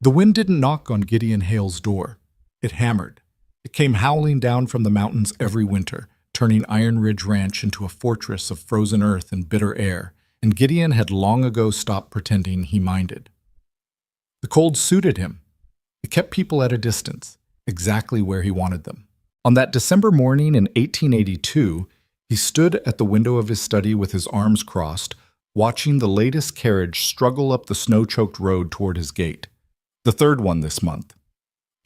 The wind didn't knock on Gideon Hale's door. It hammered. It came howling down from the mountains every winter, turning Iron Ridge Ranch into a fortress of frozen earth and bitter air, and Gideon had long ago stopped pretending he minded. The cold suited him. It kept people at a distance, exactly where he wanted them. On that December morning in 1882, he stood at the window of his study with his arms crossed, watching the latest carriage struggle up the snow-choked road toward his gate. The third one this month.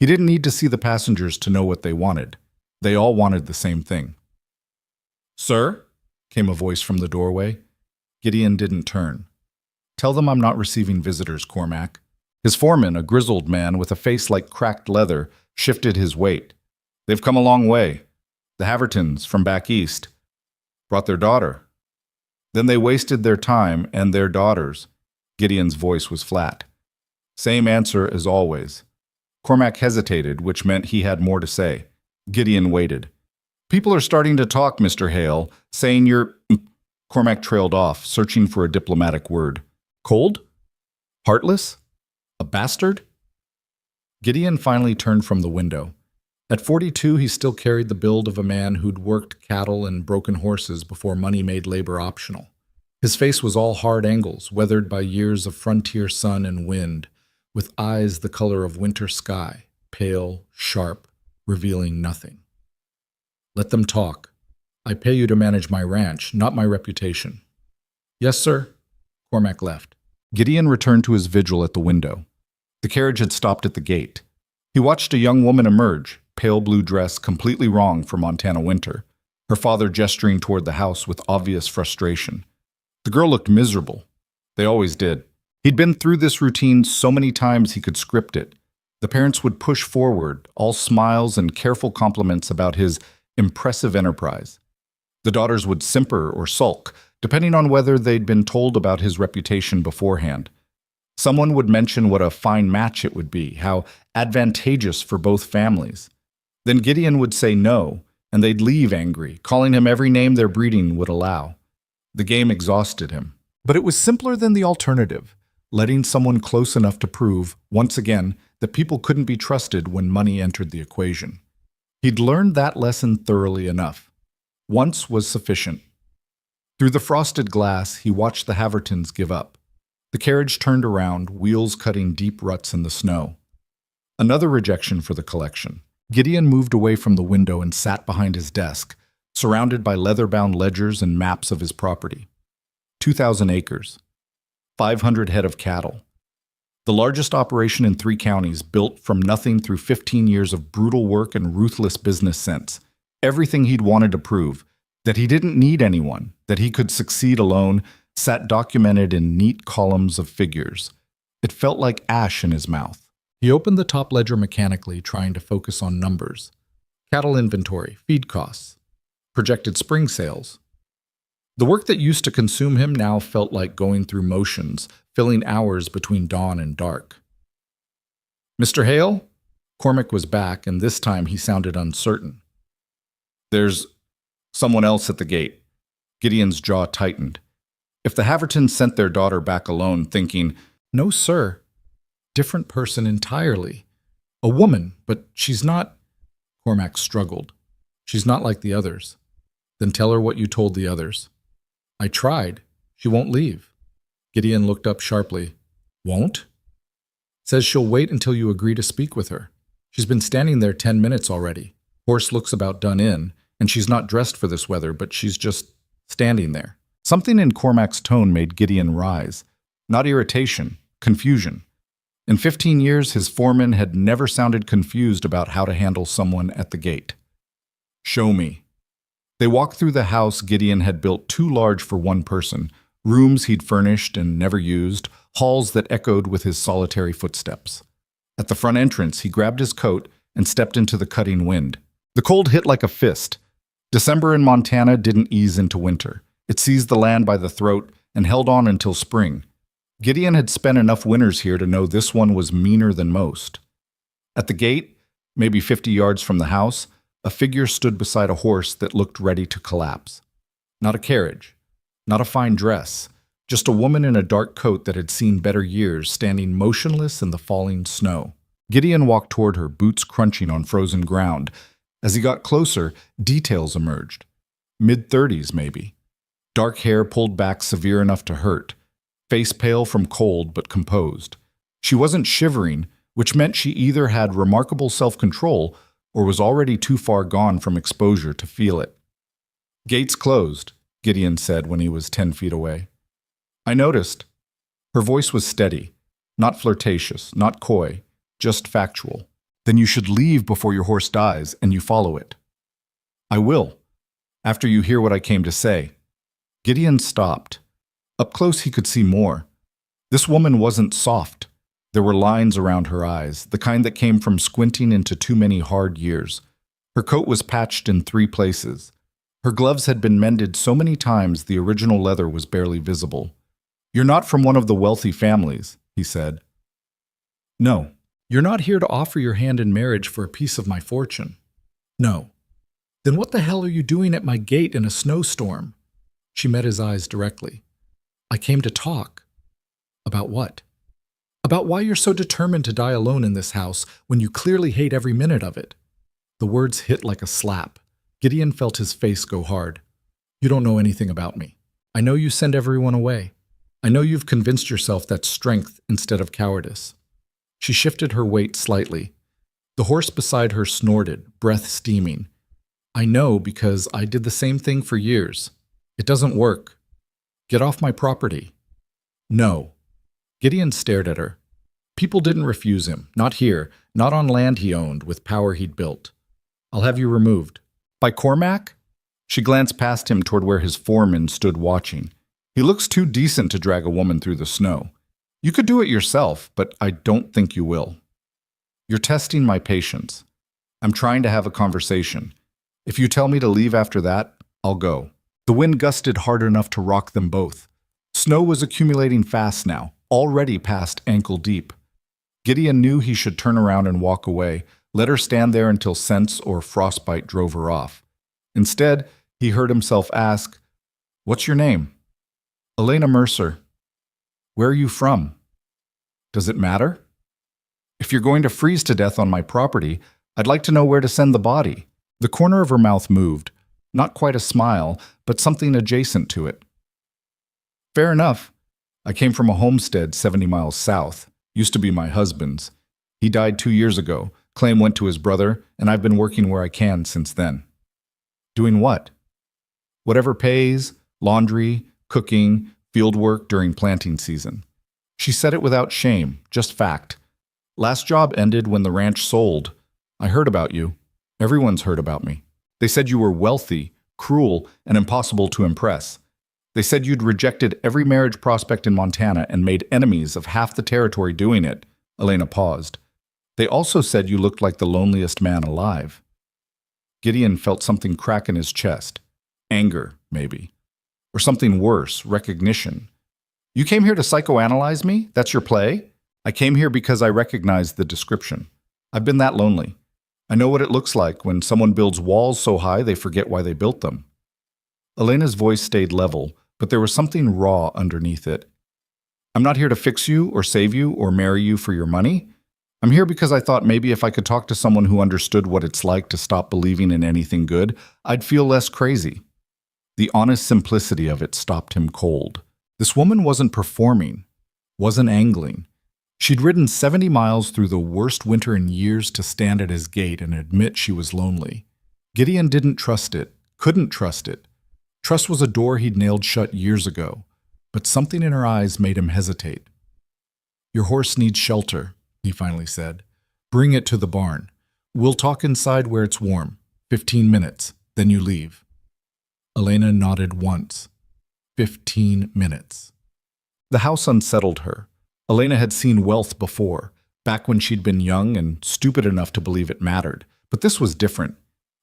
He didn't need to see the passengers to know what they wanted. They all wanted the same thing. "Sir?" came a voice from the doorway. Gideon didn't turn. "Tell them I'm not receiving visitors, Cormac." His foreman, a grizzled man with a face like cracked leather, shifted his weight. "They've come a long way. The Havertons, from back east, brought their daughter. Then they wasted their time and their daughters." Gideon's voice was flat. Same answer as always. Cormac hesitated, which meant he had more to say. Gideon waited. "People are starting to talk, Mr. Hale, saying you're—" Cormac trailed off, searching for a diplomatic word. "Cold? Heartless? A bastard?" Gideon finally turned from the window. At 42, he still carried the build of a man who'd worked cattle and broken horses before money made labor optional. His face was all hard angles, weathered by years of frontier sun and wind, with eyes the color of winter sky, pale, sharp, revealing nothing. "Let them talk. I pay you to manage my ranch, not my reputation." "Yes, sir." Cormac left. Gideon returned to his vigil at the window. The carriage had stopped at the gate. He watched a young woman emerge, pale blue dress completely wrong for Montana winter, her father gesturing toward the house with obvious frustration. The girl looked miserable. They always did. He'd been through this routine so many times he could script it. The parents would push forward, all smiles and careful compliments about his impressive enterprise. The daughters would simper or sulk, depending on whether they'd been told about his reputation beforehand. Someone would mention what a fine match it would be, how advantageous for both families. Then Gideon would say no, and they'd leave angry, calling him every name their breeding would allow. The game exhausted him. But it was simpler than the alternative, letting someone close enough to prove, once again, that people couldn't be trusted when money entered the equation. He'd learned that lesson thoroughly enough. Once was sufficient. Through the frosted glass, he watched the Havertons give up. The carriage turned around, wheels cutting deep ruts in the snow. Another rejection for the collection. Gideon moved away from the window and sat behind his desk, surrounded by leather-bound ledgers and maps of his property. 2,000 acres. 500 head of cattle. The largest operation in 3 counties, built from nothing through 15 years of brutal work and ruthless business sense. Everything he'd wanted to prove, that he didn't need anyone, that he could succeed alone, sat documented in neat columns of figures. It felt like ash in his mouth. He opened the top ledger mechanically, trying to focus on numbers. Cattle inventory, feed costs, projected spring sales. The work that used to consume him now felt like going through motions, filling hours between dawn and dark. "Mr. Hale?" Cormac was back, and this time he sounded uncertain. "There's someone else at the gate." Gideon's jaw tightened. If the Havertons sent their daughter back alone, thinking, "No, sir. Different person entirely. A woman, but she's not—" Cormac struggled. "She's not like the others." "Then tell her what you told the others." "I tried. She won't leave." Gideon looked up sharply. "Won't?" "Says she'll wait until you agree to speak with her. She's been standing there 10 minutes already. Horse looks about done in, and she's not dressed for this weather, but she's just standing there." Something in Cormac's tone made Gideon rise. Not irritation, confusion. In 15 years, his foreman had never sounded confused about how to handle someone at the gate. "Show me." They walked through the house Gideon had built too large for one person, rooms he'd furnished and never used, halls that echoed with his solitary footsteps. At the front entrance, he grabbed his coat and stepped into the cutting wind. The cold hit like a fist. December in Montana didn't ease into winter. It seized the land by the throat and held on until spring. Gideon had spent enough winters here to know this one was meaner than most. At the gate, maybe 50 yards from the house, a figure stood beside a horse that looked ready to collapse. Not a carriage, not a fine dress, Just a woman in a dark coat that had seen better years standing motionless in the falling snow. Gideon walked toward her, boots crunching on frozen ground. As he got closer, details emerged. Mid-30s, maybe. Dark hair pulled back severe enough to hurt. Face pale from cold but composed. She wasn't shivering, which meant she either had remarkable self-control or was already too far gone from exposure to feel it. "Gates closed," Gideon said when he was 10 feet away. "I noticed." Her voice was steady, not flirtatious, not coy, just factual. "Then you should leave before your horse dies and you follow it." "I will, after you hear what I came to say." Gideon stopped. Up close he could see more. This woman wasn't soft. There were lines around her eyes, the kind that came from squinting into too many hard years. Her coat was patched in 3 places. Her gloves had been mended so many times the original leather was barely visible. "You're not from one of the wealthy families," he said. "No. You're not here to offer your hand in marriage for a piece of my fortune." "No." "Then what the hell are you doing at my gate in a snowstorm?" She met his eyes directly. "I came to talk." "About what?" "About why you're so determined to die alone in this house when you clearly hate every minute of it." The words hit like a slap. Gideon felt his face go hard. "You don't know anything about me. I know you send everyone away. I know you've convinced yourself that's strength instead of cowardice." She shifted her weight slightly. The horse beside her snorted, breath steaming. "I know because I did the same thing for years. It doesn't work. Get off my property." "No." Gideon stared at her. People didn't refuse him, not here, not on land he owned with power he'd built. "I'll have you removed." "By Cormac?" She glanced past him toward where his foreman stood watching. "He looks too decent to drag a woman through the snow. You could do it yourself, but I don't think you will." "You're testing my patience. I'm trying to have a conversation. If you tell me to leave after that, I'll go." The wind gusted hard enough to rock them both. Snow was accumulating fast now, already past ankle deep. Gideon knew he should turn around and walk away, let her stand there until sense or frostbite drove her off. Instead, he heard himself ask, "What's your name?" "Elena Mercer." "Where are you from?" "Does it matter?" "If you're going to freeze to death on my property, I'd like to know where to send the body." The corner of her mouth moved, not quite a smile, but something adjacent to it. "Fair enough. I came from a homestead 70 miles south. Used to be my husband's. He died 2 years ago. Claim went to his brother, and I've been working where I can since then." "Doing what?" "Whatever pays, laundry, cooking, field work during planting season." She said it without shame, just fact. "Last job ended when the ranch sold. I heard about you. Everyone's heard about me. They said you were wealthy, cruel, and impossible to impress. They said you'd rejected every marriage prospect in Montana and made enemies of half the territory doing it." Elena paused. "They also said you looked like the loneliest man alive." Gideon felt something crack in his chest. Anger, maybe. Or something worse, recognition. "You came here to psychoanalyze me? That's your play?" "I came here because I recognized the description. I've been that lonely. I know what it looks like when someone builds walls so high they forget why they built them." Elena's voice stayed level, but there was something raw underneath it. "I'm not here to fix you or save you or marry you for your money. I'm here because I thought maybe if I could talk to someone who understood what it's like to stop believing in anything good, I'd feel less crazy." The honest simplicity of it stopped him cold. This woman wasn't performing, wasn't angling. She'd ridden 70 miles through the worst winter in years to stand at his gate and admit she was lonely. Gideon didn't trust it, couldn't trust it. Trust was a door he'd nailed shut years ago, but something in her eyes made him hesitate. "Your horse needs shelter," he finally said. "Bring it to the barn. We'll talk inside where it's warm. 15 minutes, then you leave." Elena nodded once. 15 minutes. The house unsettled her. Elena had seen wealth before, back when she'd been young and stupid enough to believe it mattered. But this was different.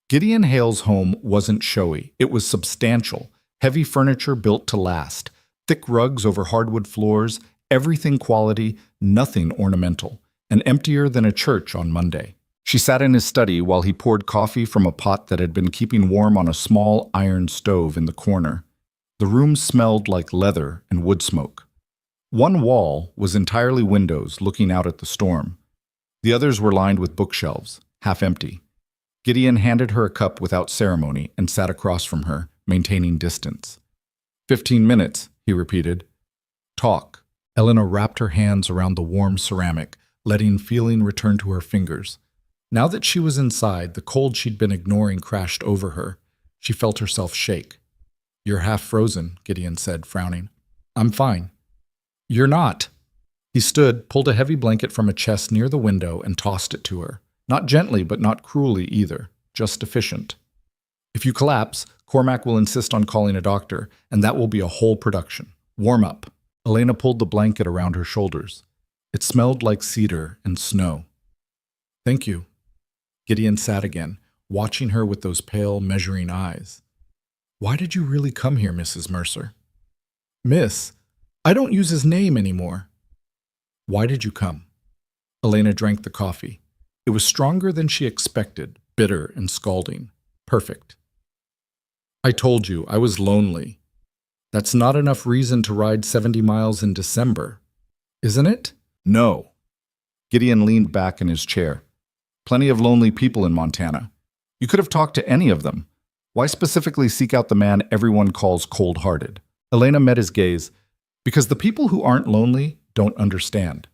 Gideon Hale's home wasn't showy. It was substantial. Heavy furniture built to last. Thick rugs over hardwood floors. Everything quality, nothing ornamental. And emptier than a church on Monday. She sat in his study while he poured coffee from a pot that had been keeping warm on a small iron stove in the corner. The room smelled like leather and wood smoke. One wall was entirely windows looking out at the storm. The others were lined with bookshelves, half empty. Gideon handed her a cup without ceremony and sat across from her, maintaining distance. 15 minutes, he repeated. Talk. Elena wrapped her hands around the warm ceramic, letting feeling return to her fingers. Now that she was inside, the cold she'd been ignoring crashed over her. She felt herself shake. You're half frozen, Gideon said, frowning. I'm fine. You're not. He stood, pulled a heavy blanket from a chest near the window, and tossed it to her. Not gently, but not cruelly either, just efficient. If you collapse, Cormac will insist on calling a doctor, and that will be a whole production. Warm up. Elena pulled the blanket around her shoulders. It smelled like cedar and snow. Thank you. Gideon sat again, watching her with those pale, measuring eyes. Why did you really come here, Mrs. Mercer? Miss, I don't use his name anymore. Why did you come? Elena drank the coffee. It was stronger than she expected, bitter and scalding. Perfect. I told you, I was lonely. That's not enough reason to ride 70 miles in December, isn't it? No. Gideon leaned back in his chair. Plenty of lonely people in Montana. You could have talked to any of them. Why specifically seek out the man everyone calls cold-hearted? Elena met his gaze. Because the people who aren't lonely don't understand.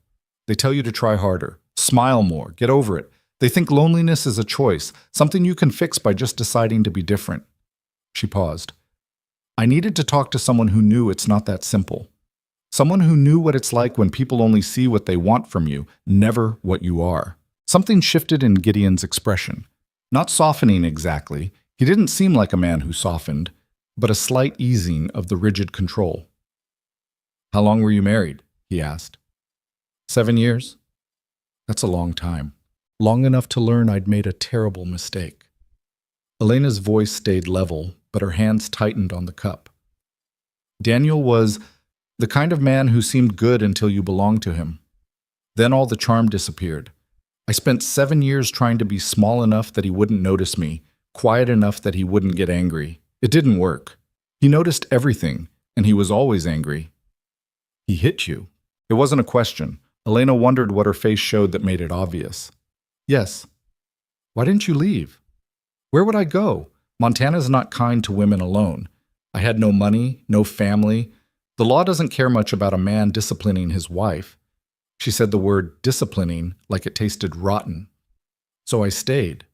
They tell you to try harder, smile more, get over it. They think loneliness is a choice, something you can fix by just deciding to be different. She paused. I needed to talk to someone who knew it's not that simple. Someone who knew what it's like when people only see what they want from you, never what you are. Something shifted in Gideon's expression. Not softening exactly. He didn't seem like a man who softened, but a slight easing of the rigid control. How long were you married? He asked. 7 years. That's a long time. Long enough to learn I'd made a terrible mistake. Elena's voice stayed level, but her hands tightened on the cup. Daniel was the kind of man who seemed good until you belonged to him. Then all the charm disappeared. I spent 7 years trying to be small enough that he wouldn't notice me, quiet enough that he wouldn't get angry. It didn't work. He noticed everything, and he was always angry. He hit you. It wasn't a question. Elena wondered what her face showed that made it obvious. Yes. Why didn't you leave? Where would I go? Montana's not kind to women alone. I had no money, no family. The law doesn't care much about a man disciplining his wife. She said the word disciplining like it tasted rotten. So I stayed.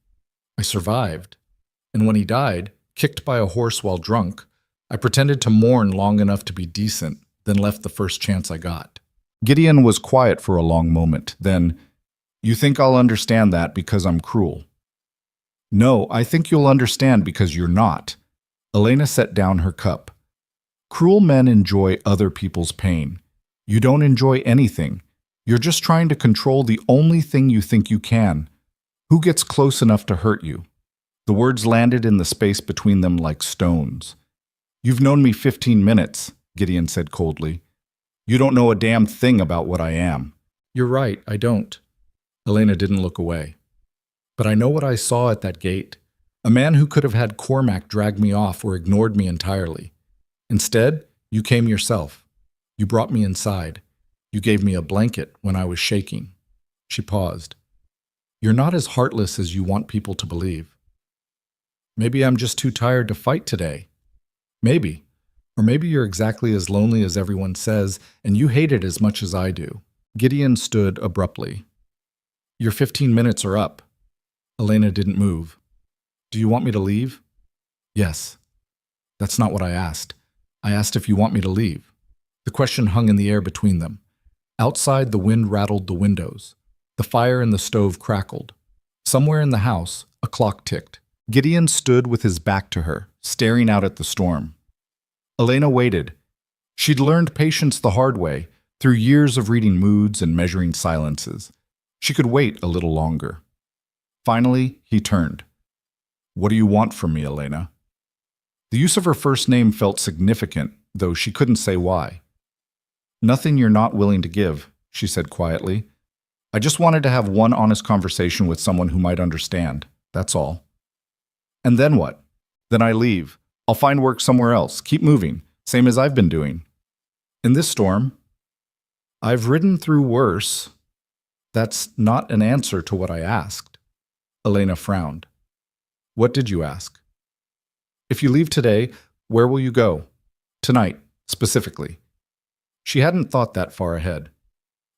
I survived. And when he died, kicked by a horse while drunk, I pretended to mourn long enough to be decent, then left the first chance I got. Gideon was quiet for a long moment. Then, you think I'll understand that because I'm cruel? No, I think you'll understand because you're not. Elena set down her cup. Cruel men enjoy other people's pain. You don't enjoy anything. You're just trying to control the only thing you think you can. Who gets close enough to hurt you? The words landed in the space between them like stones. You've known me 15 minutes, Gideon said coldly. You don't know a damn thing about what I am. You're right, I don't. Elena didn't look away. But I know what I saw at that gate. A man who could have had Cormac drag me off or ignored me entirely. Instead, you came yourself. You brought me inside. You gave me a blanket when I was shaking. She paused. You're not as heartless as you want people to believe. Maybe I'm just too tired to fight today. Maybe. Or maybe you're exactly as lonely as everyone says, and you hate it as much as I do. Gideon stood abruptly. Your 15 minutes are up. Elena didn't move. Do you want me to leave? Yes. That's not what I asked. I asked if you want me to leave. The question hung in the air between them. Outside, the wind rattled the windows. The fire in the stove crackled. Somewhere in the house, a clock ticked. Gideon stood with his back to her, staring out at the storm. Elena waited. She'd learned patience the hard way, through years of reading moods and measuring silences. She could wait a little longer. Finally, he turned. What do you want from me, Elena? The use of her first name felt significant, though she couldn't say why. Nothing you're not willing to give, she said quietly. I just wanted to have one honest conversation with someone who might understand, that's all. And then what? Then I leave. I'll find work somewhere else. Keep moving. Same as I've been doing. In this storm, I've ridden through worse. That's not an answer to what I asked. Elena frowned. What did you ask? If you leave today, where will you go? Tonight, specifically. She hadn't thought that far ahead.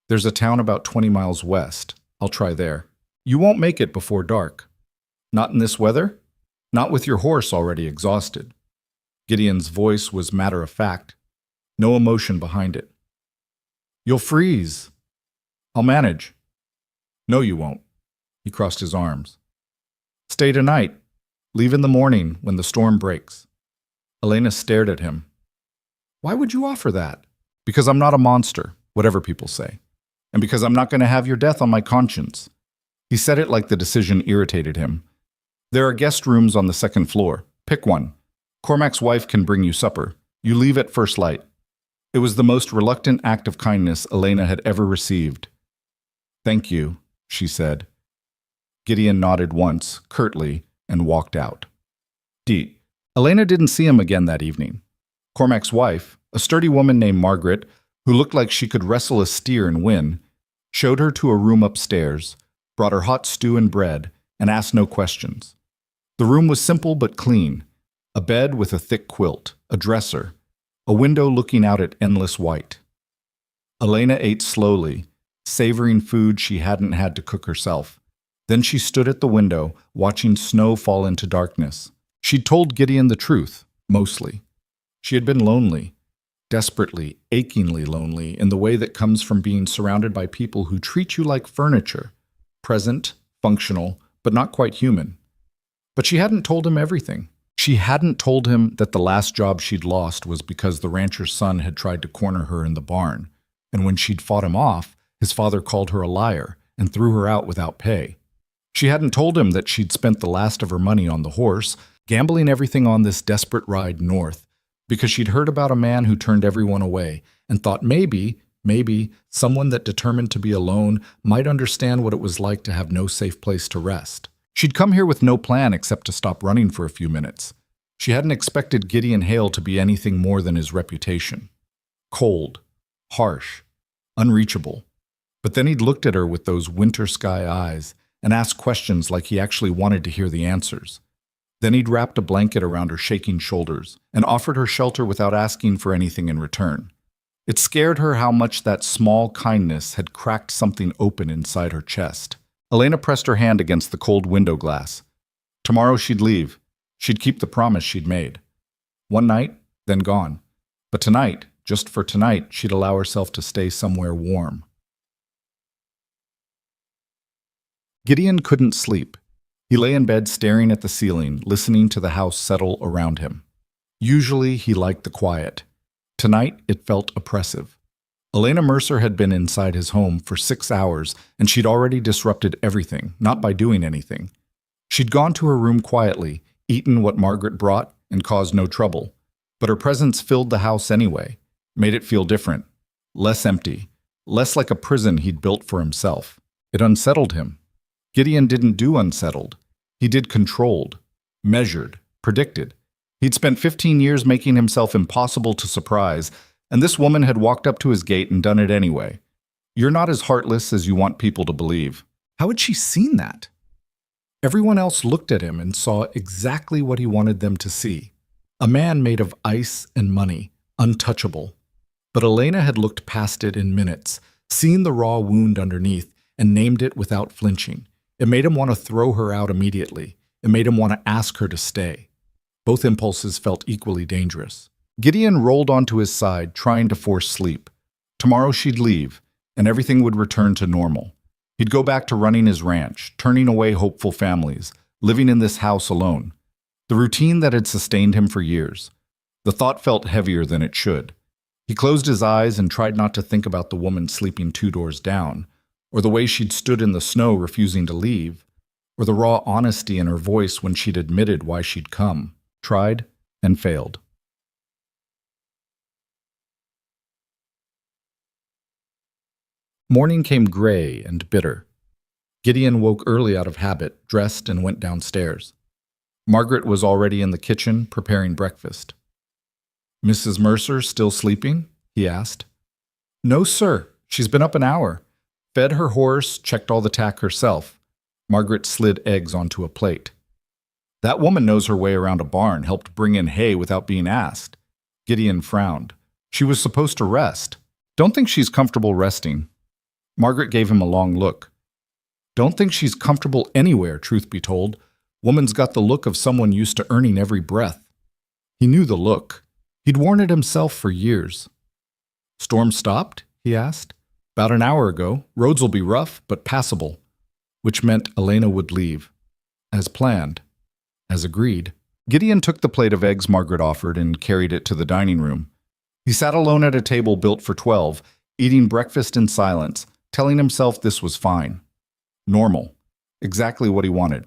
There's a town about 20 miles west. I'll try there. You won't make it before dark. Not in this weather? Not with your horse already exhausted. Gideon's voice was matter-of-fact, no emotion behind it. You'll freeze. I'll manage. No, you won't. He crossed his arms. Stay tonight. Leave in the morning when the storm breaks. Elena stared at him. Why would you offer that? Because I'm not a monster, whatever people say. And because I'm not going to have your death on my conscience. He said it like the decision irritated him. There are guest rooms on the second floor. Pick one. Cormac's wife can bring you supper. You leave at first light. It was the most reluctant act of kindness Elena had ever received. Thank you, she said. Gideon nodded once, curtly, and walked out. Elena didn't see him again that evening. Cormac's wife, a sturdy woman named Margaret, who looked like she could wrestle a steer and win, showed her to a room upstairs, brought her hot stew and bread, and asked no questions. The room was simple but clean. A bed with a thick quilt, a dresser, a window looking out at endless white. Elena ate slowly, savoring food she hadn't had to cook herself. Then she stood at the window, watching snow fall into darkness. She'd told Gideon the truth, mostly. She had been lonely, desperately, achingly lonely, in the way that comes from being surrounded by people who treat you like furniture, present, functional, but not quite human. But she hadn't told him everything. She hadn't told him that the last job she'd lost was because the rancher's son had tried to corner her in the barn, and when she'd fought him off, his father called her a liar and threw her out without pay. She hadn't told him that she'd spent the last of her money on the horse, gambling everything on this desperate ride north, because she'd heard about a man who turned everyone away and thought maybe, someone that determined to be alone might understand what it was like to have no safe place to rest. She'd come here with no plan except to stop running for a few minutes. She hadn't expected Gideon Hale to be anything more than his reputation. Cold, harsh, unreachable. But then he'd looked at her with those winter sky eyes and asked questions like he actually wanted to hear the answers. Then he'd wrapped a blanket around her shaking shoulders and offered her shelter without asking for anything in return. It scared her how much that small kindness had cracked something open inside her chest. Elena pressed her hand against the cold window glass. Tomorrow she'd leave. She'd keep the promise she'd made. One night, then gone. But tonight, just for tonight, she'd allow herself to stay somewhere warm. Gideon couldn't sleep. He lay in bed staring at the ceiling, listening to the house settle around him. Usually he liked the quiet. Tonight it felt oppressive. Elena Mercer had been inside his home for 6 hours, and she'd already disrupted everything, not by doing anything. She'd gone to her room quietly, eaten what Margaret brought, and caused no trouble. But her presence filled the house anyway, made it feel different, less empty, less like a prison he'd built for himself. It unsettled him. Gideon didn't do unsettled. He did controlled, measured, predicted. He'd spent 15 years making himself impossible to surprise, and this woman had walked up to his gate and done it anyway. You're not as heartless as you want people to believe. How had she seen that? Everyone else looked at him and saw exactly what he wanted them to see. A man made of ice and money, untouchable. But Elena had looked past it in minutes, seen the raw wound underneath, and named it without flinching. It made him want to throw her out immediately. It made him want to ask her to stay. Both impulses felt equally dangerous. Gideon rolled onto his side, trying to force sleep. Tomorrow she'd leave, and everything would return to normal. He'd go back to running his ranch, turning away hopeful families, living in this house alone. The routine that had sustained him for years. The thought felt heavier than it should. He closed his eyes and tried not to think about the woman sleeping 2 doors down, or the way she'd stood in the snow refusing to leave, or the raw honesty in her voice when she'd admitted why she'd come, tried, and failed. Morning came gray and bitter. Gideon woke early out of habit, dressed, and went downstairs. Margaret was already in the kitchen, preparing breakfast. Mrs. Mercer still sleeping? He asked. No, sir. She's been up an hour. Fed her horse, checked all the tack herself. Margaret slid eggs onto a plate. That woman knows her way around a barn, helped bring in hay without being asked. Gideon frowned. She was supposed to rest. Don't think she's comfortable resting. Margaret gave him a long look. Don't think she's comfortable anywhere, truth be told. Woman's got the look of someone used to earning every breath. He knew the look. He'd worn it himself for years. Storm stopped? He asked. About an hour ago. Roads will be rough, but passable. Which meant Elena would leave. As planned. As agreed. Gideon took the plate of eggs Margaret offered and carried it to the dining room. He sat alone at a table built for 12, eating breakfast in silence, telling himself this was fine. Normal. Exactly what he wanted.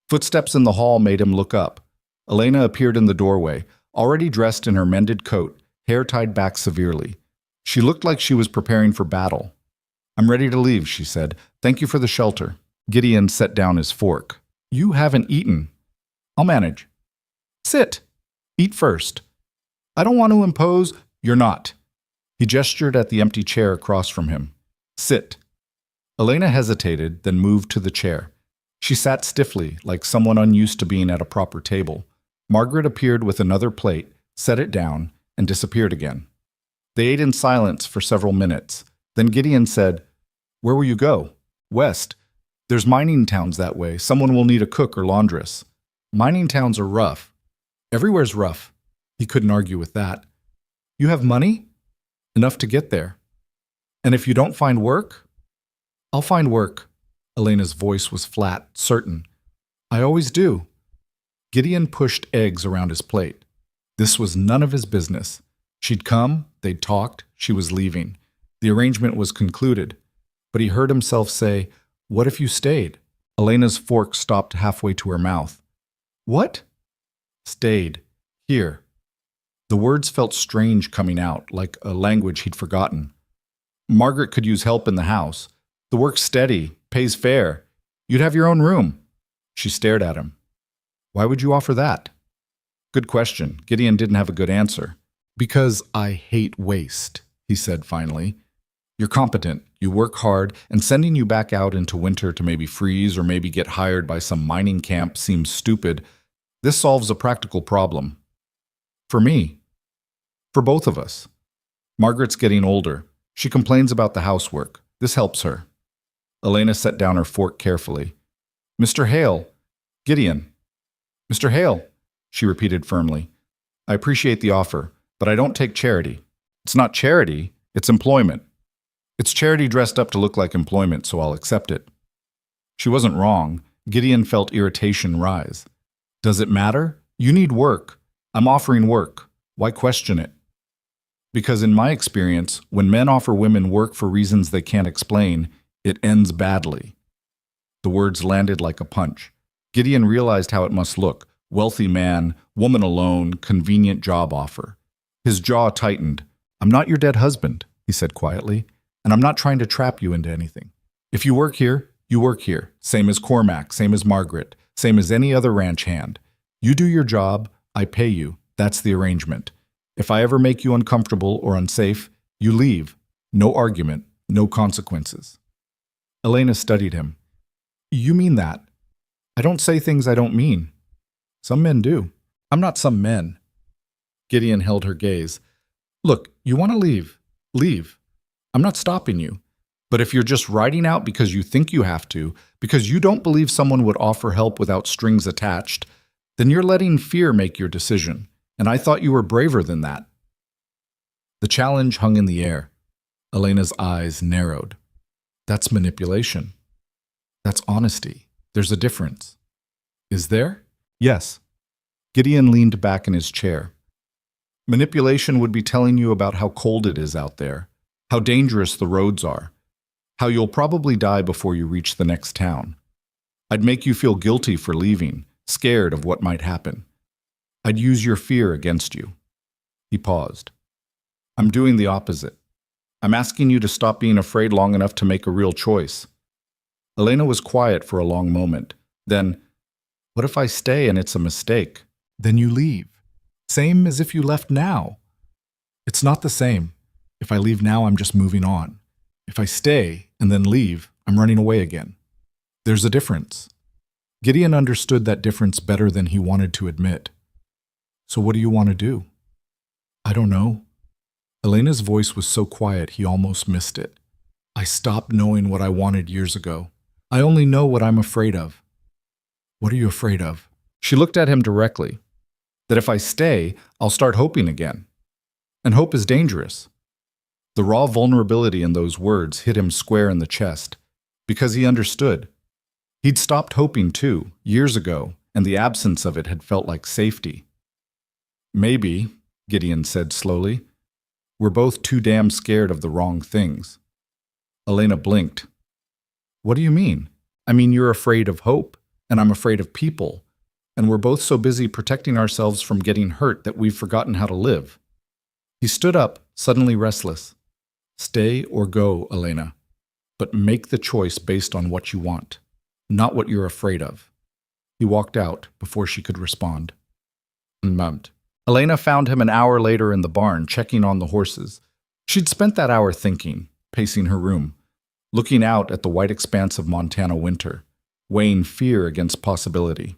Footsteps in the hall made him look up. Elena appeared in the doorway, already dressed in her mended coat, hair tied back severely. She looked like she was preparing for battle. I'm ready to leave, she said. Thank you for the shelter. Gideon set down his fork. You haven't eaten. I'll manage. Sit. Eat first. I don't want to impose. You're not. He gestured at the empty chair across from him. Sit. Elena hesitated, then moved to the chair. She sat stiffly, like someone unused to being at a proper table. Margaret appeared with another plate, set it down, and disappeared again. They ate in silence for several minutes. Then Gideon said, Where will you go? West. There's mining towns that way. Someone will need a cook or laundress. Mining towns are rough. Everywhere's rough. He couldn't argue with that. You have money? Enough to get there. And if you don't find work? I'll find work. Elena's voice was flat, certain. I always do. Gideon pushed eggs around his plate. This was none of his business. She'd come, they'd talked, she was leaving. The arrangement was concluded. But he heard himself say, What if you stayed? Elena's fork stopped halfway to her mouth. What? Stayed. Here. The words felt strange coming out, like a language he'd forgotten. Margaret could use help in the house. The work's steady, pays fair. You'd have your own room. She stared at him. Why would you offer that? Good question. Gideon didn't have a good answer. Because I hate waste, he said finally. You're competent, you work hard, and sending you back out into winter to maybe freeze or maybe get hired by some mining camp seems stupid. This solves a practical problem. For me. For both of us. Margaret's getting older. She complains about the housework. This helps her. Elena set down her fork carefully. Mr. Hale. Gideon. Mr. Hale, she repeated firmly. I appreciate the offer, but I don't take charity. It's not charity, it's employment. It's charity dressed up to look like employment, so I'll accept it. She wasn't wrong. Gideon felt irritation rise. Does it matter? You need work. I'm offering work. Why question it? Because in my experience, when men offer women work for reasons they can't explain, it ends badly. The words landed like a punch. Gideon realized how it must look. Wealthy man, woman alone, convenient job offer. His jaw tightened. I'm not your dead husband, he said quietly, and I'm not trying to trap you into anything. If you work here, you work here. Same as Cormac, same as Margaret, same as any other ranch hand. You do your job, I pay you. That's the arrangement. If I ever make you uncomfortable or unsafe, you leave. No argument, no consequences. Elena studied him. You mean that? I don't say things I don't mean. Some men do. I'm not some men. Gideon held her gaze. Look, you want to leave. Leave. I'm not stopping you. But if you're just riding out because you think you have to, because you don't believe someone would offer help without strings attached, then you're letting fear make your decision. And I thought you were braver than that. The challenge hung in the air. Elena's eyes narrowed. That's manipulation. That's honesty. There's a difference. Is there? Yes. Gideon leaned back in his chair. Manipulation would be telling you about how cold it is out there, how dangerous the roads are, how you'll probably die before you reach the next town. I'd make you feel guilty for leaving, scared of what might happen. I'd use your fear against you. He paused. I'm doing the opposite. I'm asking you to stop being afraid long enough to make a real choice. Elena was quiet for a long moment. Then, what if I stay and it's a mistake? Then you leave. Same as if you left now. It's not the same. If I leave now, I'm just moving on. If I stay and then leave, I'm running away again. There's a difference. Gideon understood that difference better than he wanted to admit. So what do you want to do? I don't know. Elena's voice was so quiet he almost missed it. I stopped knowing what I wanted years ago. I only know what I'm afraid of. What are you afraid of? She looked at him directly. That if I stay, I'll start hoping again. And hope is dangerous. The raw vulnerability in those words hit him square in the chest, because he understood. He'd stopped hoping too, years ago, and the absence of it had felt like safety. Maybe, Gideon said slowly, we're both too damn scared of the wrong things. Elena blinked. What do you mean? I mean, you're afraid of hope, and I'm afraid of people, and we're both so busy protecting ourselves from getting hurt that we've forgotten how to live. He stood up, suddenly restless. Stay or go, Elena, but make the choice based on what you want, not what you're afraid of. He walked out before she could respond. Elena found him an hour later in the barn, checking on the horses. She'd spent that hour thinking, pacing her room, looking out at the white expanse of Montana winter, weighing fear against possibility.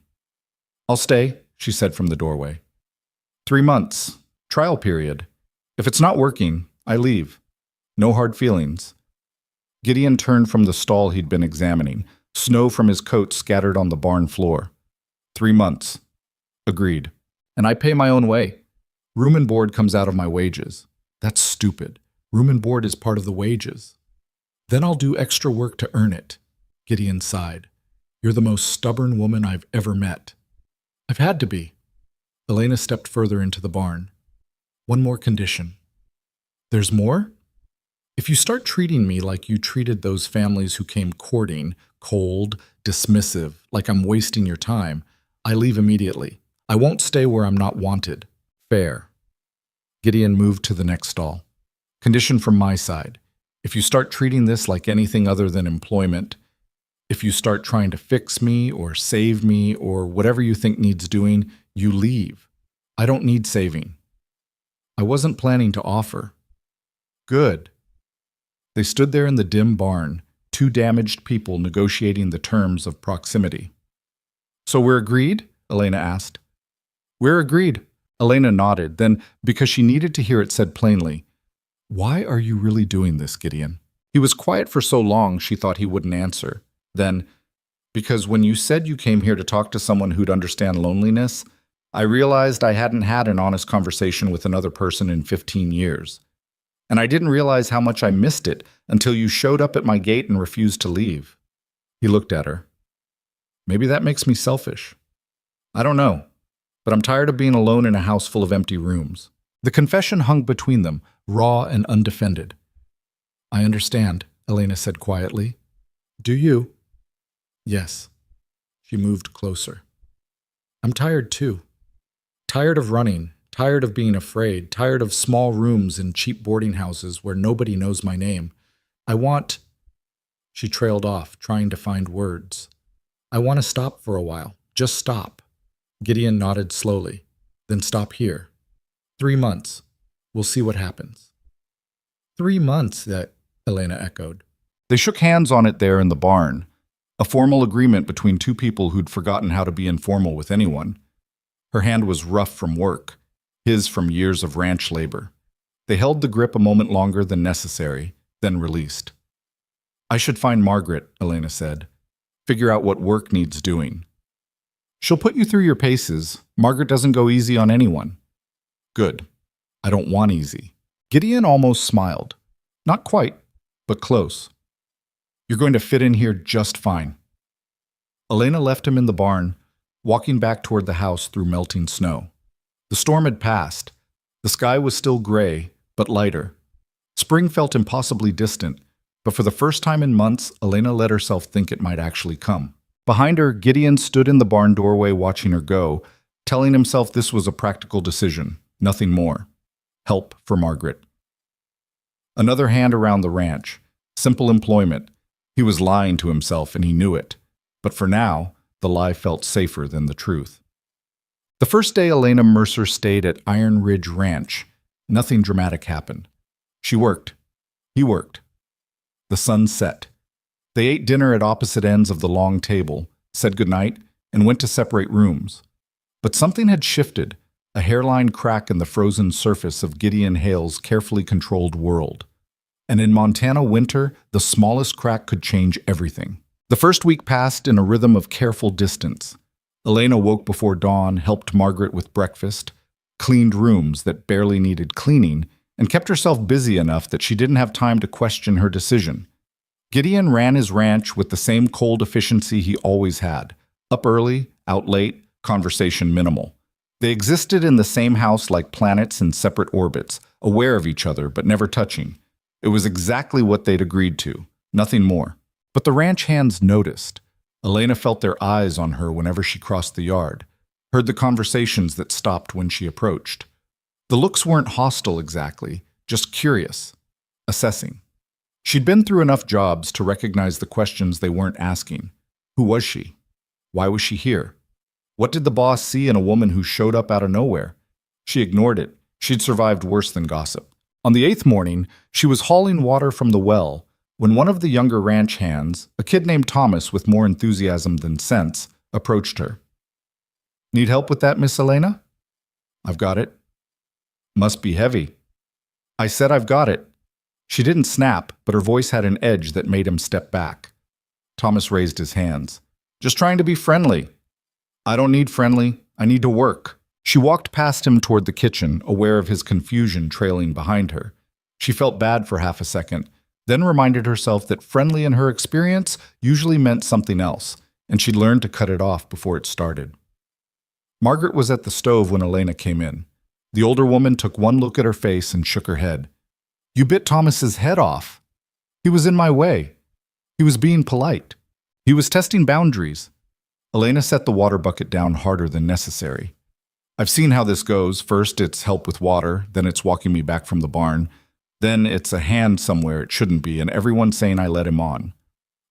I'll stay, she said from the doorway. 3 months, trial period. If it's not working, I leave. No hard feelings. Gideon turned from the stall he'd been examining, snow from his coat scattered on the barn floor. 3 months. Agreed. And I pay my own way. Room and board comes out of my wages. That's stupid. Room and board is part of the wages. Then I'll do extra work to earn it. Gideon sighed. You're the most stubborn woman I've ever met. I've had to be. Elena stepped further into the barn. One more condition. There's more? If you start treating me like you treated those families who came courting, cold, dismissive, like I'm wasting your time, I leave immediately. I won't stay where I'm not wanted. Fair. Gideon moved to the next stall. Condition from my side. If you start treating this like anything other than employment, if you start trying to fix me or save me or whatever you think needs doing, you leave. I don't need saving. I wasn't planning to offer. Good. They stood there in the dim barn, two damaged people negotiating the terms of proximity. So we're agreed? Elena asked. We're agreed. Elena nodded, then, because she needed to hear it, said plainly, Why are you really doing this, Gideon? He was quiet for so long she thought he wouldn't answer. Then, because when you said you came here to talk to someone who'd understand loneliness, I realized I hadn't had an honest conversation with another person in 15 years. And I didn't realize how much I missed it until you showed up at my gate and refused to leave. He looked at her. Maybe that makes me selfish. I don't know, but I'm tired of being alone in a house full of empty rooms. The confession hung between them, raw and undefended. I understand, Elena said quietly. Do you? Yes. She moved closer. I'm tired too. Tired of running, tired of being afraid, tired of small rooms in cheap boarding houses where nobody knows my name. I want... She trailed off, trying to find words. I want to stop for a while. Just stop. Gideon nodded slowly. Then stop here. 3 months. We'll see what happens. 3 months, that Elena echoed. They shook hands on it there in the barn, a formal agreement between two people who'd forgotten how to be informal with anyone. Her hand was rough from work, his from years of ranch labor. They held the grip a moment longer than necessary, then released. I should find Margaret, Elena said. Figure out what work needs doing. She'll put you through your paces. Margaret doesn't go easy on anyone. Good. I don't want easy. Gideon almost smiled. Not quite, but close. You're going to fit in here just fine. Elena left him in the barn, walking back toward the house through melting snow. The storm had passed. The sky was still gray, but lighter. Spring felt impossibly distant, but for the first time in months, Elena let herself think it might actually come. Behind her, Gideon stood in the barn doorway watching her go, telling himself this was a practical decision, nothing more. Help for Margaret. Another hand around the ranch. Simple employment. He was lying to himself and he knew it. But for now, the lie felt safer than the truth. The first day Elena Mercer stayed at Iron Ridge Ranch, Nothing dramatic happened. She worked. He worked. The sun set. They ate dinner at opposite ends of the long table, said goodnight, and went to separate rooms. But something had shifted, a hairline crack in the frozen surface of Gideon Hale's carefully controlled world. And in Montana winter, the smallest crack could change everything. The first week passed in a rhythm of careful distance. Elena woke before dawn, helped Margaret with breakfast, cleaned rooms that barely needed cleaning, and kept herself busy enough that she didn't have time to question her decision. Gideon ran his ranch with the same cold efficiency he always had. Up early, out late, conversation minimal. They existed in the same house like planets in separate orbits, aware of each other but never touching. It was exactly what they'd agreed to, nothing more. But the ranch hands noticed. Elena felt their eyes on her whenever she crossed the yard, heard the conversations that stopped when she approached. The looks weren't hostile exactly, just curious, assessing. She'd been through enough jobs to recognize the questions they weren't asking. Who was she? Why was she here? What did the boss see in a woman who showed up out of nowhere? She ignored it. She'd survived worse than gossip. On the 8th morning, she was hauling water from the well when one of the younger ranch hands, a kid named Thomas with more enthusiasm than sense, approached her. "Need help with that, Miss Elena?" "I've got it." "Must be heavy." "I said I've got it." She didn't snap, but her voice had an edge that made him step back. Thomas raised his hands. "Just trying to be friendly." "I don't need friendly. I need to work." She walked past him toward the kitchen, aware of his confusion trailing behind her. She felt bad for half a second, then reminded herself that friendly in her experience usually meant something else, and she'd learned to cut it off before it started. Margaret was at the stove when Elena came in. The older woman took one look at her face and shook her head. "You bit Thomas's head off." "He was in my way. He was being polite. He was testing boundaries." Elena set the water bucket down harder than necessary. "I've seen how this goes. First, it's help with water, then it's walking me back from the barn. Then it's a hand somewhere it shouldn't be, and everyone's saying I let him on."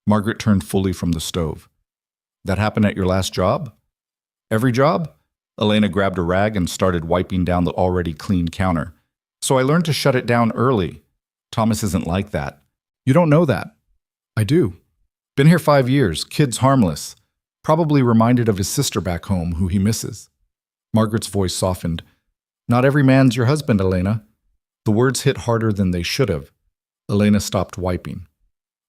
Margaret turned fully from the stove. "That happened at your last job?" "Every job?" Elena grabbed a rag and started wiping down the already clean counter. "So I learned to shut it down early. Thomas isn't like that." "You don't know that." "I do. Been here 5 years, kid's harmless. Probably reminded of his sister back home, who he misses." Margaret's voice softened. "Not every man's your husband, Elena." The words hit harder than they should have. Elena stopped wiping.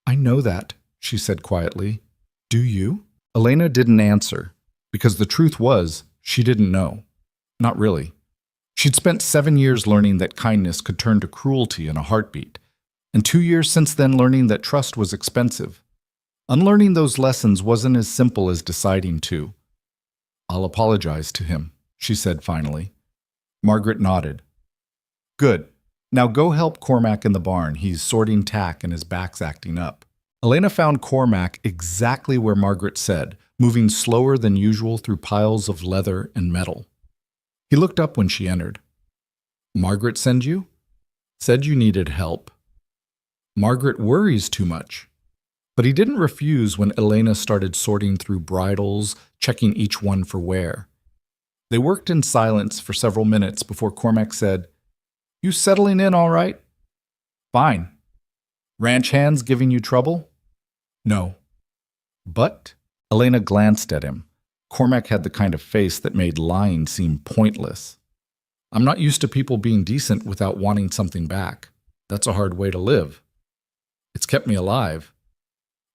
"I know that," she said quietly. "Do you?" Elena didn't answer, because the truth was, she didn't know. Not really. She'd spent 7 years learning that kindness could turn to cruelty in a heartbeat, and 2 years since then learning that trust was expensive. Unlearning those lessons wasn't as simple as deciding to. "I'll apologize to him," she said finally. Margaret nodded. "Good. Now go help Cormac in the barn. He's sorting tack and his back's acting up." Elena found Cormac exactly where Margaret said, moving slower than usual through piles of leather and metal. He looked up when she entered. "Margaret send you?" "Said you needed help." "Margaret worries too much." But he didn't refuse when Elena started sorting through bridles, checking each one for wear. They worked in silence for several minutes before Cormac said, "You settling in all right?" "Fine." "Ranch hands giving you trouble?" "No." "But?" Elena glanced at him. Cormac had the kind of face that made lying seem pointless. "I'm not used to people being decent without wanting something back. That's a hard way to live. It's kept me alive."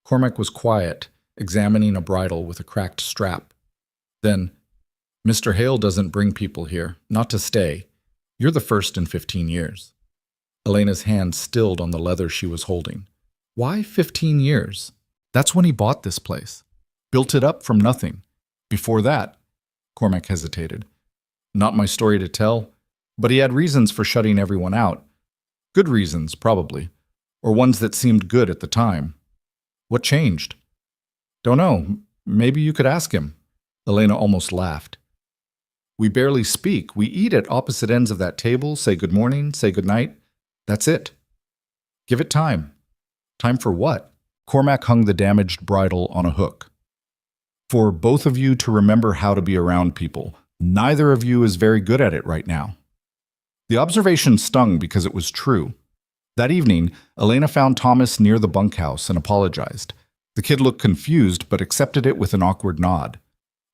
Cormac was quiet, examining a bridle with a cracked strap. Then, "Mr. Hale doesn't bring people here, not to stay. You're the first in 15 years. Elena's hand stilled on the leather she was holding. "Why 15 years? That's when he bought this place. Built it up from nothing. Before that," Cormac hesitated. "Not my story to tell, but he had reasons for shutting everyone out. Good reasons, probably, or ones that seemed good at the time." "What changed?" "Don't know. Maybe you could ask him." Elena almost laughed. "We barely speak. We eat at opposite ends of that table, say good morning, say good night. That's it. Give it time." "Time for what?" Cormac hung the damaged bridle on a hook. "For both of you to remember how to be around people. Neither of you is very good at it right now." The observation stung because it was true. That evening, Elena found Thomas near the bunkhouse and apologized. The kid looked confused but accepted it with an awkward nod.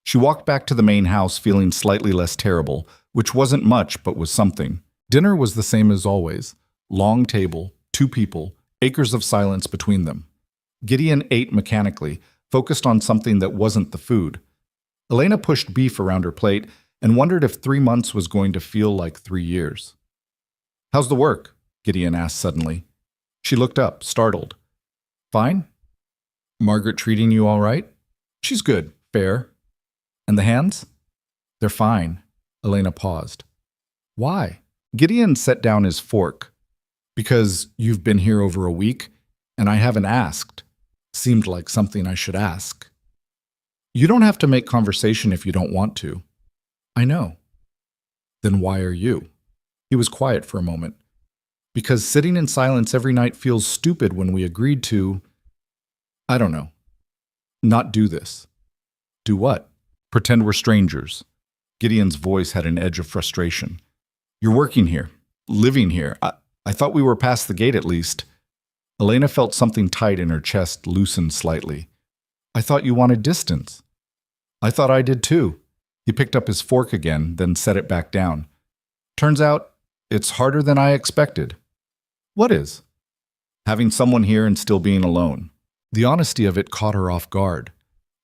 She walked back to the main house feeling slightly less terrible, which wasn't much but was something. Dinner was the same as always. Long table, 2 people, acres of silence between them. Gideon ate mechanically, focused on something that wasn't the food. Elena pushed beef around her plate and wondered if 3 months was going to feel like 3 years. "How's the work?" Gideon asked suddenly. She looked up, startled. "Fine? Margaret treating you all right?" "She's good, fair." "And the hands?" "They're fine." Elena paused. "Why?" Gideon set down his fork. "Because you've been here over a week, and I haven't asked. Seemed like something I should ask." "You don't have to make conversation if you don't want to." "I know." "Then why are you?" He was quiet for a moment. "Because sitting in silence every night feels stupid when we agreed to, I don't know, not do this." "Do what?" "Pretend we're strangers." Gideon's voice had an edge of frustration. "You're working here, living here. I thought we were past the gate at least." Elena felt something tight in her chest loosen slightly. "I thought you wanted distance." "I thought I did too." He picked up his fork again, then set it back down. "Turns out, it's harder than I expected." "What is?" "Having someone here and still being alone." The honesty of it caught her off guard.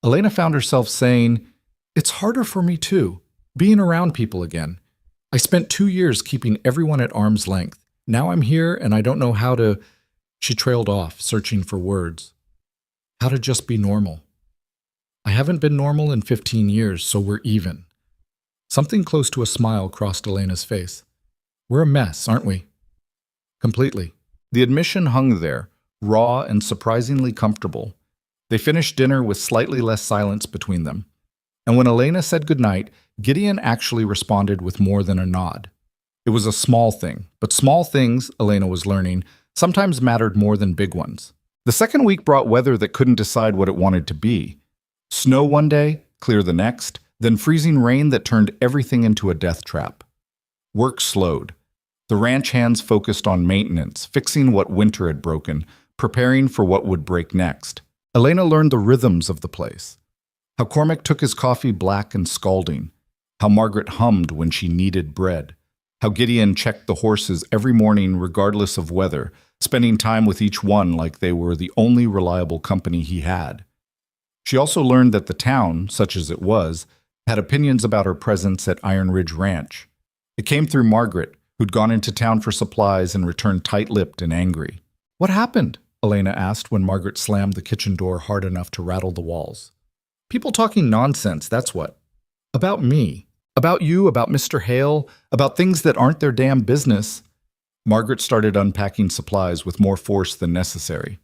Elena found herself saying, "It's harder for me too, being around people again. I spent 2 years keeping everyone at arm's length. Now I'm here and I don't know how to—" She trailed off, searching for words. "How to just be normal. I haven't been normal in 15 years, so we're even." Something close to a smile crossed Elena's face. "We're a mess, aren't we?" "Completely." The admission hung there, raw and surprisingly comfortable. They finished dinner with slightly less silence between them. And when Elena said goodnight, Gideon actually responded with more than a nod. It was a small thing, but small things, Elena was learning, sometimes mattered more than big ones. The second week brought weather that couldn't decide what it wanted to be. Snow one day, clear the next, then freezing rain that turned everything into a death trap. Work slowed. The ranch hands focused on maintenance, fixing what winter had broken, preparing for what would break next. Elena learned the rhythms of the place. How Cormac took his coffee black and scalding. How Margaret hummed when she kneaded bread. How Gideon checked the horses every morning regardless of weather, spending time with each one like they were the only reliable company he had. She also learned that the town, such as it was, had opinions about her presence at Iron Ridge Ranch. It came through Margaret, who'd gone into town for supplies and returned tight-lipped and angry. "What happened?" Elena asked when Margaret slammed the kitchen door hard enough to rattle the walls. "People talking nonsense, that's what. About me. About you, about Mr. Hale, about things that aren't their damn business." Margaret started unpacking supplies with more force than necessary.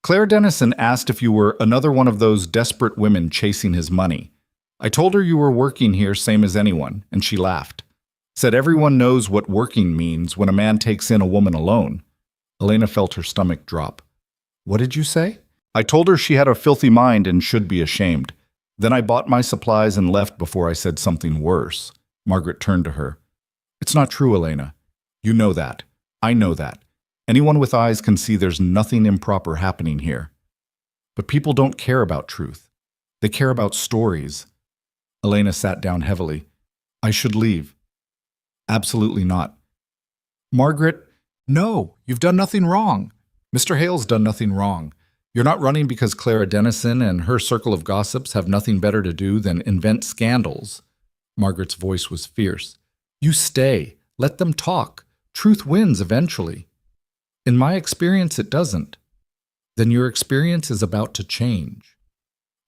"Claire Dennison asked if you were another one of those desperate women chasing his money. I told her you were working here same as anyone, and she laughed. Said everyone knows what working means when a man takes in a woman alone." Elena felt her stomach drop. "What did you say?" "I told her she had a filthy mind and should be ashamed. Then I bought my supplies and left before I said something worse." Margaret turned to her. "It's not true, Elena. You know that. I know that. Anyone with eyes can see there's nothing improper happening here. But people don't care about truth. They care about stories." Elena sat down heavily. "I should leave." "Absolutely not." "Margaret, no, you've done nothing wrong. Mr. Hale's done nothing wrong. You're not running because Clara Dennison and her circle of gossips have nothing better to do than invent scandals." Margaret's voice was fierce. "You stay. Let them talk. Truth wins eventually." "In my experience, it doesn't." "Then your experience is about to change."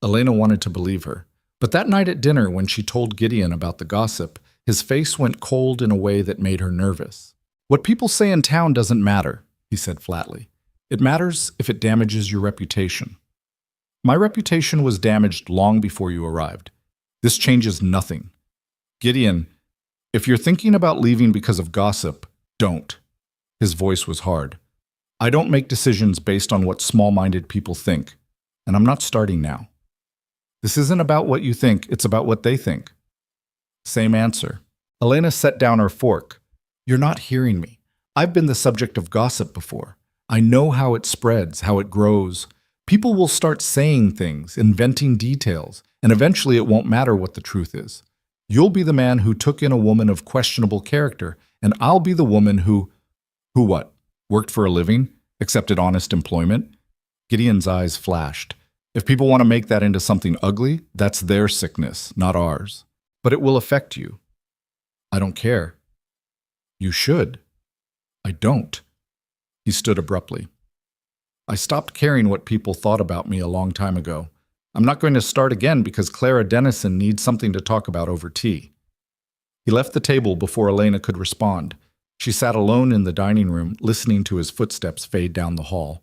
Elena wanted to believe her. But that night at dinner, when she told Gideon about the gossip, his face went cold in a way that made her nervous. "What people say in town doesn't matter," he said flatly. "It matters if it damages your reputation. My reputation was damaged long before you arrived. This changes nothing. Gideon, if you're thinking about leaving because of gossip, don't." His voice was hard. "I don't make decisions based on what small-minded people think, and I'm not starting now. This isn't about what you think, it's about what they think." Same answer. Elena set down her fork. You're not hearing me. I've been the subject of gossip before. I know how it spreads, how it grows. People will start saying things, inventing details, and eventually it won't matter what the truth is. You'll be the man who took in a woman of questionable character, and I'll be the woman who what? Worked for a living? Accepted honest employment? Gideon's eyes flashed. If people want to make that into something ugly, that's their sickness, not ours. But it will affect you. I don't care. You should. I don't. He stood abruptly. I stopped caring what people thought about me a long time ago. I'm not going to start again because Clara Dennison needs something to talk about over tea. He left the table before Elena could respond. She sat alone in the dining room, listening to his footsteps fade down the hall.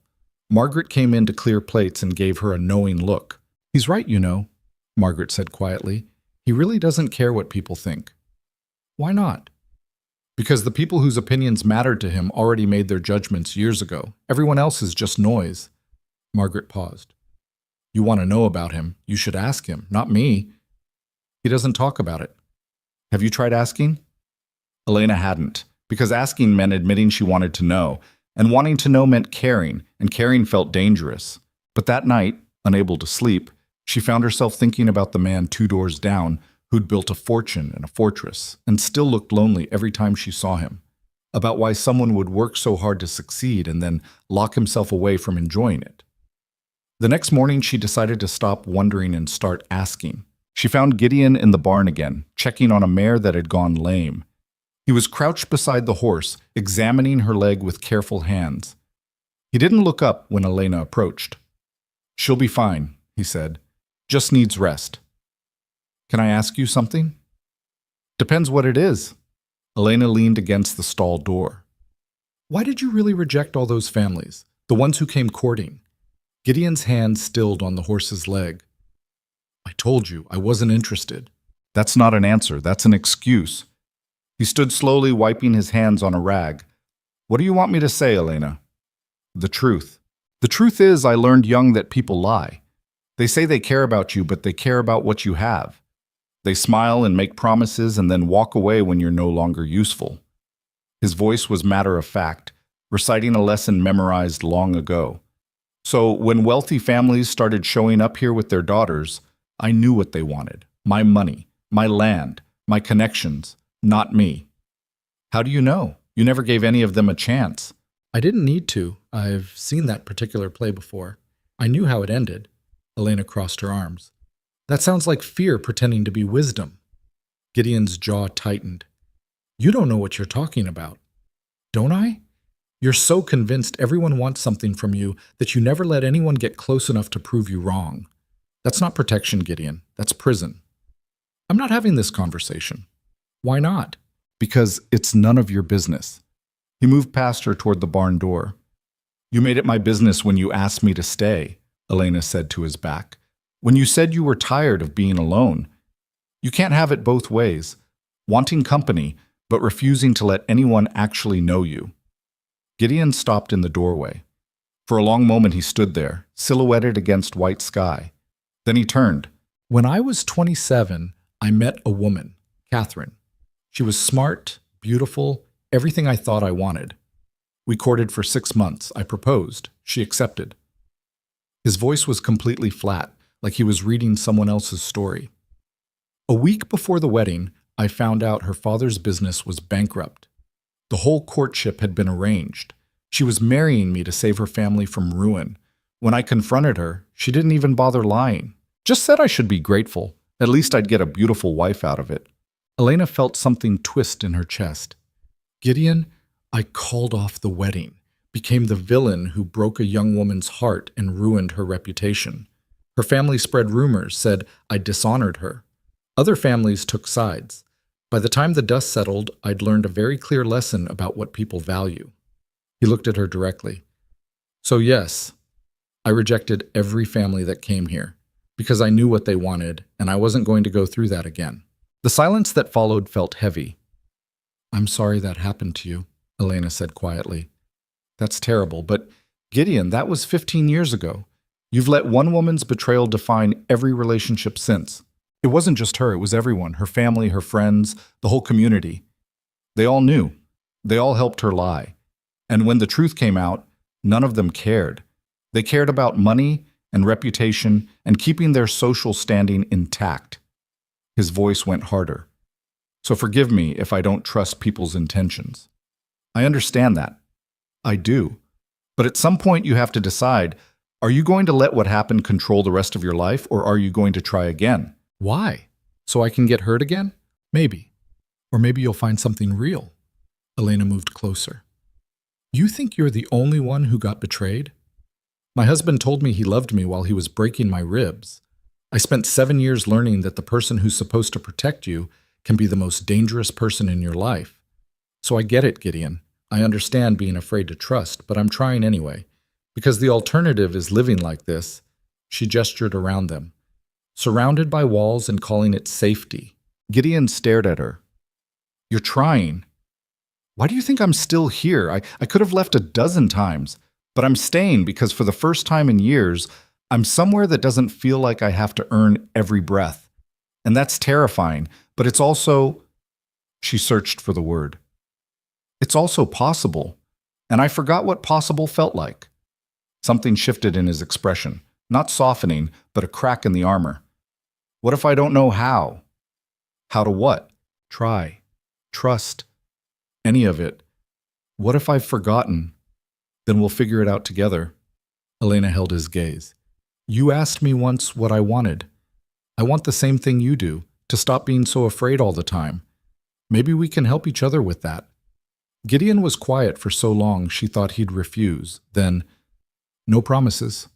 Margaret came in to clear plates and gave her a knowing look. He's right, you know, Margaret said quietly. He really doesn't care what people think. Why not? Because the people whose opinions mattered to him already made their judgments years ago. Everyone else is just noise. Margaret paused. You want to know about him. You should ask him, not me. He doesn't talk about it. Have you tried asking? Elena hadn't, because asking meant admitting she wanted to know, and wanting to know meant caring, and caring felt dangerous. But that night, unable to sleep, she found herself thinking about the man 2 doors down who'd built a fortune and a fortress, and still looked lonely every time she saw him. About why someone would work so hard to succeed and then lock himself away from enjoying it. The next morning, she decided to stop wondering and start asking. She found Gideon in the barn again, checking on a mare that had gone lame. He was crouched beside the horse, examining her leg with careful hands. He didn't look up when Elena approached. She'll be fine, he said. Just needs rest. Can I ask you something? Depends what it is. Elena leaned against the stall door. Why did you really reject all those families, the ones who came courting? Gideon's hand stilled on the horse's leg. I told you, I wasn't interested. That's not an answer, that's an excuse. He stood slowly, wiping his hands on a rag. What do you want me to say, Elena? The truth. The truth is, I learned young that people lie. They say they care about you, but they care about what you have. They smile and make promises and then walk away when you're no longer useful. His voice was matter of fact, reciting a lesson memorized long ago. So when wealthy families started showing up here with their daughters, I knew what they wanted. My money, my land, my connections, not me. How do you know? You never gave any of them a chance. I didn't need to. I've seen that particular play before. I knew how it ended. Elena crossed her arms. That sounds like fear pretending to be wisdom. Gideon's jaw tightened. You don't know what you're talking about. Don't I? You're so convinced everyone wants something from you that you never let anyone get close enough to prove you wrong. That's not protection, Gideon. That's prison. I'm not having this conversation. Why not? Because it's none of your business. He moved past her toward the barn door. You made it my business when you asked me to stay, Elena said to his back. When you said you were tired of being alone. You can't have it both ways, wanting company, but refusing to let anyone actually know you. Gideon stopped in the doorway. For a long moment he stood there, silhouetted against white sky. Then he turned. When I was 27, I met a woman, Catherine. She was smart, beautiful, everything I thought I wanted. We courted for 6 months. I proposed. She accepted. His voice was completely flat, like he was reading someone else's story. A week before the wedding, I found out her father's business was bankrupt. The whole courtship had been arranged. She was marrying me to save her family from ruin. When I confronted her, she didn't even bother lying. Just said I should be grateful. At least I'd get a beautiful wife out of it. Elena felt something twist in her chest. Gideon, I called off the wedding, became the villain who broke a young woman's heart and ruined her reputation. Her family spread rumors, said I dishonored her. Other families took sides. By the time the dust settled, I'd learned a very clear lesson about what people value. He looked at her directly. So yes, I rejected every family that came here, because I knew what they wanted, and I wasn't going to go through that again. The silence that followed felt heavy. I'm sorry that happened to you, Elena said quietly. That's terrible, but Gideon, that was 15 years ago. You've let one woman's betrayal define every relationship since. It wasn't just her, it was everyone, her family, her friends, the whole community. They all knew. They all helped her lie. And when the truth came out, none of them cared. They cared about money and reputation and keeping their social standing intact. His voice went harder. So forgive me if I don't trust people's intentions. I understand that. I do. But at some point you have to decide, are you going to let what happened control the rest of your life, or are you going to try again? Why? So I can get hurt again? Maybe. Or maybe you'll find something real. Elena moved closer. You think you're the only one who got betrayed? My husband told me he loved me while he was breaking my ribs. I spent 7 years learning that the person who's supposed to protect you can be the most dangerous person in your life. So I get it, Gideon. I understand being afraid to trust, but I'm trying anyway. Because the alternative is living like this. She gestured around them, surrounded by walls and calling it safety. Gideon stared at her. You're trying. Why do you think I'm still here? I could have left a dozen times, but I'm staying because for the first time in years, I'm somewhere that doesn't feel like I have to earn every breath. And that's terrifying, but it's also... She searched for the word. It's also possible, and I forgot what possible felt like. Something shifted in his expression, not softening, but a crack in the armor. What if I don't know how? How to what? Try. Trust. Any of it. What if I've forgotten? Then we'll figure it out together. Elena held his gaze. You asked me once what I wanted. I want the same thing you do, to stop being so afraid all the time. Maybe we can help each other with that. Gideon was quiet for so long she thought he'd refuse. Then, no promises.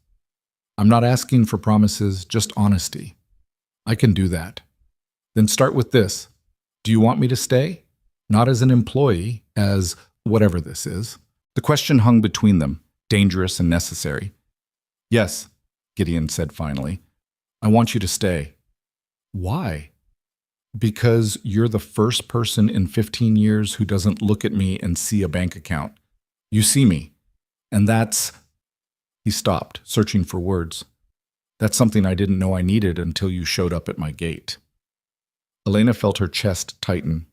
I'm not asking for promises, just honesty. I can do that. Then start with this. Do you want me to stay? Not as an employee, as whatever this is. The question hung between them, dangerous and necessary. Yes, Gideon said finally. I want you to stay. Why? Because you're the first person in 15 years who doesn't look at me and see a bank account. You see me. And that's... He stopped, searching for words. That's something I didn't know I needed until you showed up at my gate. Elena felt her chest tighten.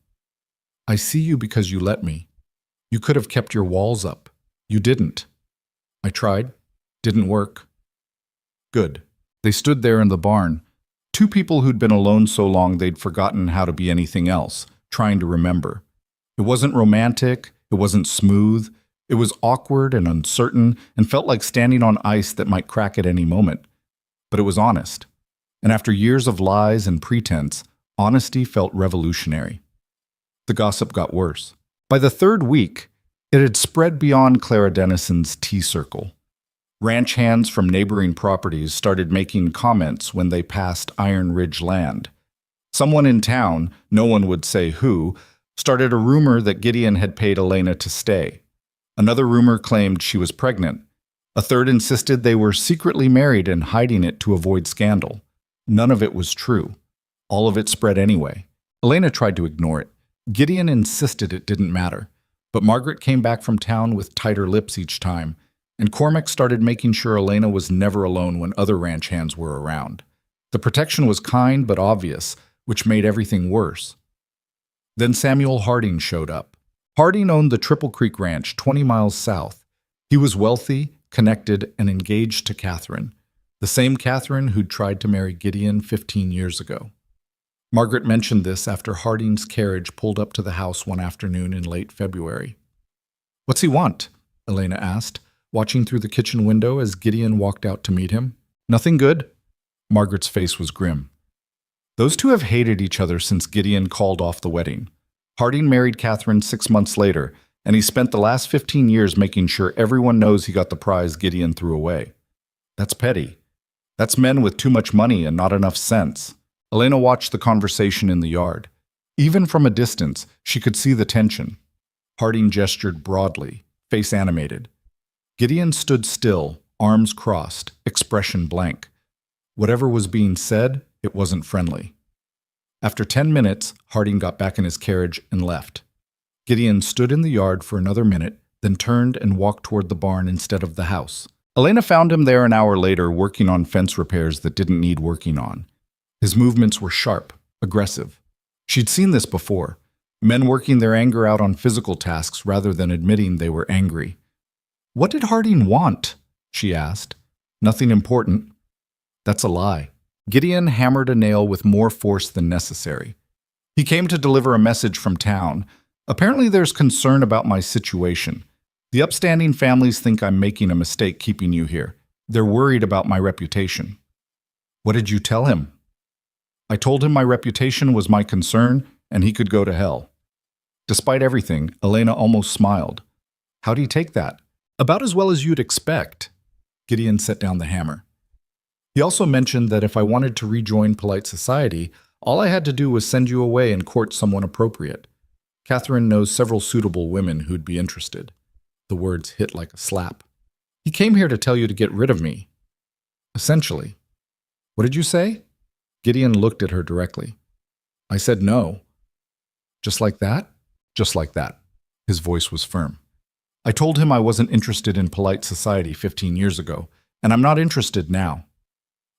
I see you because you let me. You could have kept your walls up. You didn't. I tried. Didn't work. Good. They stood there in the barn. Two people who'd been alone so long they'd forgotten how to be anything else, trying to remember. It wasn't romantic. It wasn't smooth. It was awkward and uncertain and felt like standing on ice that might crack at any moment. But it was honest. And after years of lies and pretense, honesty felt revolutionary. The gossip got worse. By the third week, it had spread beyond Clara Dennison's tea circle. Ranch hands from neighboring properties started making comments when they passed Iron Ridge land. Someone in town, no one would say who, started a rumor that Gideon had paid Elena to stay. Another rumor claimed she was pregnant. A third insisted they were secretly married and hiding it to avoid scandal. None of it was true. All of it spread anyway. Elena tried to ignore it. Gideon insisted it didn't matter. But Margaret came back from town with tighter lips each time, and Cormac started making sure Elena was never alone when other ranch hands were around. The protection was kind but obvious, which made everything worse. Then Samuel Harding showed up. Harding owned the Triple Creek Ranch 20 miles south. He was wealthy, connected, and engaged to Catherine, the same Catherine who'd tried to marry Gideon 15 years ago. Margaret mentioned this after Harding's carriage pulled up to the house one afternoon in late February. What's he want? Elena asked, watching through the kitchen window as Gideon walked out to meet him. Nothing good? Margaret's face was grim. Those two have hated each other since Gideon called off the wedding. Harding married Catherine 6 months later, and he spent the last 15 years making sure everyone knows he got the prize Gideon threw away. That's petty. That's men with too much money and not enough sense. Elena watched the conversation in the yard. Even from a distance, she could see the tension. Harding gestured broadly, face animated. Gideon stood still, arms crossed, expression blank. Whatever was being said, it wasn't friendly. After 10 minutes, Harding got back in his carriage and left. Gideon stood in the yard for another minute, then turned and walked toward the barn instead of the house. Elena found him there an hour later working on fence repairs that didn't need working on. His movements were sharp, aggressive. She'd seen this before. Men working their anger out on physical tasks rather than admitting they were angry. What did Harding want? She asked. Nothing important. That's a lie. Gideon hammered a nail with more force than necessary. He came to deliver a message from town. Apparently there's concern about my situation. The upstanding families think I'm making a mistake keeping you here. They're worried about my reputation. What did you tell him? I told him my reputation was my concern and he could go to hell. Despite everything, Elena almost smiled. How'd he take that? About as well as you'd expect. Gideon set down the hammer. He also mentioned that if I wanted to rejoin polite society, all I had to do was send you away and court someone appropriate. Catherine knows several suitable women who'd be interested. The words hit like a slap. He came here to tell you to get rid of me. Essentially. What did you say? Gideon looked at her directly. I said no. Just like that? Just like that. His voice was firm. I told him I wasn't interested in polite society 15 years ago, and I'm not interested now.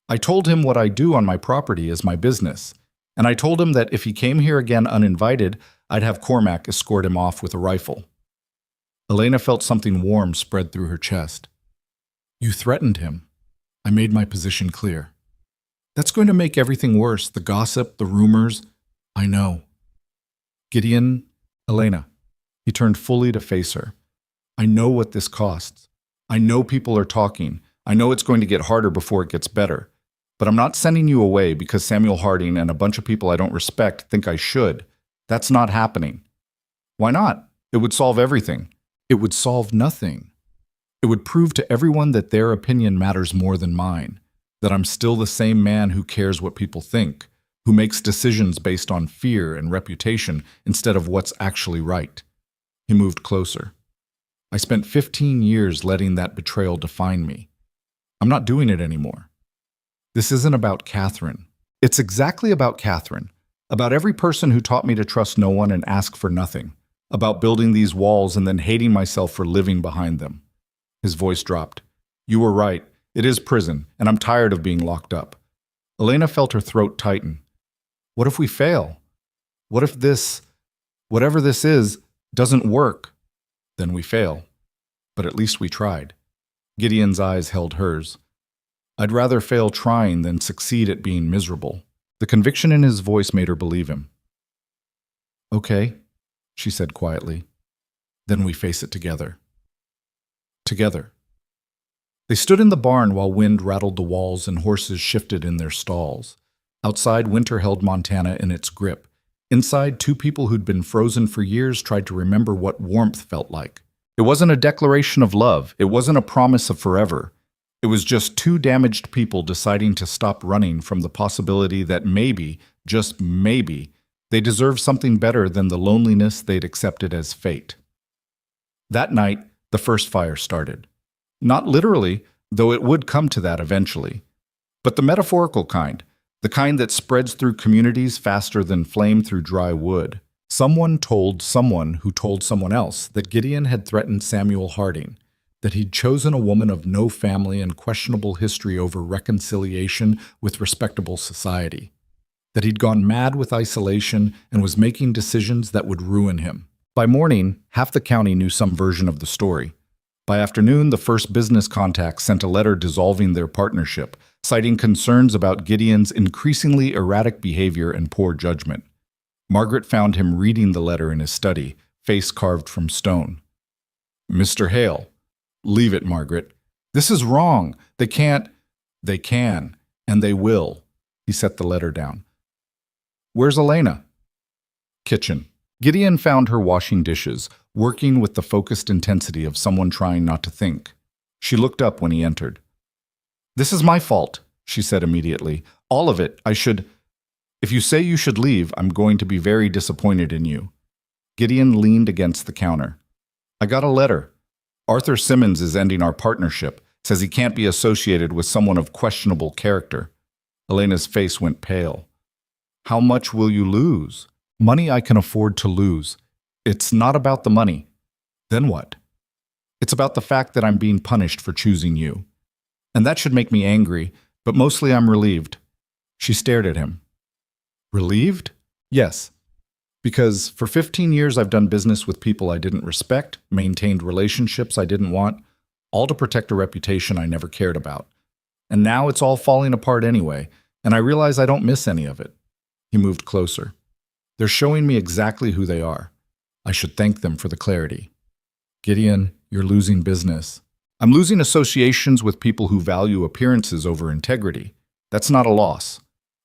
I told him what I do on my property is my business, and I told him that if he came here again uninvited, I'd have Cormac escort him off with a rifle. Elena felt something warm spread through her chest. You threatened him. I made my position clear. That's going to make everything worse, the gossip, the rumors. I know. Gideon, Elena. He turned fully to face her. I know what this costs. I know people are talking. I know it's going to get harder before it gets better. But I'm not sending you away because Samuel Harding and a bunch of people I don't respect think I should. That's not happening. Why not? It would solve everything. It would solve nothing. It would prove to everyone that their opinion matters more than mine, that I'm still the same man who cares what people think, who makes decisions based on fear and reputation instead of what's actually right. He moved closer. I spent 15 years letting that betrayal define me. I'm not doing it anymore. This isn't about Catherine. It's exactly about Catherine, about every person who taught me to trust no one and ask for nothing, about building these walls and then hating myself for living behind them. His voice dropped. You were right. It is prison, and I'm tired of being locked up. Elena felt her throat tighten. What if we fail? What if this, whatever this is, doesn't work? Then we fail. But at least we tried. Gideon's eyes held hers. I'd rather fail trying than succeed at being miserable. The conviction in his voice made her believe him. Okay, she said quietly. Then we face it together. Together. They stood in the barn while wind rattled the walls and horses shifted in their stalls. Outside, winter held Montana in its grip. Inside, two people who'd been frozen for years tried to remember what warmth felt like. It wasn't a declaration of love. It wasn't a promise of forever. It was just two damaged people deciding to stop running from the possibility that maybe, just maybe, they deserved something better than the loneliness they'd accepted as fate. That night, the first fire started. Not literally, though it would come to that eventually, but the metaphorical kind, the kind that spreads through communities faster than flame through dry wood. Someone told someone who told someone else that Gideon had threatened Samuel Harding, that he'd chosen a woman of no family and questionable history over reconciliation with respectable society, that he'd gone mad with isolation and was making decisions that would ruin him. By morning, half the county knew some version of the story. By afternoon, the first business contact sent a letter dissolving their partnership, citing concerns about Gideon's increasingly erratic behavior and poor judgment. Margaret found him reading the letter in his study, face carved from stone. Mr. Hale. Leave it, Margaret. This is wrong. They can't. They can, and they will. He set the letter down. Where's Elena? Kitchen. Gideon found her washing dishes, working with the focused intensity of someone trying not to think. She looked up when he entered. This is my fault, she said immediately. All of it. If you say you should leave, I'm going to be very disappointed in you. Gideon leaned against the counter. I got a letter. Arthur Simmons is ending our partnership, says he can't be associated with someone of questionable character. Elena's face went pale. How much will you lose? Money I can afford to lose. It's not about the money. Then what? It's about the fact that I'm being punished for choosing you. And that should make me angry, but mostly I'm relieved. She stared at him. Relieved? Yes. Because for 15 years I've done business with people I didn't respect, maintained relationships I didn't want, all to protect a reputation I never cared about. And now it's all falling apart anyway, and I realize I don't miss any of it. He moved closer. They're showing me exactly who they are. I should thank them for the clarity. Gideon, you're losing business. I'm losing associations with people who value appearances over integrity. That's not a loss.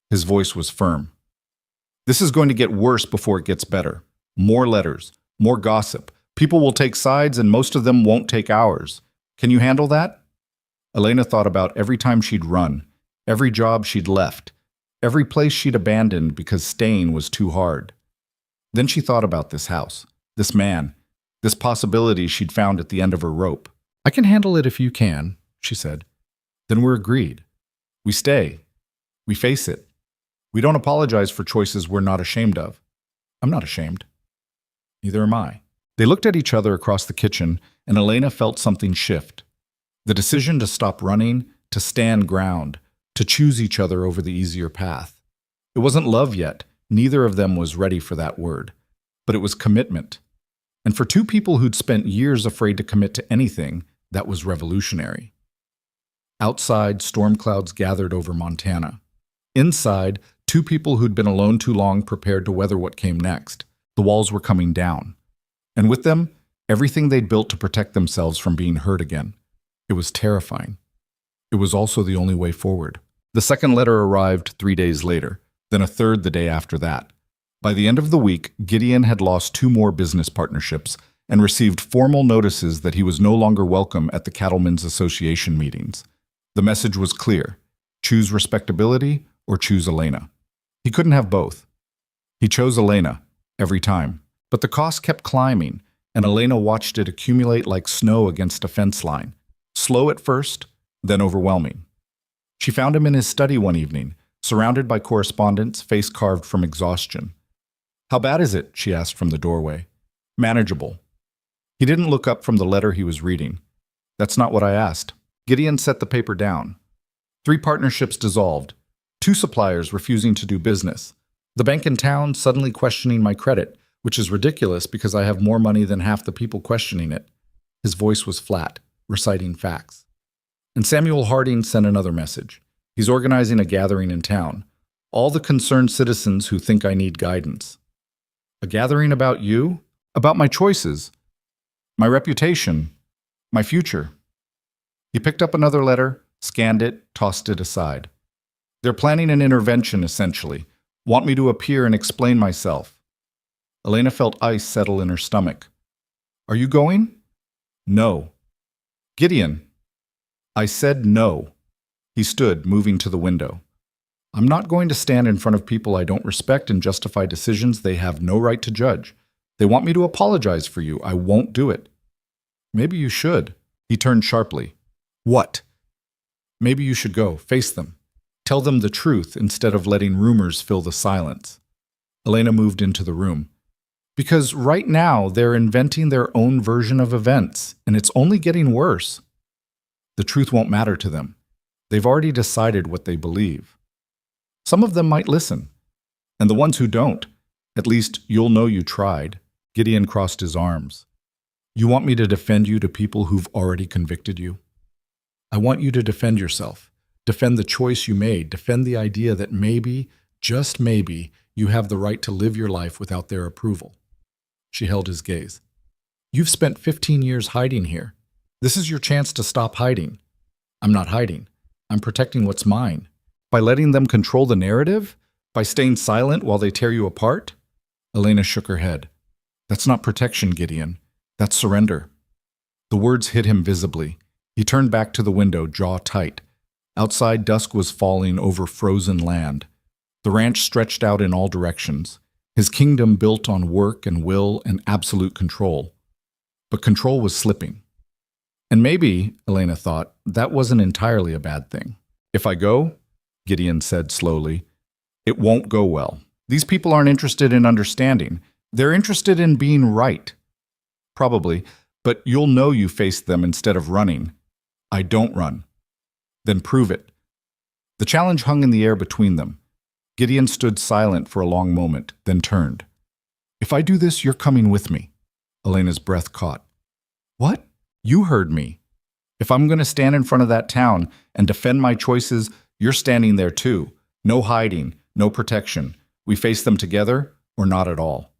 His voice was firm. This is going to get worse before it gets better. More letters, more gossip. People will take sides and most of them won't take ours. Can you handle that? Elena thought about every time she'd run, every job she'd left, every place she'd abandoned because staying was too hard. Then she thought about this house, this man, this possibility she'd found at the end of her rope. I can handle it if you can, she said. Then we're agreed. We stay. We face it. We don't apologize for choices we're not ashamed of. I'm not ashamed. Neither am I. They looked at each other across the kitchen, and Elena felt something shift. The decision to stop running, to stand ground, to choose each other over the easier path. It wasn't love yet. Neither of them was ready for that word. But it was commitment. And for two people who'd spent years afraid to commit to anything, that was revolutionary. Outside, storm clouds gathered over Montana. Inside, two people who'd been alone too long prepared to weather what came next. The walls were coming down. And with them, everything they'd built to protect themselves from being hurt again. It was terrifying. It was also the only way forward. The second letter arrived 3 days later, then a third the day after that. By the end of the week, Gideon had lost 2 more business partnerships and received formal notices that he was no longer welcome at the Cattlemen's Association meetings. The message was clear: choose respectability or choose Elena. He couldn't have both. He chose Elena, every time. But the cost kept climbing, and Elena watched it accumulate like snow against a fence line. Slow at first, then overwhelming. She found him in his study one evening, surrounded by correspondence, face carved from exhaustion. How bad is it? She asked from the doorway. Manageable. He didn't look up from the letter he was reading. That's not what I asked. Gideon set the paper down. 3 partnerships dissolved. 2 suppliers refusing to do business. The bank in town suddenly questioning my credit, which is ridiculous because I have more money than half the people questioning it. His voice was flat, reciting facts. And Samuel Harding sent another message. He's organizing a gathering in town. All the concerned citizens who think I need guidance. A gathering about you? About my choices. My reputation. My future. He picked up another letter, scanned it, tossed it aside. They're planning an intervention, essentially. Want me to appear and explain myself. Elena felt ice settle in her stomach. Are you going? No. Gideon. I said no. He stood, moving to the window. I'm not going to stand in front of people I don't respect and justify decisions they have no right to judge. They want me to apologize for you. I won't do it. Maybe you should. He turned sharply. What? Maybe you should go, face them. Tell them the truth instead of letting rumors fill the silence. Elena moved into the room. Because right now they're inventing their own version of events, and it's only getting worse. The truth won't matter to them. They've already decided what they believe. Some of them might listen, and the ones who don't, at least you'll know you tried. Gideon crossed his arms. You want me to defend you to people who've already convicted you? I want you to defend yourself. Defend the choice you made. Defend the idea that maybe, just maybe, you have the right to live your life without their approval. She held his gaze. You've spent 15 years hiding here. This is your chance to stop hiding. I'm not hiding. I'm protecting what's mine. By letting them control the narrative? By staying silent while they tear you apart? Elena shook her head. That's not protection, Gideon. That's surrender. The words hit him visibly. He turned back to the window, jaw tight. Outside, dusk was falling over frozen land. The ranch stretched out in all directions, his kingdom built on work and will and absolute control. But control was slipping. And maybe, Elena thought, that wasn't entirely a bad thing. If I go, Gideon said slowly, it won't go well. These people aren't interested in understanding. They're interested in being right. Probably, but you'll know you faced them instead of running. I don't run. Then prove it. The challenge hung in the air between them. Gideon stood silent for a long moment, then turned. If I do this, you're coming with me. Elena's breath caught. What? You heard me. If I'm going to stand in front of that town and defend my choices, you're standing there too. No hiding, no protection. We face them together or not at all.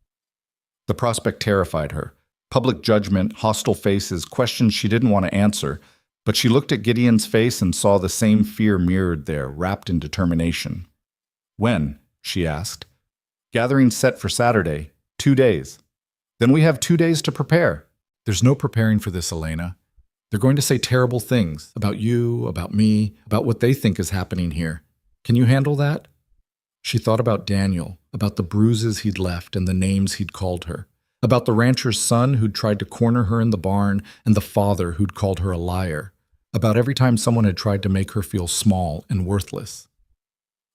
The prospect terrified her. Public judgment, hostile faces, questions she didn't want to answer, but she looked at Gideon's face and saw the same fear mirrored there, wrapped in determination. When? She asked. Gathering set for Saturday. 2 days. Then we have 2 days to prepare. There's no preparing for this, Elena. They're going to say terrible things about you, about me, about what they think is happening here. Can you handle that? She thought about Daniel, about the bruises he'd left and the names he'd called her, about the rancher's son who'd tried to corner her in the barn and the father who'd called her a liar, about every time someone had tried to make her feel small and worthless.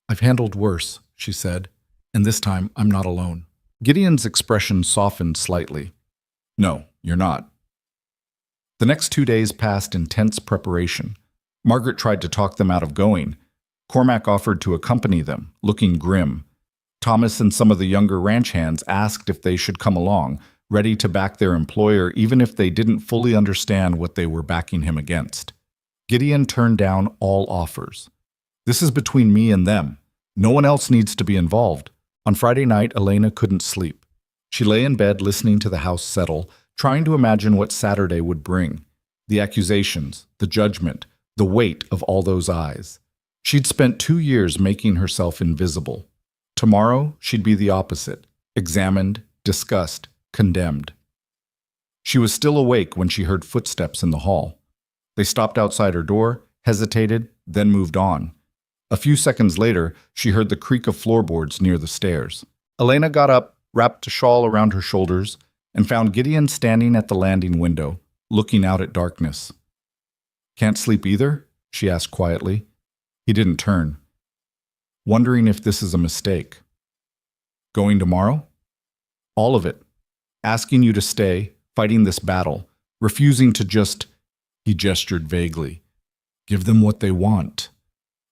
I've handled worse, she said, and this time I'm not alone. Gideon's expression softened slightly. No, you're not. The next 2 days passed in tense preparation. Margaret tried to talk them out of going. Cormac offered to accompany them, looking grim. Thomas and some of the younger ranch hands asked if they should come along, ready to back their employer even if they didn't fully understand what they were backing him against. Gideon turned down all offers. This is between me and them. No one else needs to be involved. On Friday night, Elena couldn't sleep. She lay in bed listening to the house settle, trying to imagine what Saturday would bring. The accusations, the judgment, the weight of all those eyes. She'd spent 2 years making herself invisible. Tomorrow, she'd be the opposite, examined, discussed, condemned. She was still awake when she heard footsteps in the hall. They stopped outside her door, hesitated, then moved on. A few seconds later, she heard the creak of floorboards near the stairs. Elena got up, wrapped a shawl around her shoulders, and found Gideon standing at the landing window, looking out at darkness. Can't sleep either? She asked quietly. He didn't turn. Wondering if this is a mistake. Going tomorrow? All of it. Asking you to stay, fighting this battle, refusing to just, he gestured vaguely, give them what they want.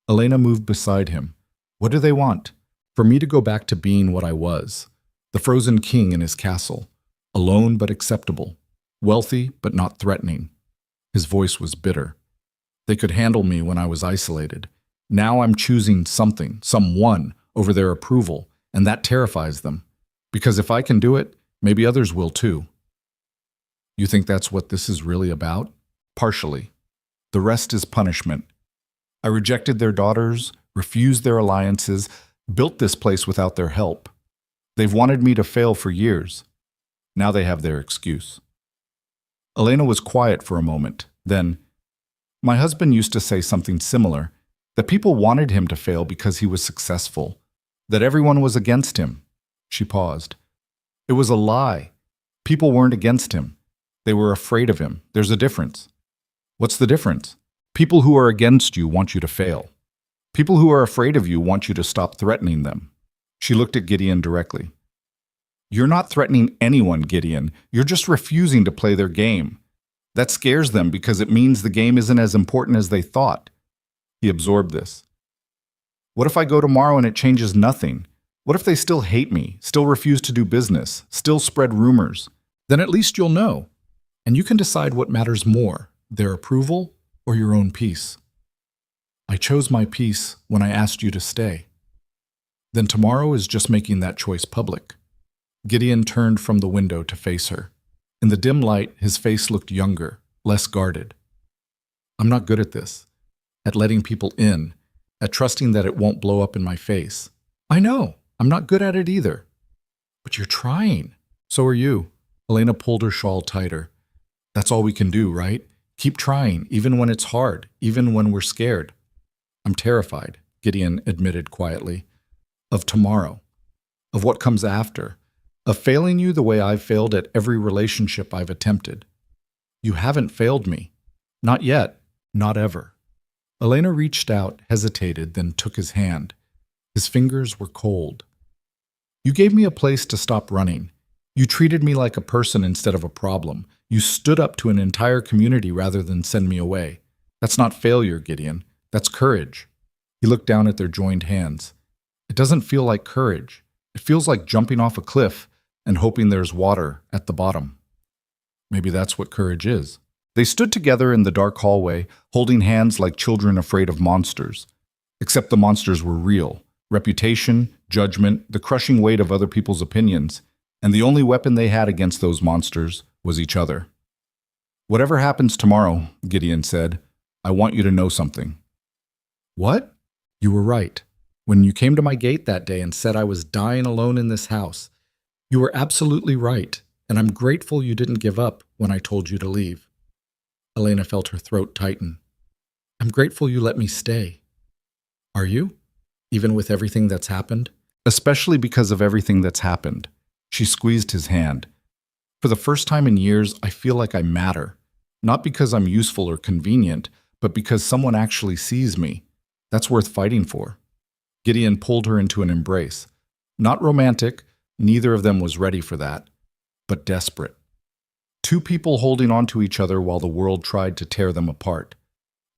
Elena moved beside him. What do they want? For me to go back to being what I was. The frozen king in his castle. Alone but acceptable. Wealthy but not threatening. His voice was bitter. They could handle me when I was isolated. Now I'm choosing something, someone, over their approval, and that terrifies them. Because if I can do it, maybe others will too. You think that's what this is really about? Partially. The rest is punishment. I rejected their daughters, refused their alliances, built this place without their help. They've wanted me to fail for years. Now they have their excuse. Elena was quiet for a moment. Then, my husband used to say something similar, that people wanted him to fail because he was successful, that everyone was against him. She paused. It was a lie. People weren't against him. They were afraid of him. There's a difference. What's the difference? People who are against you want you to fail. People who are afraid of you want you to stop threatening them. She looked at Gideon directly. You're not threatening anyone, Gideon. You're just refusing to play their game. That scares them because it means the game isn't as important as they thought. He absorbed this. What if I go tomorrow and it changes nothing? What if they still hate me, still refuse to do business, still spread rumors? Then at least you'll know. And you can decide what matters more, their approval or your own peace. I chose my peace when I asked you to stay. Then tomorrow is just making that choice public. Gideon turned from the window to face her. In the dim light, his face looked younger, less guarded. I'm not good at this, at letting people in, at trusting that it won't blow up in my face. I know, I'm not good at it either. But you're trying. So are you. Elena pulled her shawl tighter. That's all we can do, right? Keep trying, even when it's hard, even when we're scared. I'm terrified, Gideon admitted quietly, of tomorrow, of what comes after, of failing you the way I've failed at every relationship I've attempted. You haven't failed me. Not yet, not ever. Elena reached out, hesitated, then took his hand. His fingers were cold. You gave me a place to stop running. You treated me like a person instead of a problem. You stood up to an entire community rather than send me away. That's not failure, Gideon. That's courage. He looked down at their joined hands. It doesn't feel like courage. It feels like jumping off a cliff, and hoping there's water at the bottom. Maybe that's what courage is. They stood together in the dark hallway, holding hands like children afraid of monsters. Except the monsters were real. Reputation, judgment, the crushing weight of other people's opinions, and the only weapon they had against those monsters was each other. "Whatever happens tomorrow," Gideon said, "I want you to know something." "What?" "You were right. When you came to my gate that day and said I was dying alone in this house, you were absolutely right, and I'm grateful you didn't give up when I told you to leave." Elena felt her throat tighten. "I'm grateful you let me stay." "Are you? Even with everything that's happened?" "Especially because of everything that's happened." She squeezed his hand. "For the first time in years, I feel like I matter. Not because I'm useful or convenient, but because someone actually sees me. That's worth fighting for." Gideon pulled her into an embrace. Not romantic, neither of them was ready for that, but desperate. Two people holding on to each other while the world tried to tear them apart.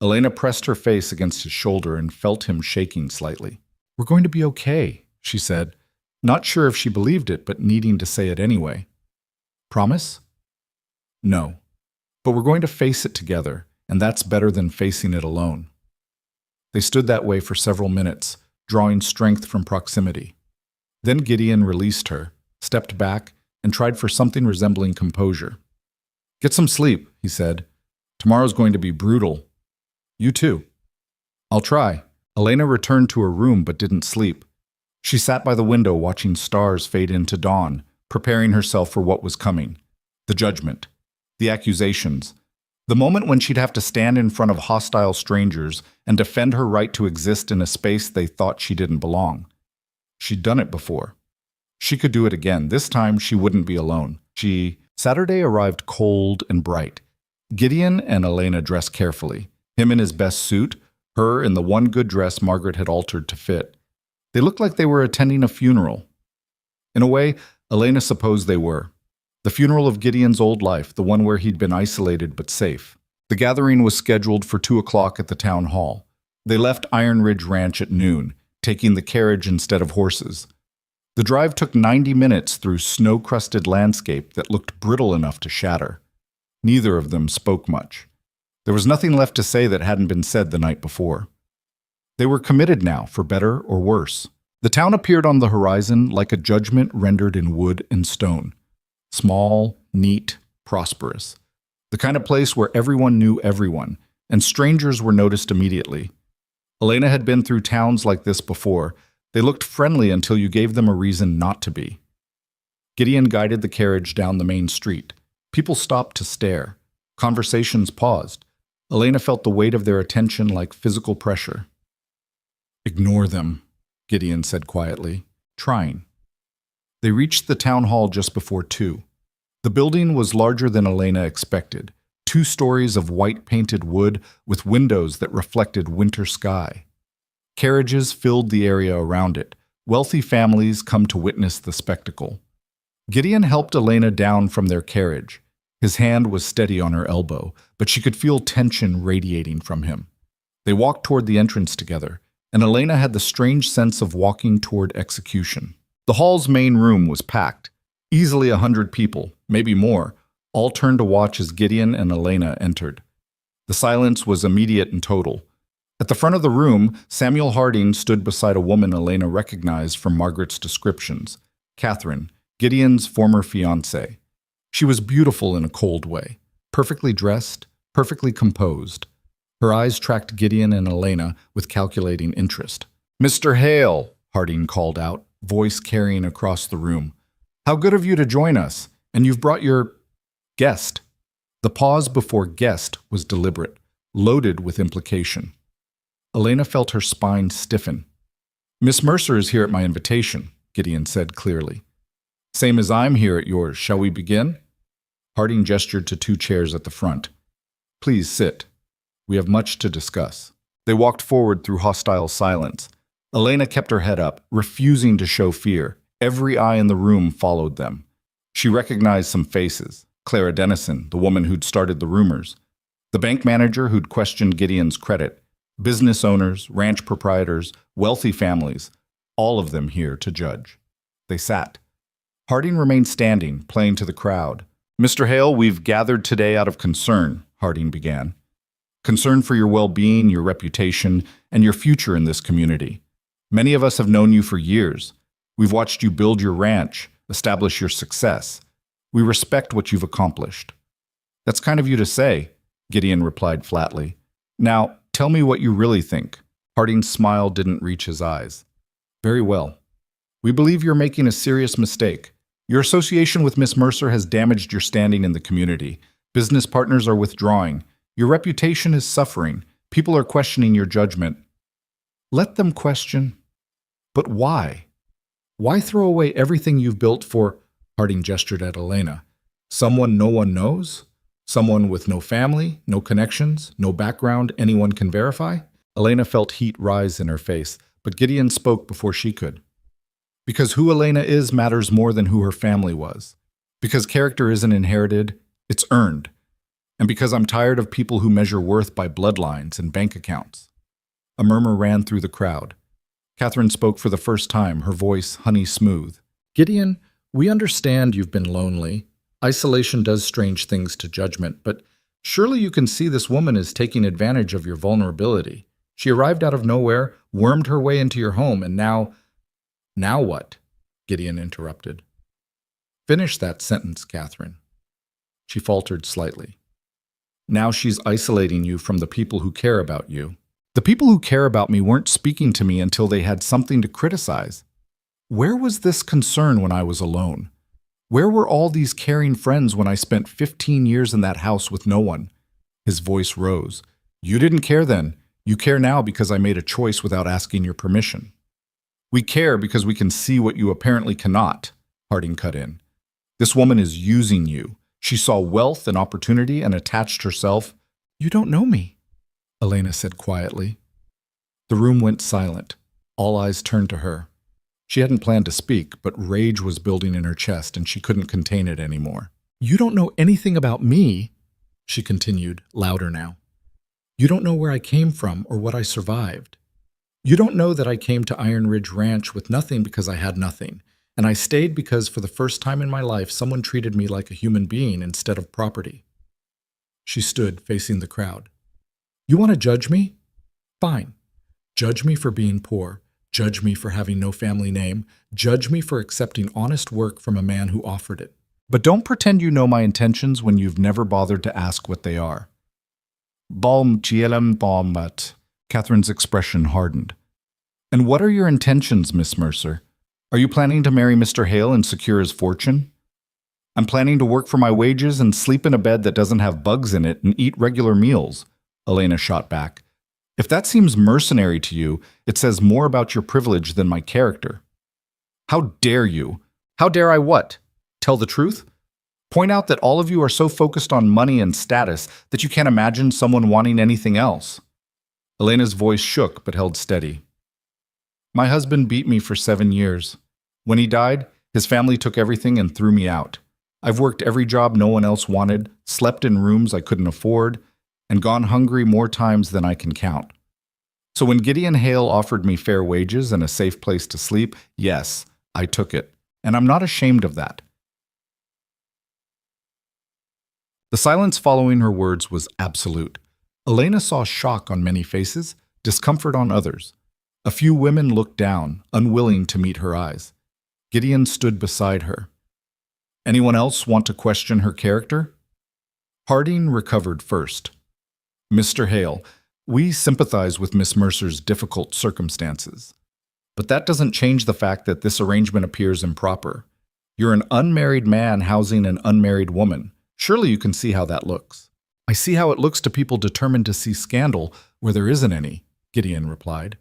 Elena pressed her face against his shoulder and felt him shaking slightly. "We're going to be okay," she said, not sure if she believed it, but needing to say it anyway. "Promise?" "No. But we're going to face it together, and that's better than facing it alone." They stood that way for several minutes, drawing strength from proximity. Then Gideon released her, stepped back, and tried for something resembling composure. "Get some sleep," he said. "Tomorrow's going to be brutal." "You too." "I'll try." Elena returned to her room but didn't sleep. She sat by the window watching stars fade into dawn, preparing herself for what was coming. The judgment. The accusations. The moment when she'd have to stand in front of hostile strangers and defend her right to exist in a space they thought she didn't belong. She'd done it before. She could do it again. This time she wouldn't be alone. Saturday arrived cold and bright. Gideon and Elena dressed carefully. Him in his best suit, her in the one good dress Margaret had altered to fit. They looked like they were attending a funeral. In a way, Elena supposed they were. The funeral of Gideon's old life, the one where he'd been isolated but safe. The gathering was scheduled for 2 o'clock at the town hall. They left Iron Ridge Ranch at noon, taking the carriage instead of horses. The drive took 90 minutes through snow-crusted landscape that looked brittle enough to shatter. Neither of them spoke much. There was nothing left to say that hadn't been said the night before. They were committed now, for better or worse. The town appeared on the horizon like a judgment rendered in wood and stone. Small, neat, prosperous. The kind of place where everyone knew everyone, and strangers were noticed immediately. Elena had been through towns like this before. They looked friendly until you gave them a reason not to be. Gideon guided the carriage down the main street. People stopped to stare. Conversations paused. Elena felt the weight of their attention like physical pressure. "Ignore them," Gideon said quietly, trying. They reached the town hall just before 2. The building was larger than Elena expected. 2 stories of white-painted wood with windows that reflected winter sky. Carriages filled the area around it. Wealthy families come to witness the spectacle. Gideon helped Elena down from their carriage. His hand was steady on her elbow, but she could feel tension radiating from him. They walked toward the entrance together, and Elena had the strange sense of walking toward execution. The hall's main room was packed. Easily 100 people, maybe more, all turned to watch as Gideon and Elena entered. The silence was immediate and total. At the front of the room, Samuel Harding stood beside a woman Elena recognized from Margaret's descriptions, Catherine, Gideon's former fiancée. She was beautiful in a cold way, perfectly dressed, perfectly composed. Her eyes tracked Gideon and Elena with calculating interest. "Mr. Hale," Harding called out, voice carrying across the room. "How good of you to join us, and you've brought your guest." The pause before guest was deliberate, loaded with implication. Elena felt her spine stiffen. "Miss Mercer is here at my invitation," Gideon said clearly. "Same as I'm here at yours. Shall we begin?" Harding gestured to 2 chairs at the front. "Please sit. We have much to discuss." They walked forward through hostile silence. Elena kept her head up, refusing to show fear. Every eye in the room followed them. She recognized some faces. Clara Dennison, the woman who'd started the rumors. The bank manager who'd questioned Gideon's credit. Business owners, ranch proprietors, wealthy families, all of them here to judge. They sat. Harding remained standing, playing to the crowd. "Mr. Hale, we've gathered today out of concern," Harding began. "Concern for your well-being, your reputation, and your future in this community. Many of us have known you for years. We've watched you build your ranch, establish your success. We respect what you've accomplished." "That's kind of you to say," Gideon replied flatly. "Now, tell me what you really think." Harding's smile didn't reach his eyes. "Very well. We believe you're making a serious mistake. Your association with Miss Mercer has damaged your standing in the community. Business partners are withdrawing. Your reputation is suffering. People are questioning your judgment." "Let them question. But why? Why throw away everything you've built for," Harding gestured at Elena, "someone no one knows? Someone with no family, no connections, no background anyone can verify?" Elena felt heat rise in her face, but Gideon spoke before she could. "Because who Elena is matters more than who her family was. Because character isn't inherited, it's earned. And because I'm tired of people who measure worth by bloodlines and bank accounts." A murmur ran through the crowd. Catherine spoke for the first time, her voice honey smooth. "Gideon, we understand you've been lonely. Isolation does strange things to judgment, but surely you can see this woman is taking advantage of your vulnerability. She arrived out of nowhere, wormed her way into your home, and now..." "Now what?" Gideon interrupted. "Finish that sentence, Catherine." She faltered slightly. "Now she's isolating you from the people who care about you. The people who care about me weren't speaking to me until they had something to criticize. Where was this concern when I was alone? Where were all these caring friends when I spent 15 years in that house with no one?" His voice rose. "You didn't care then. You care now because I made a choice without asking your permission." "We care because we can see what you apparently cannot," Harding cut in. "This woman is using you. She saw wealth and opportunity and attached herself." "You don't know me," Elena said quietly. The room went silent. All eyes turned to her. She hadn't planned to speak, but rage was building in her chest and she couldn't contain it anymore. "You don't know anything about me," she continued, louder now. "You don't know where I came from or what I survived. You don't know that I came to Iron Ridge Ranch with nothing because I had nothing, and I stayed because for the first time in my life someone treated me like a human being instead of property." She stood, facing the crowd. "You want to judge me? Fine. Judge me for being poor. Judge me for having no family name. Judge me for accepting honest work from a man who offered it. But don't pretend you know my intentions when you've never bothered to ask what they are." "Balm GLM Balmat." Catherine's expression hardened. "And what are your intentions, Miss Mercer? Are you planning to marry Mr. Hale and secure his fortune?" "I'm planning to work for my wages and sleep in a bed that doesn't have bugs in it and eat regular meals," Elena shot back. "If that seems mercenary to you, it says more about your privilege than my character." "How dare you? How dare I what? Tell the truth? Point out that all of you are so focused on money and status that you can't imagine someone wanting anything else." Elena's voice shook but held steady. "My husband beat me for 7 years. When he died, his family took everything and threw me out. I've worked every job no one else wanted, slept in rooms I couldn't afford, and gone hungry more times than I can count. So when Gideon Hale offered me fair wages and a safe place to sleep, yes, I took it, and I'm not ashamed of that." The silence following her words was absolute. Elena saw shock on many faces, discomfort on others. A few women looked down, unwilling to meet her eyes. Gideon stood beside her. "Anyone else want to question her character?" Harding recovered first. "Mr. Hale, we sympathize with Miss Mercer's difficult circumstances. But that doesn't change the fact that this arrangement appears improper. You're an unmarried man housing an unmarried woman. Surely you can see how that looks." "I see how it looks to people determined to see scandal where there isn't any," Gideon replied.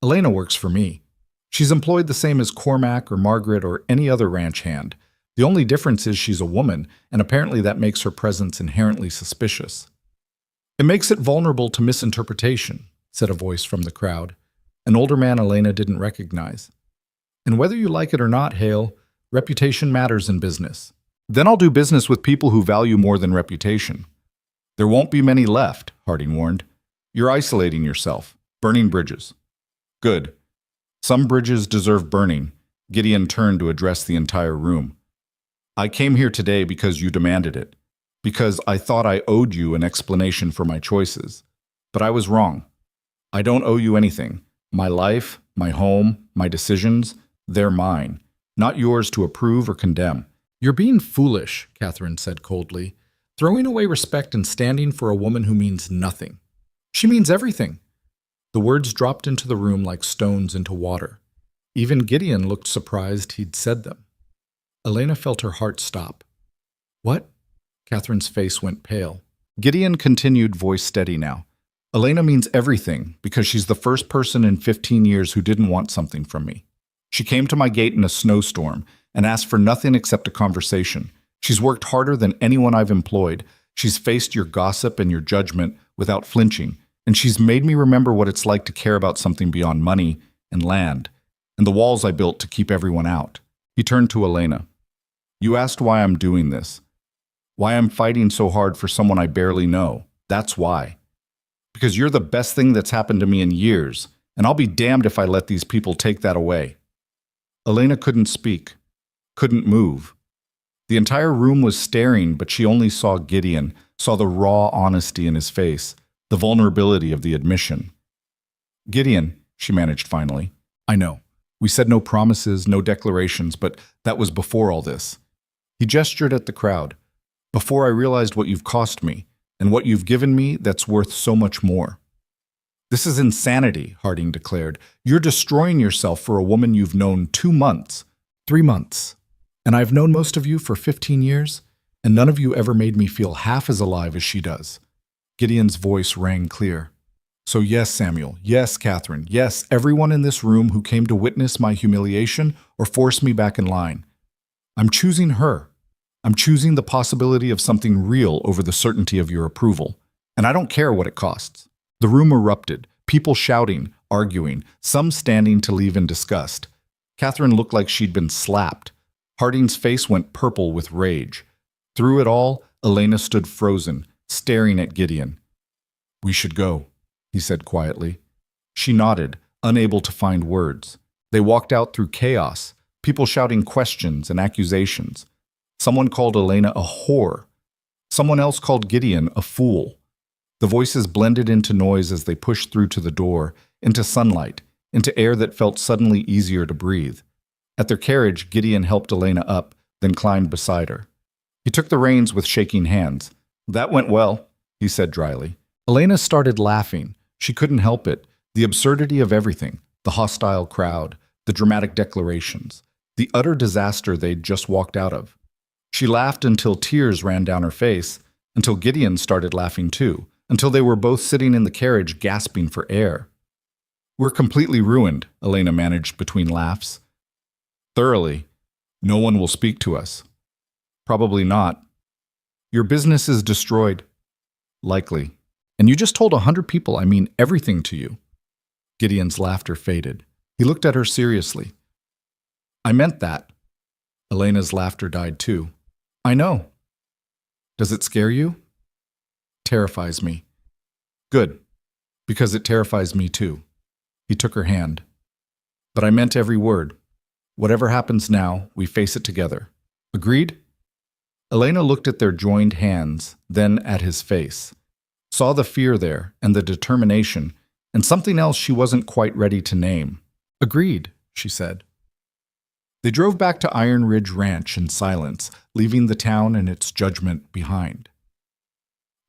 "Elena works for me. She's employed the same as Cormac or Margaret or any other ranch hand. The only difference is she's a woman, and apparently that makes her presence inherently suspicious." "It makes it vulnerable to misinterpretation," said a voice from the crowd, an older man Elena didn't recognize. "And whether you like it or not, Hale, reputation matters in business." "Then I'll do business with people who value more than reputation." "There won't be many left," Harding warned. "You're isolating yourself, burning bridges." "Good. Some bridges deserve burning, Gideon turned to address the entire room. I came here today because you demanded it, because I thought I owed you an explanation for my choices. But I was wrong. I don't owe you anything. My life, my home, my decisions, they're mine, not yours to approve or condemn. You're being foolish, Catherine said coldly, throwing away respect and standing for a woman who means nothing. She means everything. The words dropped into the room like stones into water. Even Gideon looked surprised he'd said them. Elena felt her heart stop. What? Catherine's face went pale. Gideon continued, voice steady now. Elena means everything because she's the first person in 15 years who didn't want something from me. She came to my gate in a snowstorm and asked for nothing except a conversation. She's worked harder than anyone I've employed. She's faced your gossip and your judgment without flinching, and she's made me remember what it's like to care about something beyond money and land, and the walls I built to keep everyone out. He turned to Elena. You asked why I'm doing this. Why I'm fighting so hard for someone I barely know. That's why. Because you're the best thing that's happened to me in years, and I'll be damned if I let these people take that away. Elena couldn't speak, couldn't move. The entire room was staring, but she only saw Gideon, saw the raw honesty in his face, the vulnerability of the admission. Gideon, she managed finally. I know. We said no promises, no declarations, but that was before all this. He gestured at the crowd. Before I realized what you've cost me, and what you've given me that's worth so much more. This is insanity, Harding declared. You're destroying yourself for a woman you've known 2 months, 3 months. And I've known most of you for 15 years, and none of you ever made me feel half as alive as she does. Gideon's voice rang clear. So yes, Samuel, yes, Catherine, yes, everyone in this room who came to witness my humiliation or force me back in line. I'm choosing her. I'm choosing the possibility of something real over the certainty of your approval. And I don't care what it costs. The room erupted, people shouting, arguing, some standing to leave in disgust. Catherine looked like she'd been slapped. Harding's face went purple with rage. Through it all, Elena stood frozen, staring at Gideon. We should go, he said quietly. She nodded, unable to find words. They walked out through chaos, people shouting questions and accusations. Someone called Elena a whore. Someone else called Gideon a fool. The voices blended into noise as they pushed through to the door, into sunlight, into air that felt suddenly easier to breathe. At their carriage, Gideon helped Elena up, then climbed beside her. He took the reins with shaking hands. That went well, he said dryly. Elena started laughing. She couldn't help it. The absurdity of everything, the hostile crowd, the dramatic declarations, the utter disaster they'd just walked out of. She laughed until tears ran down her face, until Gideon started laughing too, until they were both sitting in the carriage gasping for air. We're completely ruined, Elena managed between laughs. Thoroughly. No one will speak to us. Probably not. Your business is destroyed. Likely. And you just told 100 people I mean everything to you. Gideon's laughter faded. He looked at her seriously. I meant that. Elena's laughter died too. I know. Does it scare you? Terrifies me. Good. Because it terrifies me too. He took her hand. But I meant every word. Whatever happens now, we face it together. Agreed? Elena looked at their joined hands, then at his face. Saw the fear there, and the determination, and something else she wasn't quite ready to name. Agreed, she said. They drove back to Iron Ridge Ranch in silence, leaving the town and its judgment behind.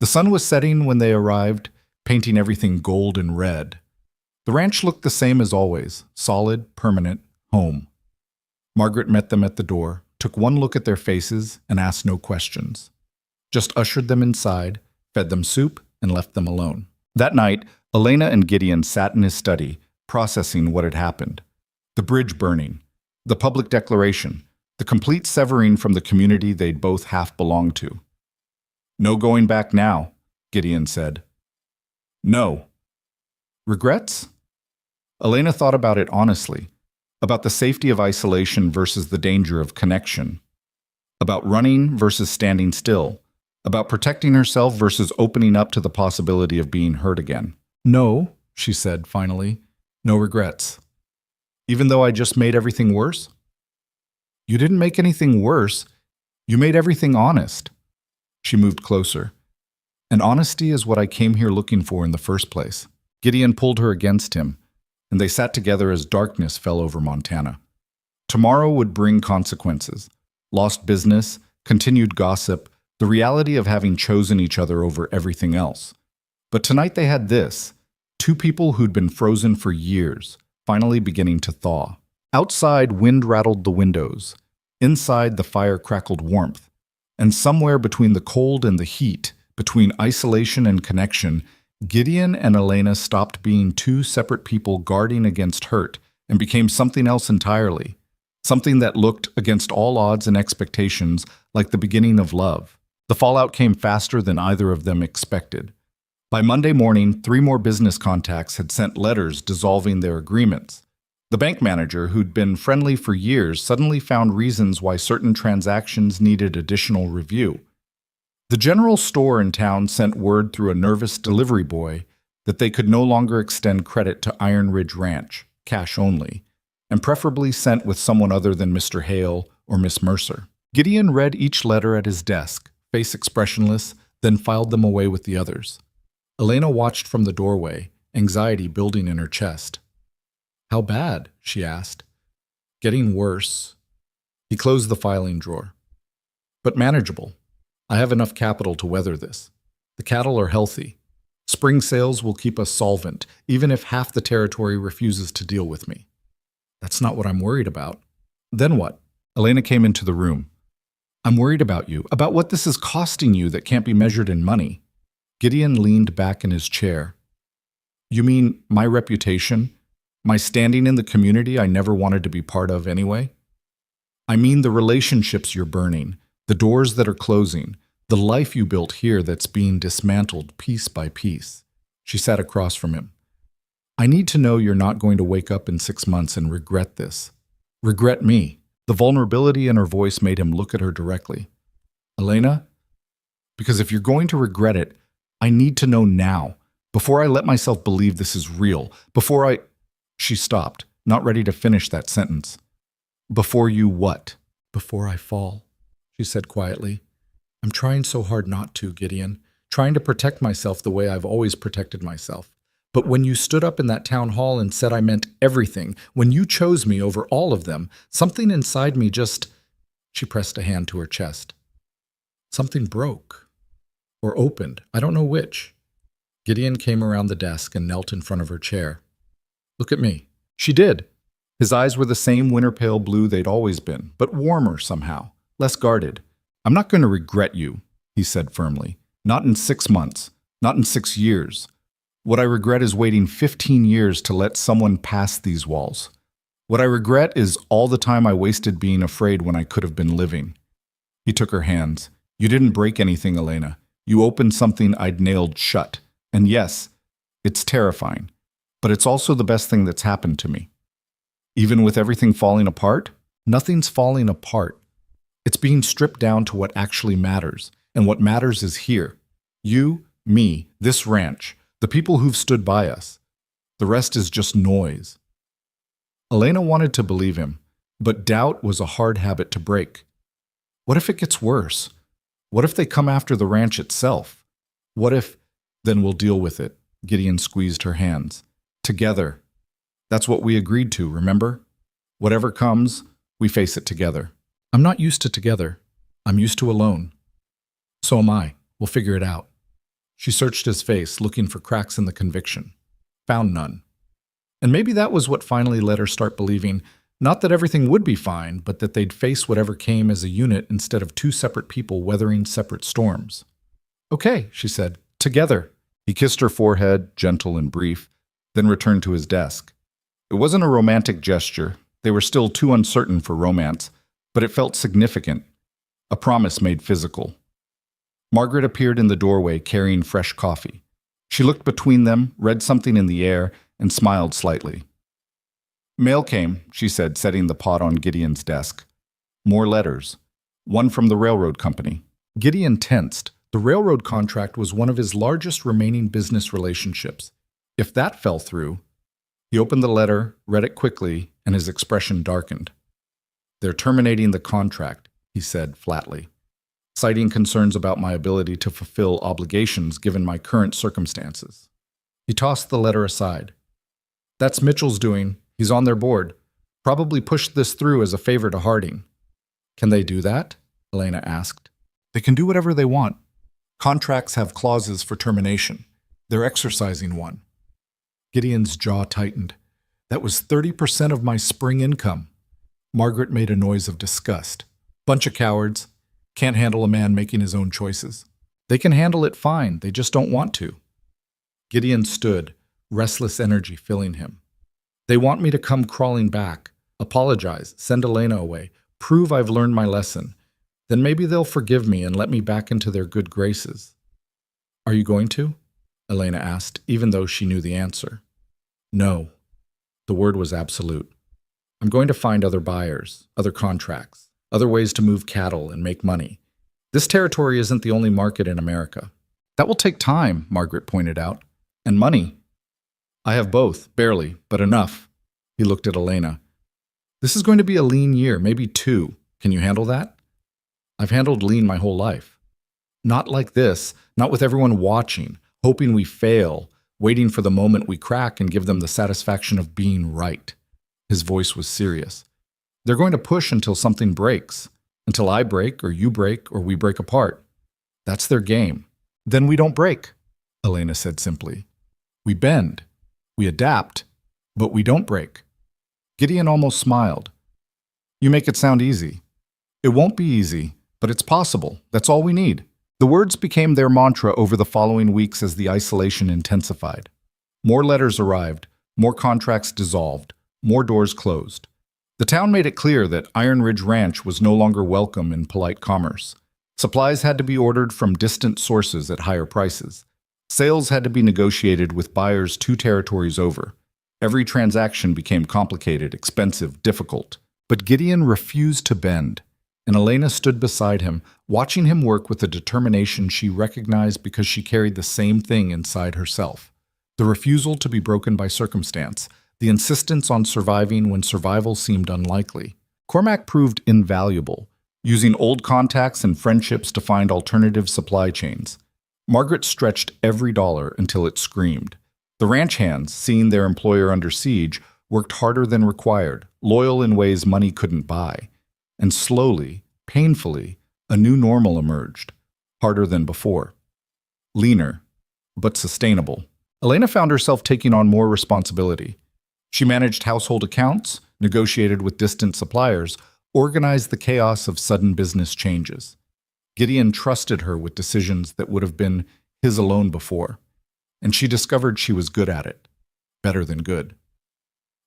The sun was setting when they arrived, painting everything gold and red. The ranch looked the same as always, solid, permanent, home. Margaret met them at the door, took one look at their faces, and asked no questions. Just ushered them inside, fed them soup, and left them alone. That night, Elena and Gideon sat in his study, processing what had happened. The bridge burning, the public declaration, the complete severing from the community they'd both half belonged to. No going back now, Gideon said. No. Regrets? Elena thought about it honestly, about the safety of isolation versus the danger of connection, about running versus standing still, about protecting herself versus opening up to the possibility of being hurt again. No, she said finally, no regrets. Even though I just made everything worse? You didn't make anything worse. You made everything honest. She moved closer. And honesty is what I came here looking for in the first place. Gideon pulled her against him, and they sat together as darkness fell over Montana. Tomorrow would bring consequences. Lost business, continued gossip, the reality of having chosen each other over everything else. But tonight they had this: two people who'd been frozen for years, finally beginning to thaw. Outside, wind rattled the windows. Inside, the fire crackled warmth. And somewhere between the cold and the heat, between isolation and connection, Gideon and Elena stopped being two separate people guarding against hurt and became something else entirely. Something that looked, against all odds and expectations, like the beginning of love. The fallout came faster than either of them expected. By Monday morning, 3 more business contacts had sent letters dissolving their agreements. The bank manager, who'd been friendly for years, suddenly found reasons why certain transactions needed additional review. The general store in town sent word through a nervous delivery boy that they could no longer extend credit to Iron Ridge Ranch, cash only, and preferably sent with someone other than Mr. Hale or Miss Mercer. Gideon read each letter at his desk, face expressionless, then filed them away with the others. Elena watched from the doorway, anxiety building in her chest. "How bad?" she asked. "Getting worse." He closed the filing drawer. "But manageable. I have enough capital to weather this. The cattle are healthy. Spring sales will keep us solvent, even if half the territory refuses to deal with me." "That's not what I'm worried about." "Then what?" Elena came into the room. "I'm worried about you, about what this is costing you that can't be measured in money." Gideon leaned back in his chair. "You mean my reputation? My standing in the community I never wanted to be part of anyway? I mean the relationships you're burning, the doors that are closing, the life you built here that's being dismantled piece by piece." She sat across from him. "I need to know you're not going to wake up in 6 months and regret this. Regret me." The vulnerability in her voice made him look at her directly. "Elena, because if you're going to regret it, I need to know now, before I let myself believe this is real, before I—" She stopped, not ready to finish that sentence. "Before you what?" "Before I fall," she said quietly. "I'm trying so hard not to, Gideon, trying to protect myself the way I've always protected myself. But when you stood up in that town hall and said I meant everything, when you chose me over all of them, something inside me just—" She pressed a hand to her chest. "Something broke. Or opened. I don't know which." Gideon came around the desk and knelt in front of her chair. "Look at me." She did. His eyes were the same winter-pale blue they'd always been, but warmer somehow, less guarded. "I'm not going to regret you," he said firmly. "Not in 6 months. Not in 6 years. What I regret is waiting 15 years to let someone pass these walls. What I regret is all the time I wasted being afraid when I could have been living." He took her hands. "You didn't break anything, Elena. You opened something I'd nailed shut. And yes, it's terrifying. But it's also the best thing that's happened to me. Even with everything falling apart, nothing's falling apart. It's being stripped down to what actually matters. And what matters is here. You, me, this ranch, the people who've stood by us. The rest is just noise." Elena wanted to believe him, but doubt was a hard habit to break. What if it gets worse? What if they come after the ranch itself? What if— "Then we'll deal with it." Gideon squeezed her hands. "Together. That's what we agreed to, remember? Whatever comes, we face it together." "I'm not used to together. I'm used to alone." "So am I. We'll figure it out." She searched his face, looking for cracks in the conviction. Found none. And maybe that was what finally let her start believing, not that everything would be fine, but that they'd face whatever came as a unit instead of two separate people weathering separate storms. "Okay," she said. "Together." He kissed her forehead, gentle and brief, then returned to his desk. It wasn't a romantic gesture. They were still too uncertain for romance, but it felt significant. A promise made physical. Margaret appeared in the doorway carrying fresh coffee. She looked between them, read something in the air, and smiled slightly. "Mail came," she said, setting the pot on Gideon's desk. "More letters. One from the railroad company." Gideon tensed. The railroad contract was one of his largest remaining business relationships. If that fell through— He opened the letter, read it quickly, and his expression darkened. They're terminating the contract, he said flatly, citing concerns about my ability to fulfill obligations given my current circumstances. He tossed the letter aside. That's Mitchell's doing. He's on their board. Probably pushed this through as a favor to Harding. Can they do that? Elena asked. They can do whatever they want. Contracts have clauses for termination. They're exercising one. Gideon's jaw tightened. That was 30% of my spring income. Margaret made a noise of disgust. Bunch of cowards. Can't handle a man making his own choices. They can handle it fine, they just don't want to. Gideon stood, restless energy filling him. They want me to come crawling back, apologize, send Elena away, prove I've learned my lesson. Then maybe they'll forgive me and let me back into their good graces. Are you going to? Elena asked, even though she knew the answer. No. The word was absolute. I'm going to find other buyers, other contracts, other ways to move cattle and make money. This territory isn't the only market in America. That will take time, Margaret pointed out. And money. I have both, barely, but enough. He looked at Elena. This is going to be a lean year, maybe 2. Can you handle that? I've handled lean my whole life. Not like this, not with everyone watching, hoping we fail, waiting for the moment we crack and give them the satisfaction of being right. His voice was serious. They're going to push until something breaks, until I break or you break or we break apart. That's their game. Then we don't break, Elena said simply. We bend, we adapt, but we don't break. Gideon almost smiled. You make it sound easy. It won't be easy, but it's possible. That's all we need. The words became their mantra over the following weeks as the isolation intensified. More letters arrived, more contracts dissolved, more doors closed. The town made it clear that Iron Ridge Ranch was no longer welcome in polite commerce. Supplies had to be ordered from distant sources at higher prices. Sales had to be negotiated with buyers 2 territories over. Every transaction became complicated, expensive, difficult. But Gideon refused to bend, and Elena stood beside him, watching him work with a determination she recognized because she carried the same thing inside herself. The refusal to be broken by circumstance, the insistence on surviving when survival seemed unlikely. Cormac proved invaluable, using old contacts and friendships to find alternative supply chains. Margaret stretched every dollar until it screamed. The ranch hands, seeing their employer under siege, worked harder than required, loyal in ways money couldn't buy. And slowly, painfully, a new normal emerged, harder than before. Leaner, but sustainable. Elena found herself taking on more responsibility. She managed household accounts, negotiated with distant suppliers, organized the chaos of sudden business changes. Gideon trusted her with decisions that would have been his alone before, and she discovered she was good at it, better than good.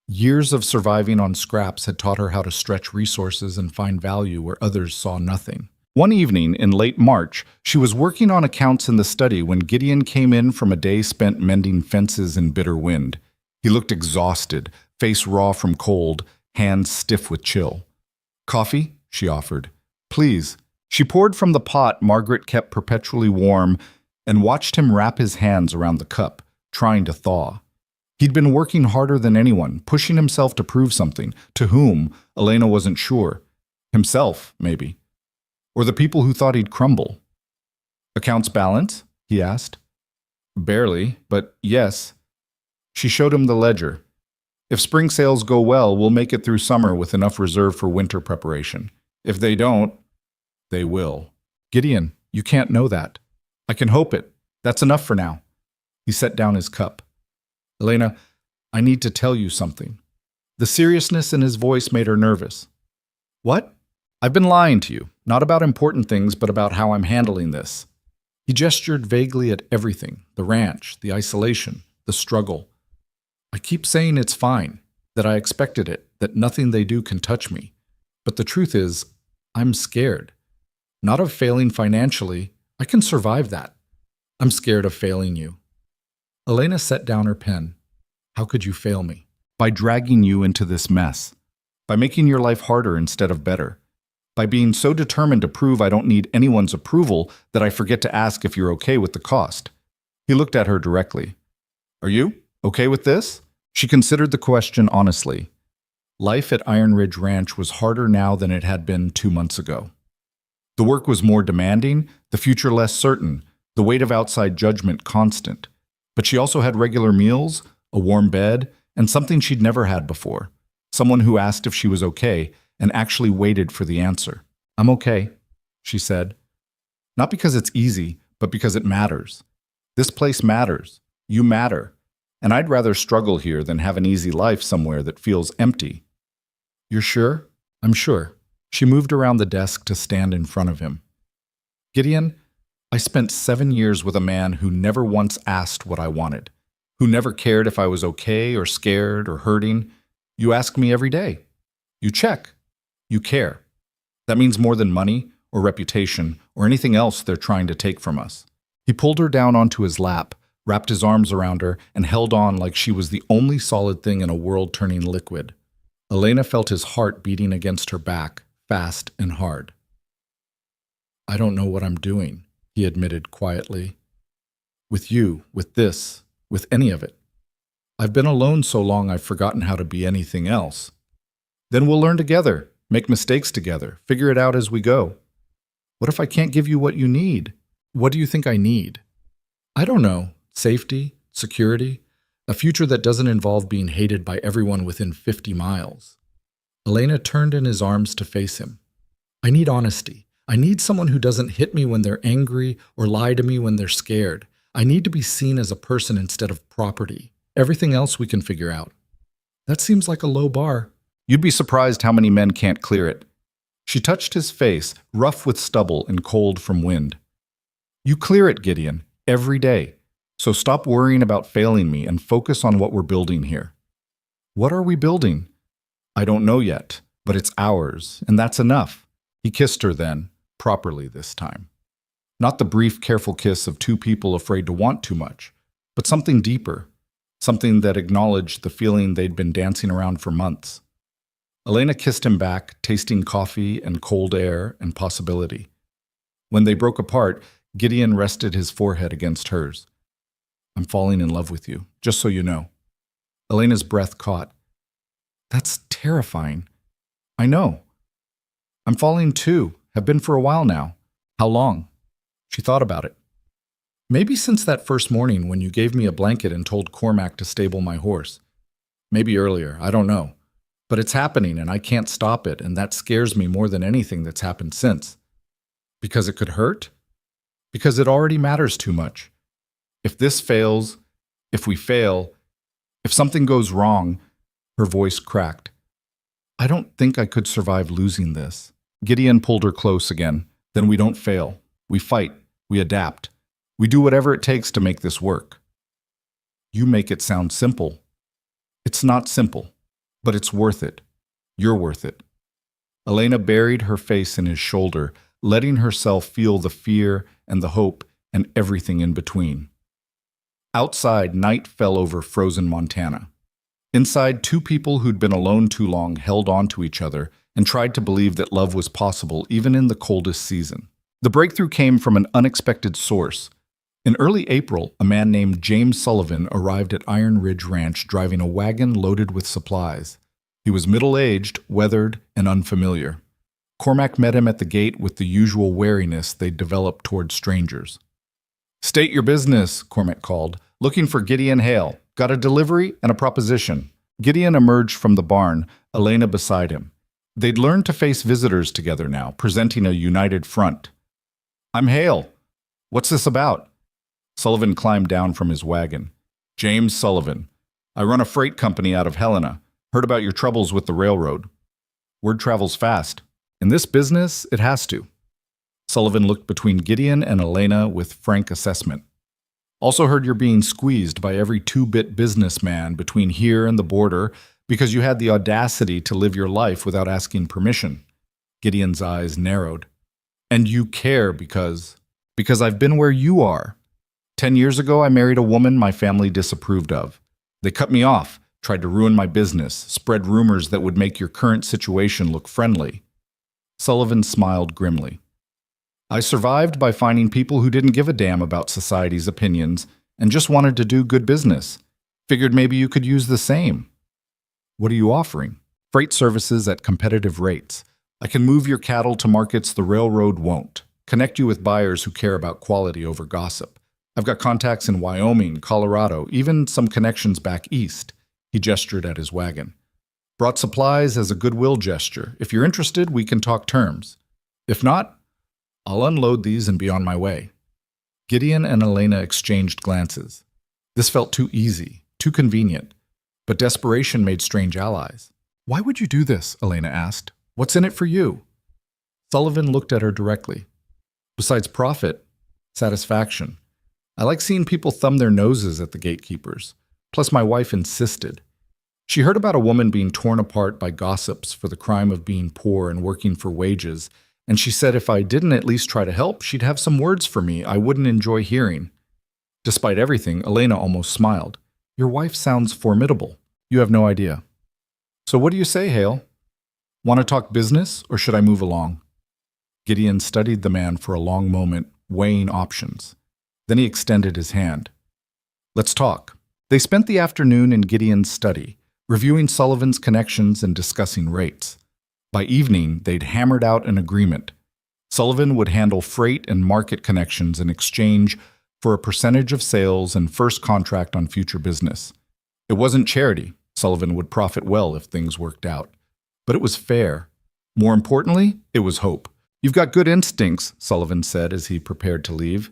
Years of surviving on scraps had taught her how to stretch resources and find value where others saw nothing. One evening in late March, she was working on accounts in the study when Gideon came in from a day spent mending fences in bitter wind. He looked exhausted, face raw from cold, hands stiff with chill. Coffee? She offered. Please. She poured from the pot Margaret kept perpetually warm and watched him wrap his hands around the cup, trying to thaw. He'd been working harder than anyone, pushing himself to prove something. To whom, Elena wasn't sure. Himself, maybe. Or the people who thought he'd crumble. Accounts balance? He asked. Barely, but yes. She showed him the ledger. If spring sales go well, we'll make it through summer with enough reserve for winter preparation. If they don't, they will. Gideon, you can't know that. I can hope it. That's enough for now. He set down his cup. Elena, I need to tell you something. The seriousness in his voice made her nervous. What? I've been lying to you, not about important things, but about how I'm handling this. He gestured vaguely at everything, the ranch, the isolation, the struggle. I keep saying it's fine, that I expected it, that nothing they do can touch me. But the truth is, I'm scared. Not of failing financially. I can survive that. I'm scared of failing you. Elena set down her pen. How could you fail me? By dragging you into this mess. By making your life harder instead of better. By being so determined to prove I don't need anyone's approval that I forget to ask if you're okay with the cost. He looked at her directly. Are you okay with this? She considered the question honestly. Life at Iron Ridge Ranch was harder now than it had been 2 months ago. The work was more demanding, the future less certain, the weight of outside judgment constant. But she also had regular meals, a warm bed, and something she'd never had before. Someone who asked if she was okay and actually waited for the answer. "I'm okay," she said. Not because it's easy, but because it matters. This place matters. You matter. And I'd rather struggle here than have an easy life somewhere that feels empty. "You're sure?" "I'm sure." She moved around the desk to stand in front of him. "Gideon, I spent 7 years with a man who never once asked what I wanted, who never cared if I was okay or scared or hurting. You ask me every day. You check. You care. That means more than money or reputation or anything else they're trying to take from us." He pulled her down onto his lap, wrapped his arms around her, and held on like she was the only solid thing in a world turning liquid. Elena felt his heart beating against her back, fast and hard. "I don't know what I'm doing," he admitted quietly. "With you, with this, with any of it. I've been alone so long I've forgotten how to be anything else." "Then we'll learn together, make mistakes together, figure it out as we go." "What if I can't give you what you need?" "What do you think I need?" "I don't know. Safety, security, a future that doesn't involve being hated by everyone within 50 miles. Elena turned in his arms to face him. "I need honesty. I need someone who doesn't hit me when they're angry or lie to me when they're scared. I need to be seen as a person instead of property. Everything else we can figure out." "That seems like a low bar." "You'd be surprised how many men can't clear it." She touched his face, rough with stubble and cold from wind. "You clear it, Gideon, every day. So stop worrying about failing me and focus on what we're building here." "What are we building?" "I don't know yet, but it's ours, and that's enough." He kissed her then, properly this time. Not the brief, careful kiss of two people afraid to want too much, but something deeper, something that acknowledged the feeling they'd been dancing around for months. Elena kissed him back, tasting coffee and cold air and possibility. When they broke apart, Gideon rested his forehead against hers. "I'm falling in love with you, just so you know." Elena's breath caught. "That's terrifying." "I know. I'm falling too, have been for a while now." "How long?" She thought about it. "Maybe since that first morning when you gave me a blanket and told Cormac to stable my horse. Maybe earlier, I don't know. But it's happening and I can't stop it, and that scares me more than anything that's happened since." "Because it could hurt?" "Because it already matters too much. If this fails, if we fail, if something goes wrong," her voice cracked. "I don't think I could survive losing this." Gideon pulled her close again. "Then we don't fail. We fight. We adapt. We do whatever it takes to make this work." "You make it sound simple." "It's not simple, but it's worth it. You're worth it." Elena buried her face in his shoulder, letting herself feel the fear and the hope and everything in between. Outside, night fell over frozen Montana. Inside, two people who'd been alone too long held on to each other and tried to believe that love was possible even in the coldest season. The breakthrough came from an unexpected source. In early April, a man named James Sullivan arrived at Iron Ridge Ranch driving a wagon loaded with supplies. He was middle-aged, weathered, and unfamiliar. Cormac met him at the gate with the usual wariness they'd developed toward strangers. "State your business," Cormac called. "Looking for Gideon Hale. Got a delivery and a proposition." Gideon emerged from the barn, Elena beside him. They'd learned to face visitors together now, presenting a united front. "I'm Hale. What's this about?" Sullivan climbed down from his wagon. "James Sullivan. I run a freight company out of Helena. Heard about your troubles with the railroad." "Word travels fast. In this business, it has to." Sullivan looked between Gideon and Elena with frank assessment. "Also heard you're being squeezed by every two-bit businessman between here and the border because you had the audacity to live your life without asking permission." Gideon's eyes narrowed. "And you care because I've been where you are. 10 years ago, I married a woman my family disapproved of. They cut me off, tried to ruin my business, spread rumors that would make your current situation look friendly." Sullivan smiled grimly. "I survived by finding people who didn't give a damn about society's opinions and just wanted to do good business. Figured maybe you could use the same." "What are you offering?" Freight services at competitive rates. I can move your cattle to markets the railroad won't. Connect you with buyers who care about quality over gossip. I've got contacts in Wyoming, Colorado, even some connections back east. He gestured at his wagon. Brought supplies as a goodwill gesture. If you're interested, we can talk terms. If not, I'll unload these and be on my way. Gideon and Elena exchanged glances. This felt too easy, too convenient. But desperation made strange allies. Why would you do this? Elena asked. What's in it for you? Sullivan looked at her directly. Besides profit, satisfaction. I like seeing people thumb their noses at the gatekeepers. Plus, my wife insisted. She heard about a woman being torn apart by gossips for the crime of being poor and working for wages, and she said if I didn't at least try to help, she'd have some words for me I wouldn't enjoy hearing. Despite everything, Elena almost smiled. Your wife sounds formidable. You have no idea. So what do you say, Hale? Want to talk business, or should I move along? Gideon studied the man for a long moment, weighing options. Then he extended his hand. Let's talk. They spent the afternoon in Gideon's study, reviewing Sullivan's connections and discussing rates. By evening, they'd hammered out an agreement. Sullivan would handle freight and market connections in exchange for a percentage of sales and first contract on future business. It wasn't charity. Sullivan would profit well if things worked out. But it was fair. More importantly, it was hope. You've got good instincts, Sullivan said as he prepared to leave.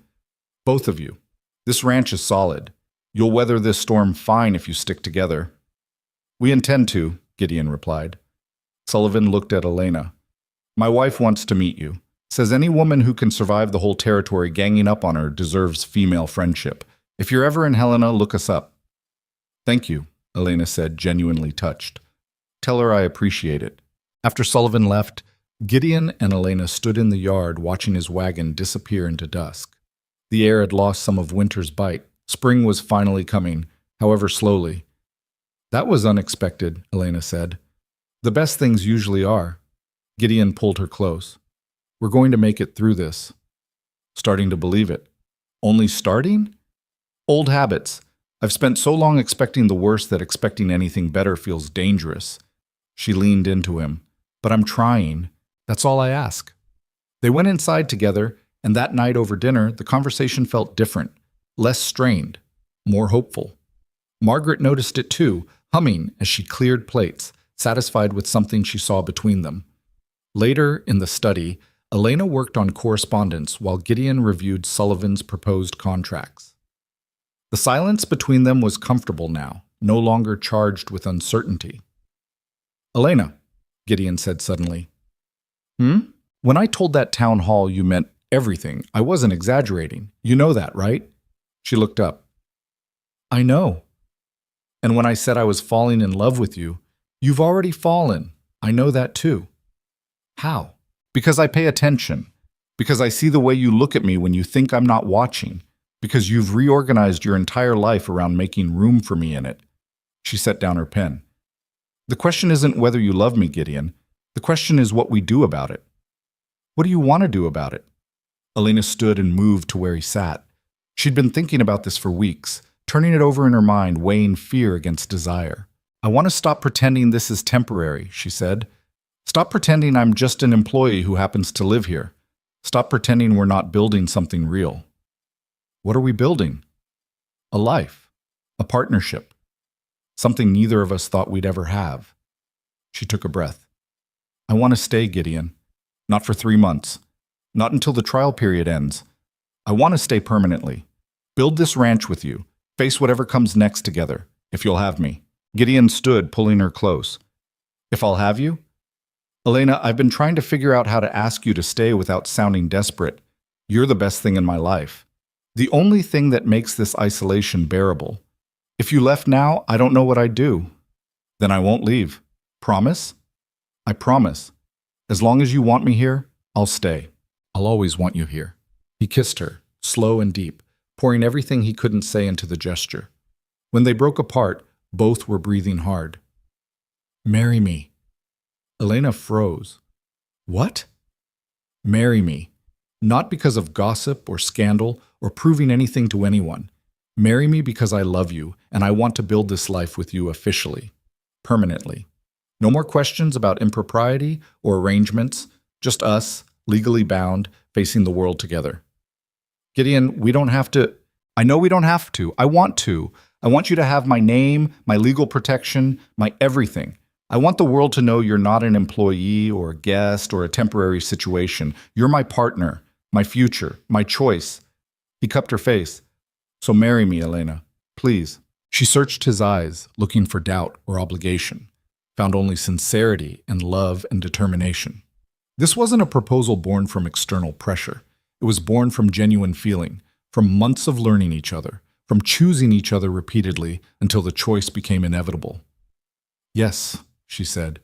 Both of you. This ranch is solid. You'll weather this storm fine if you stick together. We intend to, Gideon replied. Sullivan looked at Elena. My wife wants to meet you. Says any woman who can survive the whole territory ganging up on her deserves female friendship. If you're ever in Helena, look us up. Thank you, Elena said, genuinely touched. Tell her I appreciate it. After Sullivan left, Gideon and Elena stood in the yard watching his wagon disappear into dusk. The air had lost some of winter's bite. Spring was finally coming, however slowly. That was unexpected, Elena said. The best things usually are. Gideon pulled her close. We're going to make it through this. Starting to believe it. Only starting? Old habits. I've spent so long expecting the worst that expecting anything better feels dangerous. She leaned into him. But I'm trying. That's all I ask. They went inside together, and that night over dinner, the conversation felt different, less strained, more hopeful. Margaret noticed it too, humming as she cleared plates, satisfied with something she saw between them. Later, in the study, Elena worked on correspondence while Gideon reviewed Sullivan's proposed contracts. The silence between them was comfortable now, no longer charged with uncertainty. Elena, Gideon said suddenly. When I told that town hall you meant everything, I wasn't exaggerating. You know that, right? She looked up. I know. And when I said I was falling in love with you, you've already fallen. I know that too. How? Because I pay attention. Because I see the way you look at me when you think I'm not watching. Because you've reorganized your entire life around making room for me in it. She set down her pen. The question isn't whether you love me, Gideon. The question is what we do about it. What do you want to do about it? Elena stood and moved to where he sat. She'd been thinking about this for weeks, turning it over in her mind, weighing fear against desire. I want to stop pretending this is temporary, she said. Stop pretending I'm just an employee who happens to live here. Stop pretending we're not building something real. What are we building? A life. A partnership. Something neither of us thought we'd ever have. She took a breath. I want to stay, Gideon. Not for 3 months. Not until the trial period ends. I want to stay permanently. Build this ranch with you. Face whatever comes next together, if you'll have me. Gideon stood, pulling her close. If I'll have you? Elena, I've been trying to figure out how to ask you to stay without sounding desperate. You're the best thing in my life. The only thing that makes this isolation bearable. If you left now, I don't know what I'd do. Then I won't leave. Promise? I promise. As long as you want me here, I'll stay. I'll always want you here. He kissed her, slow and deep, pouring everything he couldn't say into the gesture. When they broke apart, both were breathing hard. Marry me. Elena froze. What? Marry me. Not because of gossip or scandal or proving anything to anyone. Marry me because I love you and I want to build this life with you officially, permanently. No more questions about impropriety or arrangements, just us, legally bound, facing the world together. Gideon, we don't have to. I know we don't have to. I want to. I want you to have my name, my legal protection, my everything. I want the world to know you're not an employee or a guest or a temporary situation. You're my partner, my future, my choice. He cupped her face. So marry me, Elena. Please. She searched his eyes, looking for doubt or obligation, found only sincerity and love and determination. This wasn't a proposal born from external pressure. It was born from genuine feeling, from months of learning each other, from choosing each other repeatedly until the choice became inevitable. Yes, she said.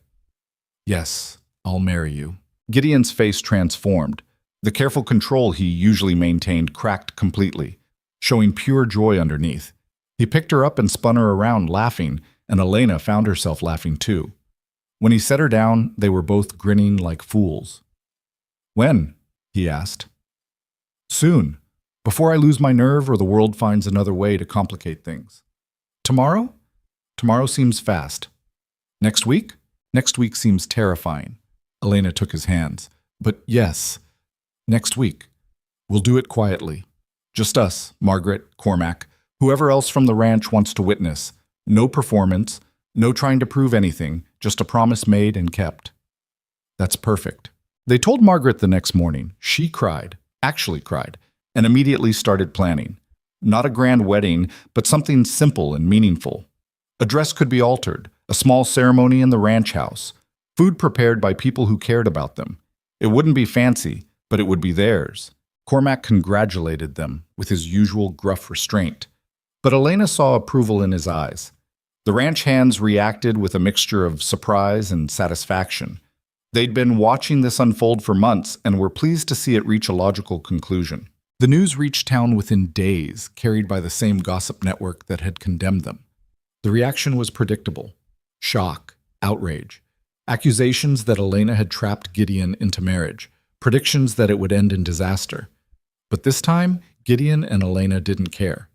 Yes, I'll marry you. Gideon's face transformed. The careful control he usually maintained cracked completely, showing pure joy underneath. He picked her up and spun her around, laughing, and Elena found herself laughing too. When he set her down, they were both grinning like fools. When? He asked. Soon, before I lose my nerve or the world finds another way to complicate things. Tomorrow? Tomorrow seems fast. Next week? Next week seems terrifying. Elena took his hands. But yes, next week. We'll do it quietly. Just us, Margaret, Cormac, whoever else from the ranch wants to witness. No performance, no trying to prove anything, just a promise made and kept. That's perfect. They told Margaret the next morning. She cried, actually cried, and immediately started planning. Not a grand wedding, but something simple and meaningful. A dress could be altered, a small ceremony in the ranch house, food prepared by people who cared about them. It wouldn't be fancy, but it would be theirs. Cormac congratulated them with his usual gruff restraint. But Elena saw approval in his eyes. The ranch hands reacted with a mixture of surprise and satisfaction. They'd been watching this unfold for months and were pleased to see it reach a logical conclusion. The news reached town within days, carried by the same gossip network that had condemned them. The reaction was predictable. Shock, outrage, accusations that Elena had trapped Gideon into marriage, predictions that it would end in disaster. But this time, Gideon and Elena didn't care.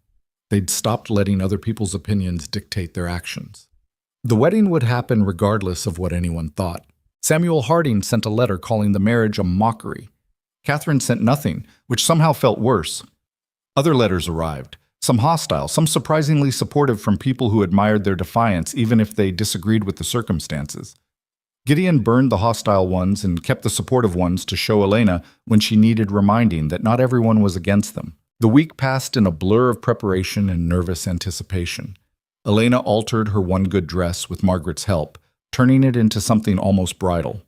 They'd stopped letting other people's opinions dictate their actions. The wedding would happen regardless of what anyone thought. Samuel Harding sent a letter calling the marriage a mockery. Catherine sent nothing, which somehow felt worse. Other letters arrived, some hostile, some surprisingly supportive from people who admired their defiance even if they disagreed with the circumstances. Gideon burned the hostile ones and kept the supportive ones to show Elena when she needed reminding that not everyone was against them. The week passed in a blur of preparation and nervous anticipation. Elena altered her one good dress with Margaret's help, turning it into something almost bridal.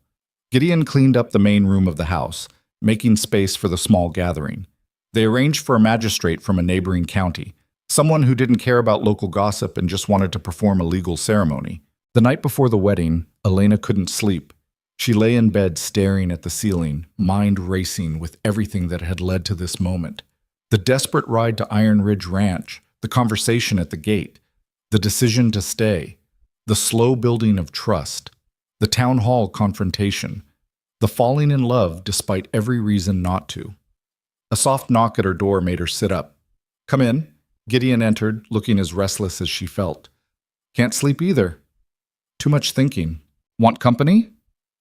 Gideon cleaned up the main room of the house, making space for the small gathering. They arranged for a magistrate from a neighboring county, someone who didn't care about local gossip and just wanted to perform a legal ceremony. The night before the wedding, Elena couldn't sleep. She lay in bed staring at the ceiling, mind racing with everything that had led to this moment. The desperate ride to Iron Ridge Ranch, the conversation at the gate, the decision to stay, the slow building of trust, the town hall confrontation, the falling in love despite every reason not to. A soft knock at her door made her sit up. Come in. Gideon entered, looking as restless as she felt. Can't sleep either. Too much thinking. Want company?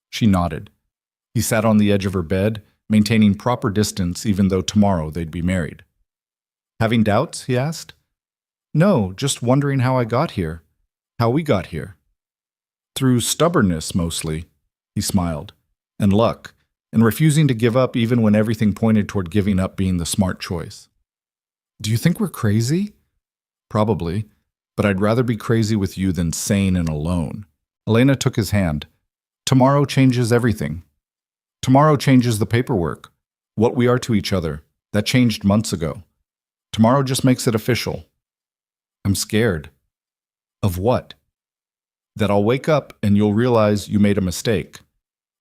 She nodded. He sat on the edge of her bed, maintaining proper distance even though tomorrow they'd be married. Having doubts? He asked. No, just wondering how I got here. How we got here. Through stubbornness, mostly, he smiled, and luck, and refusing to give up even when everything pointed toward giving up being the smart choice. Do you think we're crazy? Probably, but I'd rather be crazy with you than sane and alone. Elena took his hand. Tomorrow changes everything. Tomorrow changes the paperwork, what we are to each other. That changed months ago. Tomorrow just makes it official. I'm scared. Of what? That I'll wake up and you'll realize you made a mistake.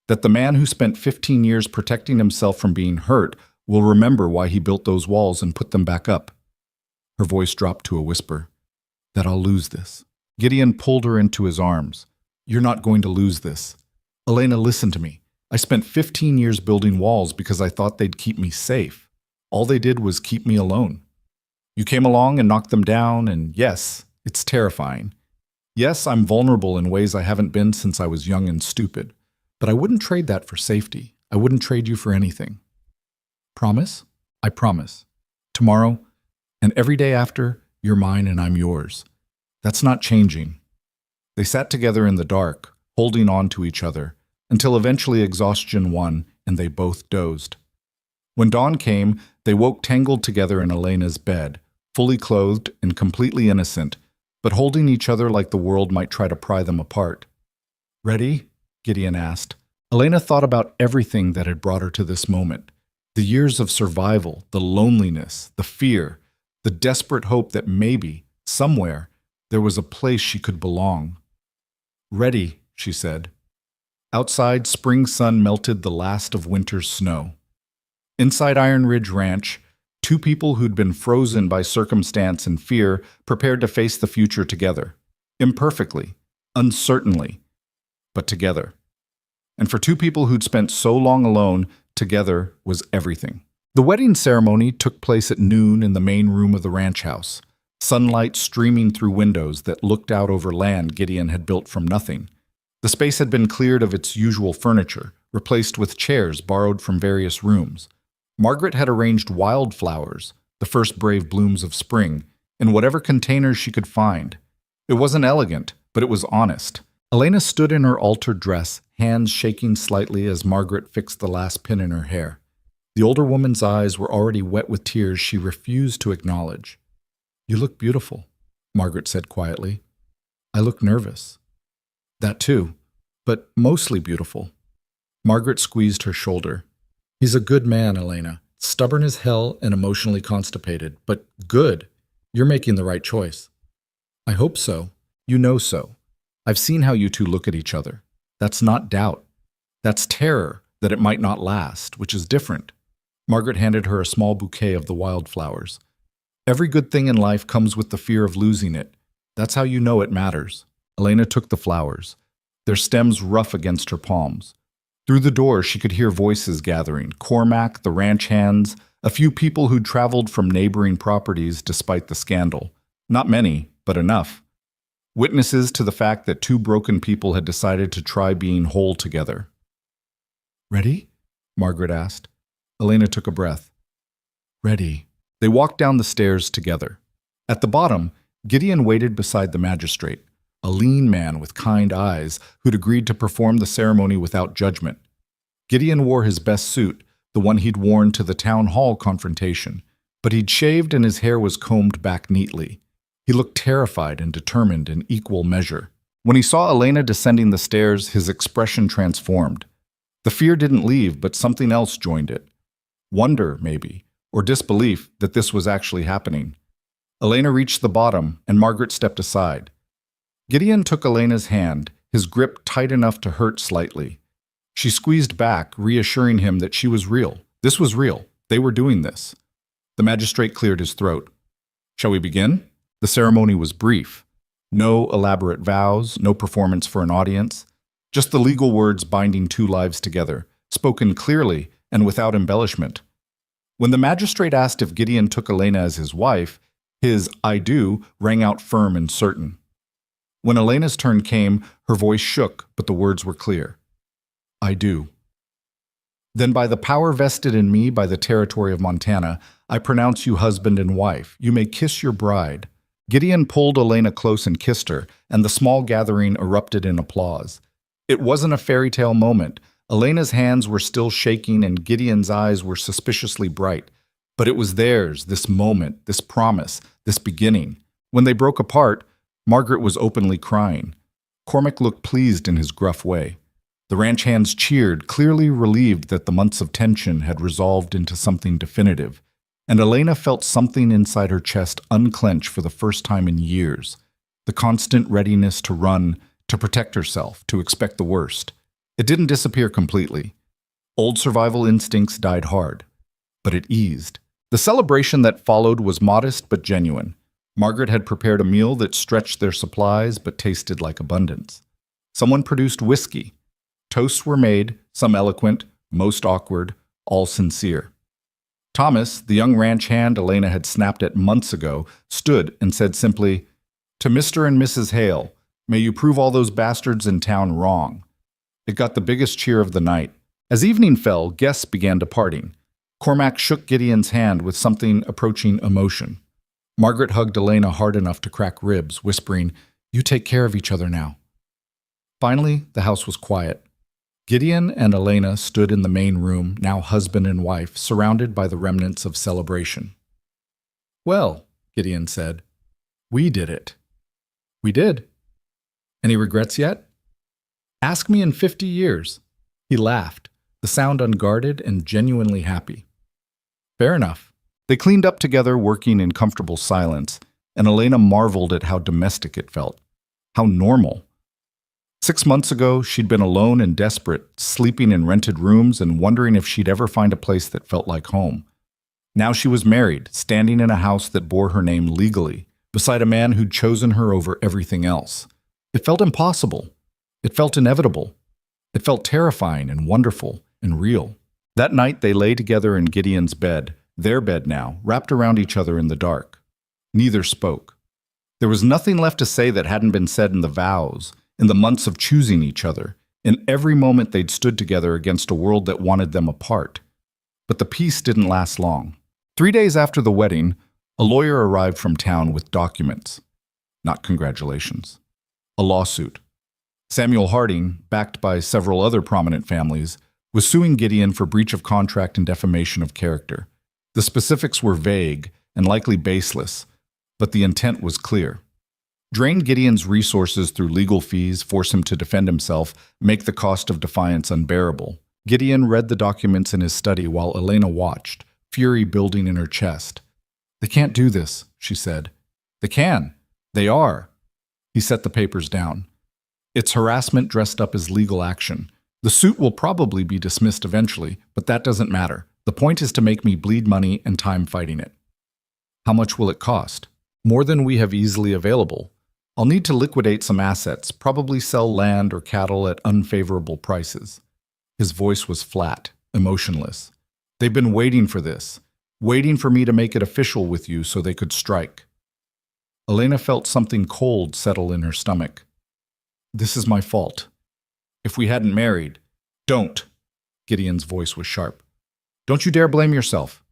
That the man who spent 15 years protecting himself from being hurt will remember why he built those walls and put them back up. Her voice dropped to a whisper. That I'll lose this. Gideon pulled her into his arms. You're not going to lose this. Elena, listen to me. I spent 15 years building walls because I thought they'd keep me safe. All they did was keep me alone. You came along and knocked them down, and yes, it's terrifying. Yes, I'm vulnerable in ways I haven't been since I was young and stupid, but I wouldn't trade that for safety. I wouldn't trade you for anything. Promise? I promise. Tomorrow, and every day after, you're mine and I'm yours. That's not changing. They sat together in the dark, holding on to each other, until eventually exhaustion won and they both dozed. When dawn came, they woke tangled together in Elena's bed, fully clothed and completely innocent, but holding each other like the world might try to pry them apart. Ready? Gideon asked. Elena thought about everything that had brought her to this moment. The years of survival, the loneliness, the fear, the desperate hope that maybe, somewhere, there was a place she could belong. Ready, she said. Outside, spring sun melted the last of winter's snow. Inside Iron Ridge Ranch, two people who'd been frozen by circumstance and fear prepared to face the future together. Imperfectly, uncertainly, but together. And for two people who'd spent so long alone, together was everything. The wedding ceremony took place at noon in the main room of the ranch house, sunlight streaming through windows that looked out over land Gideon had built from nothing. The space had been cleared of its usual furniture, replaced with chairs borrowed from various rooms. Margaret had arranged wildflowers, the first brave blooms of spring, in whatever containers she could find. It wasn't elegant, but it was honest. Elena stood in her altered dress, hands shaking slightly as Margaret fixed the last pin in her hair. The older woman's eyes were already wet with tears she refused to acknowledge. "You look beautiful," Margaret said quietly. "I look nervous." "That too, but mostly beautiful." Margaret squeezed her shoulder. "He's a good man, Elena. Stubborn as hell and emotionally constipated, but good. You're making the right choice." "I hope so. You know so. I've seen how you two look at each other. That's not doubt. That's terror that it might not last, which is different." Margaret handed her a small bouquet of the wildflowers. "Every good thing in life comes with the fear of losing it. That's how you know it matters." Elena took the flowers, their stems rough against her palms. Through the door, she could hear voices gathering: Cormac, the ranch hands, a few people who'd traveled from neighboring properties despite the scandal. Not many, but enough. Witnesses to the fact that two broken people had decided to try being whole together. "Ready?" Margaret asked. Elena took a breath. "Ready." They walked down the stairs together. At the bottom, Gideon waited beside the magistrate, a lean man with kind eyes who'd agreed to perform the ceremony without judgment. Gideon wore his best suit, the one he'd worn to the town hall confrontation, but he'd shaved and his hair was combed back neatly. He looked terrified and determined in equal measure. When he saw Elena descending the stairs, his expression transformed. The fear didn't leave, but something else joined it. Wonder, maybe, or disbelief that this was actually happening. Elena reached the bottom, and Margaret stepped aside. Gideon took Elena's hand, his grip tight enough to hurt slightly. She squeezed back, reassuring him that she was real. This was real. They were doing this. The magistrate cleared his throat. "Shall we begin?" The ceremony was brief. No elaborate vows, no performance for an audience. Just the legal words binding two lives together, spoken clearly and without embellishment. When the magistrate asked if Gideon took Elena as his wife, his "I do" rang out firm and certain. When Elena's turn came, her voice shook, but the words were clear. "I do." "Then by the power vested in me by the territory of Montana, I pronounce you husband and wife. You may kiss your bride." Gideon pulled Elena close and kissed her, and the small gathering erupted in applause. It wasn't a fairy tale moment. Elena's hands were still shaking and Gideon's eyes were suspiciously bright. But it was theirs, this moment, this promise, this beginning. When they broke apart, Margaret was openly crying. Cormac looked pleased in his gruff way. The ranch hands cheered, clearly relieved that the months of tension had resolved into something definitive. And Elena felt something inside her chest unclench for the first time in years. The constant readiness to run, to protect herself, to expect the worst. It didn't disappear completely. Old survival instincts died hard, but it eased. The celebration that followed was modest but genuine. Margaret had prepared a meal that stretched their supplies but tasted like abundance. Someone produced whiskey. Toasts were made, some eloquent, most awkward, all sincere. Thomas, the young ranch hand Elena had snapped at months ago, stood and said simply, "To Mr. and Mrs. Hale, May you prove all those bastards in town wrong. It got the biggest cheer of the night. As evening fell, guests began departing. Cormac shook Gideon's hand with something approaching emotion. Margaret hugged Elena hard enough to crack ribs, whispering, "You take care of each other now." Finally, the house was quiet. Gideon and Elena stood in the main room, now husband and wife, surrounded by the remnants of celebration. "Well," Gideon said, "we did it." "We did. Any regrets yet?" "Ask me in 50 years. He laughed, the sound unguarded and genuinely happy. "Fair enough." They cleaned up together, working in comfortable silence, and Elena marveled at how domestic it felt. How normal. 6 months ago, she'd been alone and desperate, sleeping in rented rooms and wondering if she'd ever find a place that felt like home. Now she was married, standing in a house that bore her name legally, beside a man who'd chosen her over everything else. It felt impossible. It felt inevitable. It felt terrifying and wonderful and real. That night they lay together in Gideon's bed, their bed now, wrapped around each other in the dark. Neither spoke. There was nothing left to say that hadn't been said in the vows, in the months of choosing each other, in every moment they'd stood together against a world that wanted them apart. But the peace didn't last long. 3 days after the wedding, a lawyer arrived from town with documents. Not congratulations. A lawsuit. Samuel Harding, backed by several other prominent families, was suing Gideon for breach of contract and defamation of character. The specifics were vague and likely baseless, but the intent was clear. Drain Gideon's resources through legal fees, force him to defend himself, make the cost of defiance unbearable. Gideon read the documents in his study while Elena watched, fury building in her chest. "They can't do this," she said. "They can. They are." He set the papers down. "It's harassment dressed up as legal action. The suit will probably be dismissed eventually, but that doesn't matter. The point is to make me bleed money and time fighting it." "How much will it cost?" "More than we have easily available. I'll need to liquidate some assets, probably sell land or cattle at unfavorable prices." His voice was flat, emotionless. "They've been waiting for this, waiting for me to make it official with you so they could strike." Elena felt something cold settle in her stomach. "This is my fault. If we hadn't married—" "Don't!" Gideon's voice was sharp. "Don't you dare blame yourself.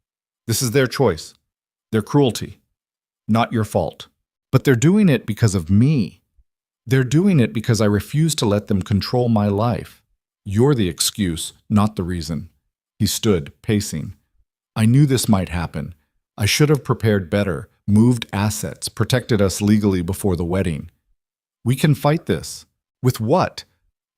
This is their choice, their cruelty, not your fault. But they're doing it because of me. They're doing it because I refuse to let them control my life. You're the excuse, not the reason." He stood, pacing. "I knew this might happen. I should have prepared better, moved assets, protected us legally before the wedding. We can fight this. With what?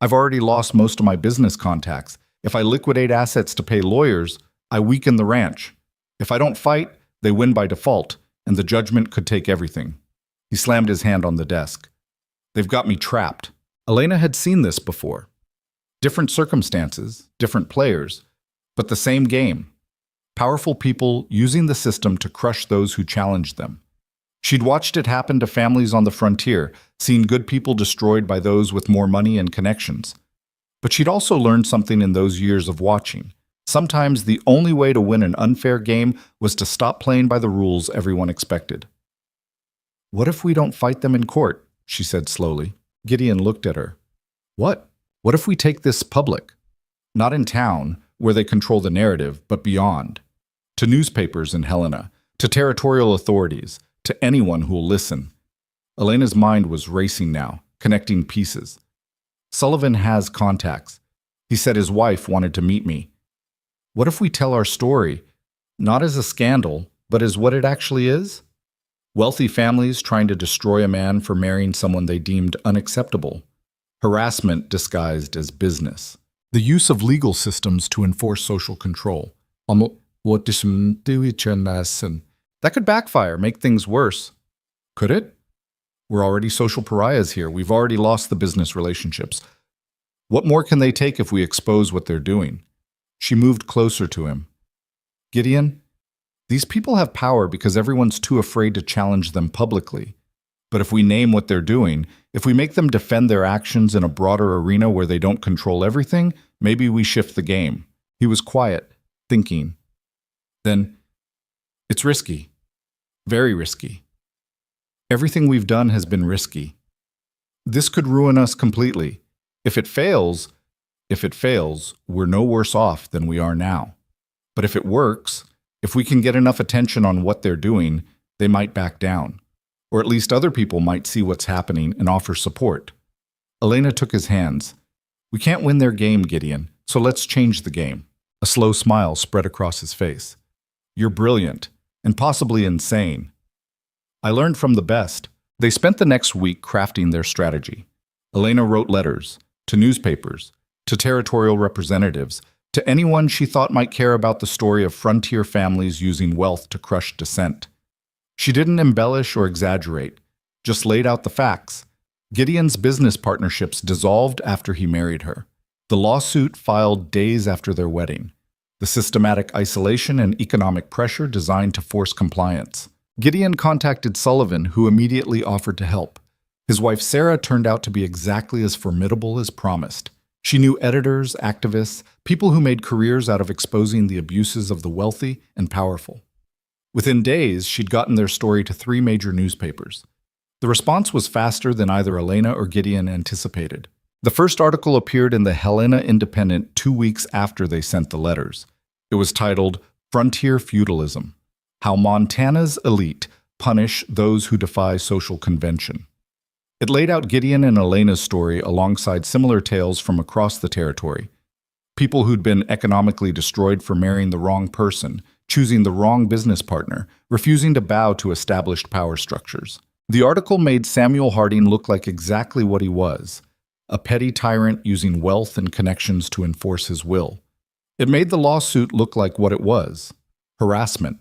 I've already lost most of my business contacts. If I liquidate assets to pay lawyers, I weaken the ranch. If I don't fight, they win by default, and the judgment could take everything." He slammed his hand on the desk. "They've got me trapped." Elena had seen this before. Different circumstances, different players, but the same game. Powerful people using the system to crush those who challenged them. She'd watched it happen to families on the frontier, seen good people destroyed by those with more money and connections. But she'd also learned something in those years of watching. Sometimes the only way to win an unfair game was to stop playing by the rules everyone expected. "What if we don't fight them in court?" she said slowly. Gideon looked at her. "What? What if we take this public? Not in town, where they control the narrative, but beyond. To newspapers in Helena, to territorial authorities, to anyone who'll listen." Elena's mind was racing now, connecting pieces. "Sullivan has contacts. He said his wife wanted to meet me. What if we tell our story, not as a scandal, but as what it actually is? Wealthy families trying to destroy a man for marrying someone they deemed unacceptable. Harassment disguised as business. The use of legal systems to enforce social control. That could backfire, make things worse. Could it? We're already social pariahs here. We've already lost the business relationships. What more can they take if we expose what they're doing?" She moved closer to him. "Gideon, these people have power because everyone's too afraid to challenge them publicly. But if we name what they're doing, if we make them defend their actions in a broader arena where they don't control everything, maybe we shift the game." He was quiet, thinking. Then, "It's risky. Very risky. Everything we've done has been risky. This could ruin us completely. If it fails, we're no worse off than we are now. But if it works, if we can get enough attention on what they're doing, they might back down. Or at least other people might see what's happening and offer support. Elena took his hands. We can't win their game, Gideon, so let's change the game. A slow smile spread across his face. You're brilliant, and possibly insane. I learned from the best. They spent the next week crafting their strategy. Elena wrote letters to newspapers, to territorial representatives, to anyone she thought might care about the story of frontier families using wealth to crush dissent. She didn't embellish or exaggerate, just laid out the facts. Gideon's business partnerships dissolved after he married her. The lawsuit filed days after their wedding. The systematic isolation and economic pressure designed to force compliance. Gideon contacted Sullivan, who immediately offered to help. His wife Sarah turned out to be exactly as formidable as promised. She knew editors, activists, people who made careers out of exposing the abuses of the wealthy and powerful. Within days, she'd gotten their story to 3 major newspapers. The response was faster than either Elena or Gideon anticipated. The first article appeared in the Helena Independent 2 weeks after they sent the letters. It was titled, Frontier Feudalism: How Montana's Elite Punish Those Who Defy Social Convention. It laid out Gideon and Elena's story alongside similar tales from across the territory. People who'd been economically destroyed for marrying the wrong person, choosing the wrong business partner, refusing to bow to established power structures. The article made Samuel Harding look like exactly what he was, a petty tyrant using wealth and connections to enforce his will. It made the lawsuit look like what it was, harassment.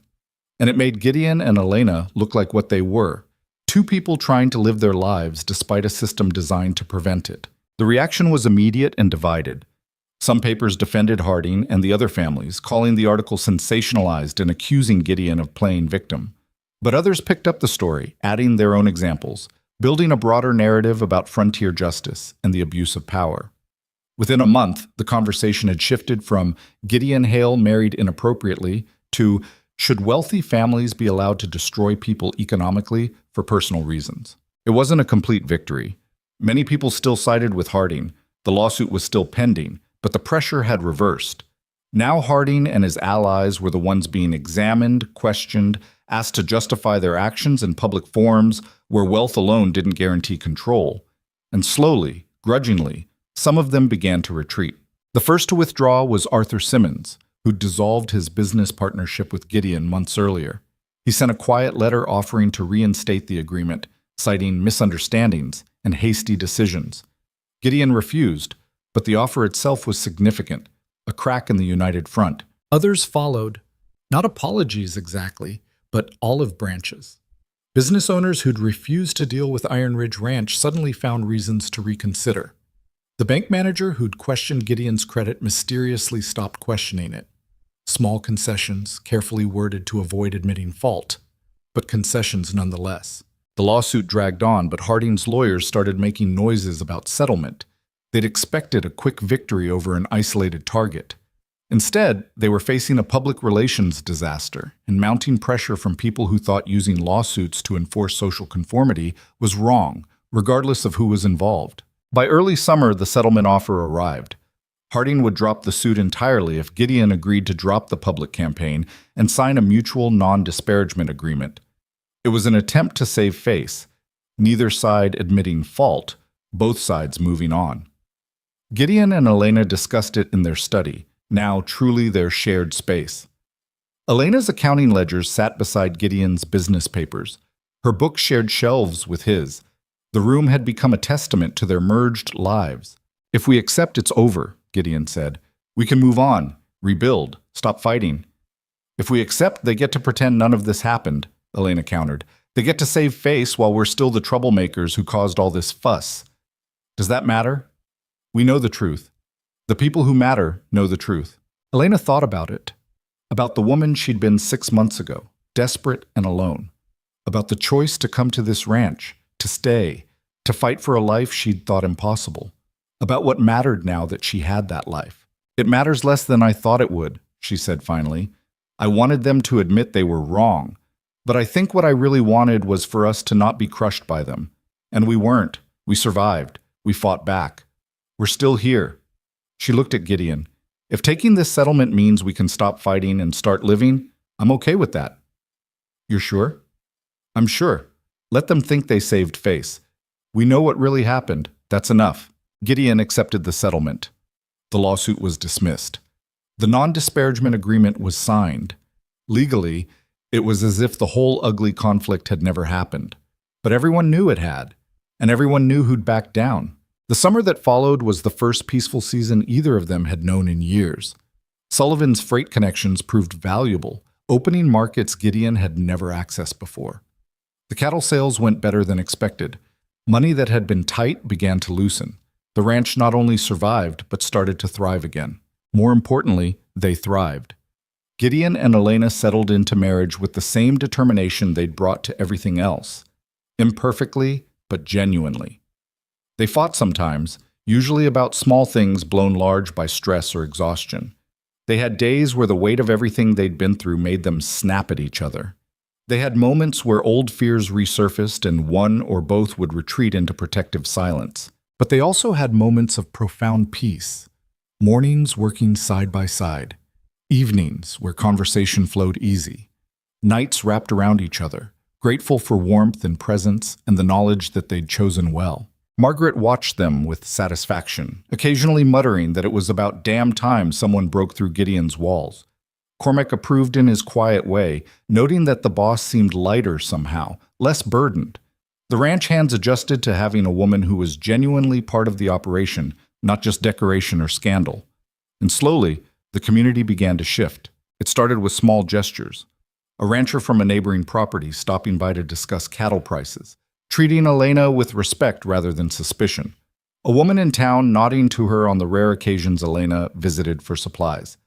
And it made Gideon and Elena look like what they were, 2 people trying to live their lives despite a system designed to prevent it. The reaction was immediate and divided. Some papers defended Harding and the other families, calling the article sensationalized and accusing Gideon of playing victim. But others picked up the story, adding their own examples, building a broader narrative about frontier justice and the abuse of power. Within a month, the conversation had shifted from Gideon Hale married inappropriately to should wealthy families be allowed to destroy people economically for personal reasons. It wasn't a complete victory. Many people still sided with Harding. The lawsuit was still pending, but the pressure had reversed. Now Harding and his allies were the ones being examined, questioned, asked to justify their actions in public forums where wealth alone didn't guarantee control. And slowly, grudgingly, some of them began to retreat. The first to withdraw was Arthur Simmons, who dissolved his business partnership with Gideon months earlier. He sent a quiet letter offering to reinstate the agreement, citing misunderstandings and hasty decisions. Gideon refused, but the offer itself was significant, a crack in the united front. Others followed, not apologies exactly, but olive branches. Business owners who'd refused to deal with Iron Ridge Ranch suddenly found reasons to reconsider. The bank manager who'd questioned Gideon's credit mysteriously stopped questioning it. Small concessions, carefully worded to avoid admitting fault, but concessions nonetheless. The lawsuit dragged on, but Harding's lawyers started making noises about settlement. They'd expected a quick victory over an isolated target. Instead, they were facing a public relations disaster and mounting pressure from people who thought using lawsuits to enforce social conformity was wrong, regardless of who was involved. By early summer, the settlement offer arrived. Harding would drop the suit entirely if Gideon agreed to drop the public campaign and sign a mutual non-disparagement agreement. It was an attempt to save face, neither side admitting fault, both sides moving on. Gideon and Elena discussed it in their study, now truly their shared space. Elena's accounting ledgers sat beside Gideon's business papers. Her books shared shelves with his. The room had become a testament to their merged lives. If we accept it's over, Gideon said, we can move on, rebuild, stop fighting. If we accept they get to pretend none of this happened, Elena countered. They get to save face while we're still the troublemakers who caused all this fuss. Does that matter? We know the truth. The people who matter know the truth. Elena thought about it. About the woman she'd been 6 months ago, desperate and alone. About the choice to come to this ranch, to stay, to fight for a life she'd thought impossible. About what mattered now that she had that life. It matters less than I thought it would, she said finally. I wanted them to admit they were wrong, but I think what I really wanted was for us to not be crushed by them. And we weren't. We survived. We fought back. We're still here." She looked at Gideon. "If taking this settlement means we can stop fighting and start living, I'm okay with that." "You're sure?" "I'm sure. Let them think they saved face. We know what really happened. That's enough." Gideon accepted the settlement. The lawsuit was dismissed. The non-disparagement agreement was signed. Legally, it was as if the whole ugly conflict had never happened. But everyone knew it had, and everyone knew who'd backed down. The summer that followed was the first peaceful season either of them had known in years. Sullivan's freight connections proved valuable, opening markets Gideon had never accessed before. The cattle sales went better than expected. Money that had been tight began to loosen. The ranch not only survived, but started to thrive again. More importantly, they thrived. Gideon and Elena settled into marriage with the same determination they'd brought to everything else. Imperfectly, but genuinely. They fought sometimes, usually about small things blown large by stress or exhaustion. They had days where the weight of everything they'd been through made them snap at each other. They had moments where old fears resurfaced and one or both would retreat into protective silence. But they also had moments of profound peace. Mornings working side by side. Evenings where conversation flowed easy. Nights wrapped around each other, grateful for warmth and presence and the knowledge that they'd chosen well. Margaret watched them with satisfaction, occasionally muttering that it was about damn time someone broke through Gideon's walls. Cormac approved in his quiet way, noting that the boss seemed lighter somehow, less burdened. The ranch hands adjusted to having a woman who was genuinely part of the operation, not just decoration or scandal. And slowly, the community began to shift. It started with small gestures. A rancher from a neighboring property stopping by to discuss cattle prices, treating Elena with respect rather than suspicion. A woman in town nodding to her on the rare occasions Elena visited for supplies.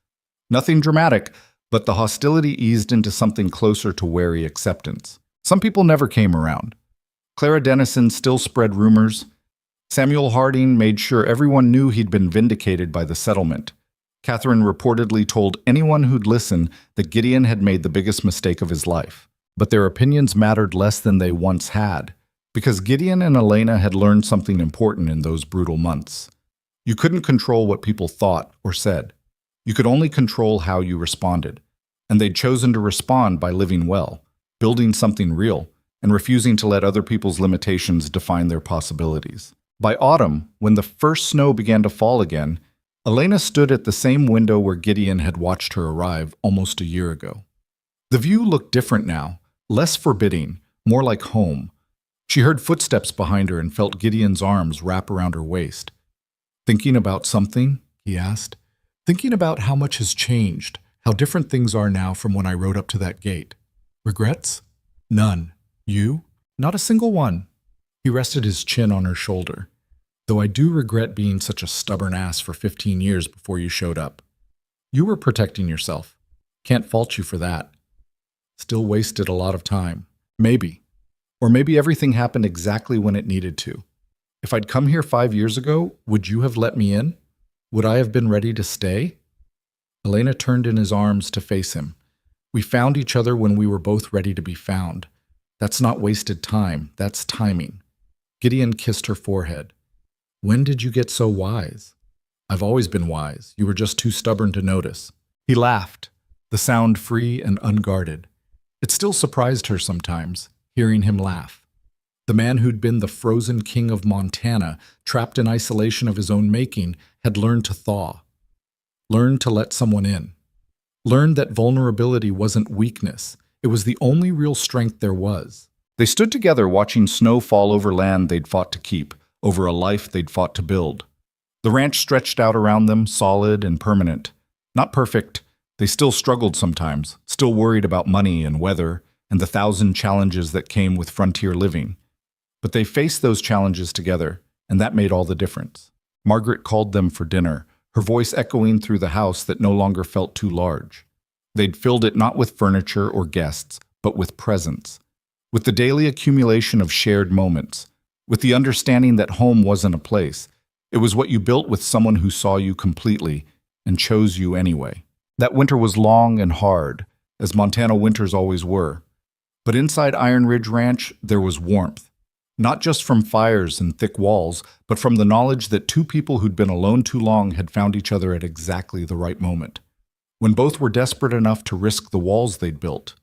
Nothing dramatic, but the hostility eased into something closer to wary acceptance. Some people never came around. Clara Dennison still spread rumors. Samuel Harding made sure everyone knew he'd been vindicated by the settlement. Catherine reportedly told anyone who'd listen that Gideon had made the biggest mistake of his life. But their opinions mattered less than they once had, because Gideon and Elena had learned something important in those brutal months. You couldn't control what people thought or said. You could only control how you responded. And they'd chosen to respond by living well, building something real, and refusing to let other people's limitations define their possibilities. By autumn, when the first snow began to fall again, Elena stood at the same window where Gideon had watched her arrive almost a year ago. The view looked different now, less forbidding, more like home. She heard footsteps behind her and felt Gideon's arms wrap around her waist. "Thinking about something?" he asked. "Thinking about how much has changed, how different things are now from when I rode up to that gate. Regrets?" "None. You?" "Not a single one." He rested his chin on her shoulder. "Though I do regret being such a stubborn ass for 15 years before you showed up. You were protecting yourself. Can't fault you for that. Still wasted a lot of time. Maybe. Or maybe everything happened exactly when it needed to. If I'd come here 5 years ago, would you have let me in? Would I have been ready to stay?" Elena turned in his arms to face him. "We found each other when we were both ready to be found. That's not wasted time, that's timing." Gideon kissed her forehead. "When did you get so wise?" "I've always been wise. You were just too stubborn to notice." He laughed, the sound free and unguarded. It still surprised her sometimes, hearing him laugh. The man who'd been the frozen king of Montana, trapped in isolation of his own making, had learned to thaw. Learned to let someone in. Learned that vulnerability wasn't weakness. It was the only real strength there was. They stood together watching snow fall over land they'd fought to keep, over a life they'd fought to build. The ranch stretched out around them, solid and permanent. Not perfect. They still struggled sometimes, still worried about money and weather and the 1,000 challenges that came with frontier living. But they faced those challenges together, and that made all the difference. Margaret called them for dinner, her voice echoing through the house that no longer felt too large. They'd filled it not with furniture or guests, but with presence, with the daily accumulation of shared moments, with the understanding that home wasn't a place. It was what you built with someone who saw you completely and chose you anyway. That winter was long and hard, as Montana winters always were. But inside Iron Ridge Ranch, there was warmth. Not just from fires and thick walls, but from the knowledge that two people who'd been alone too long had found each other at exactly the right moment. When both were desperate enough to risk the walls they'd built.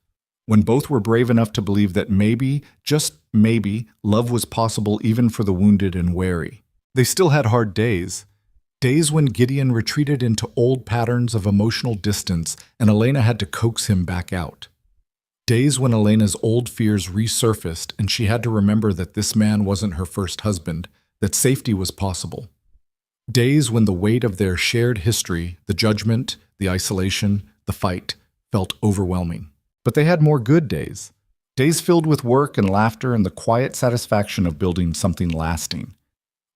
When both were brave enough to believe that maybe, just maybe, love was possible even for the wounded and wary. They still had hard days. Days when Gideon retreated into old patterns of emotional distance and Elena had to coax him back out. Days when Elena's old fears resurfaced and she had to remember that this man wasn't her first husband, that safety was possible. Days when the weight of their shared history, the judgment, the isolation, the fight, felt overwhelming. But they had more good days. Days filled with work and laughter and the quiet satisfaction of building something lasting.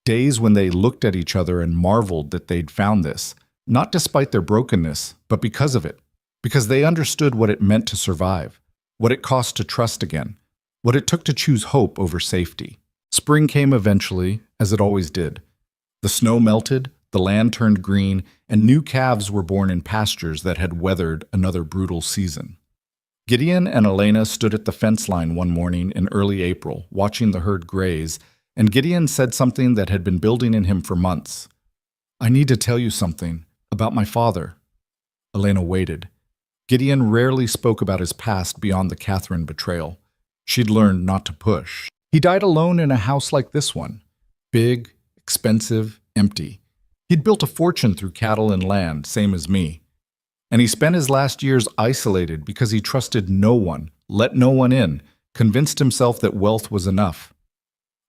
Days when they looked at each other and marveled that they'd found this, not despite their brokenness, but because of it. Because they understood what it meant to survive, what it cost to trust again, what it took to choose hope over safety. Spring came eventually, as it always did. The snow melted, the land turned green, and new calves were born in pastures that had weathered another brutal season. Gideon and Elena stood at the fence line one morning in early April, watching the herd graze, and Gideon said something that had been building in him for months. "I need to tell you something about my father." Elena waited. Gideon rarely spoke about his past beyond the Catherine betrayal. She'd learned not to push. He died alone in a house like this one. Big, expensive, empty. He'd built a fortune through cattle and land, same as me. And he spent his last years isolated because he trusted no one, let no one in, convinced himself that wealth was enough.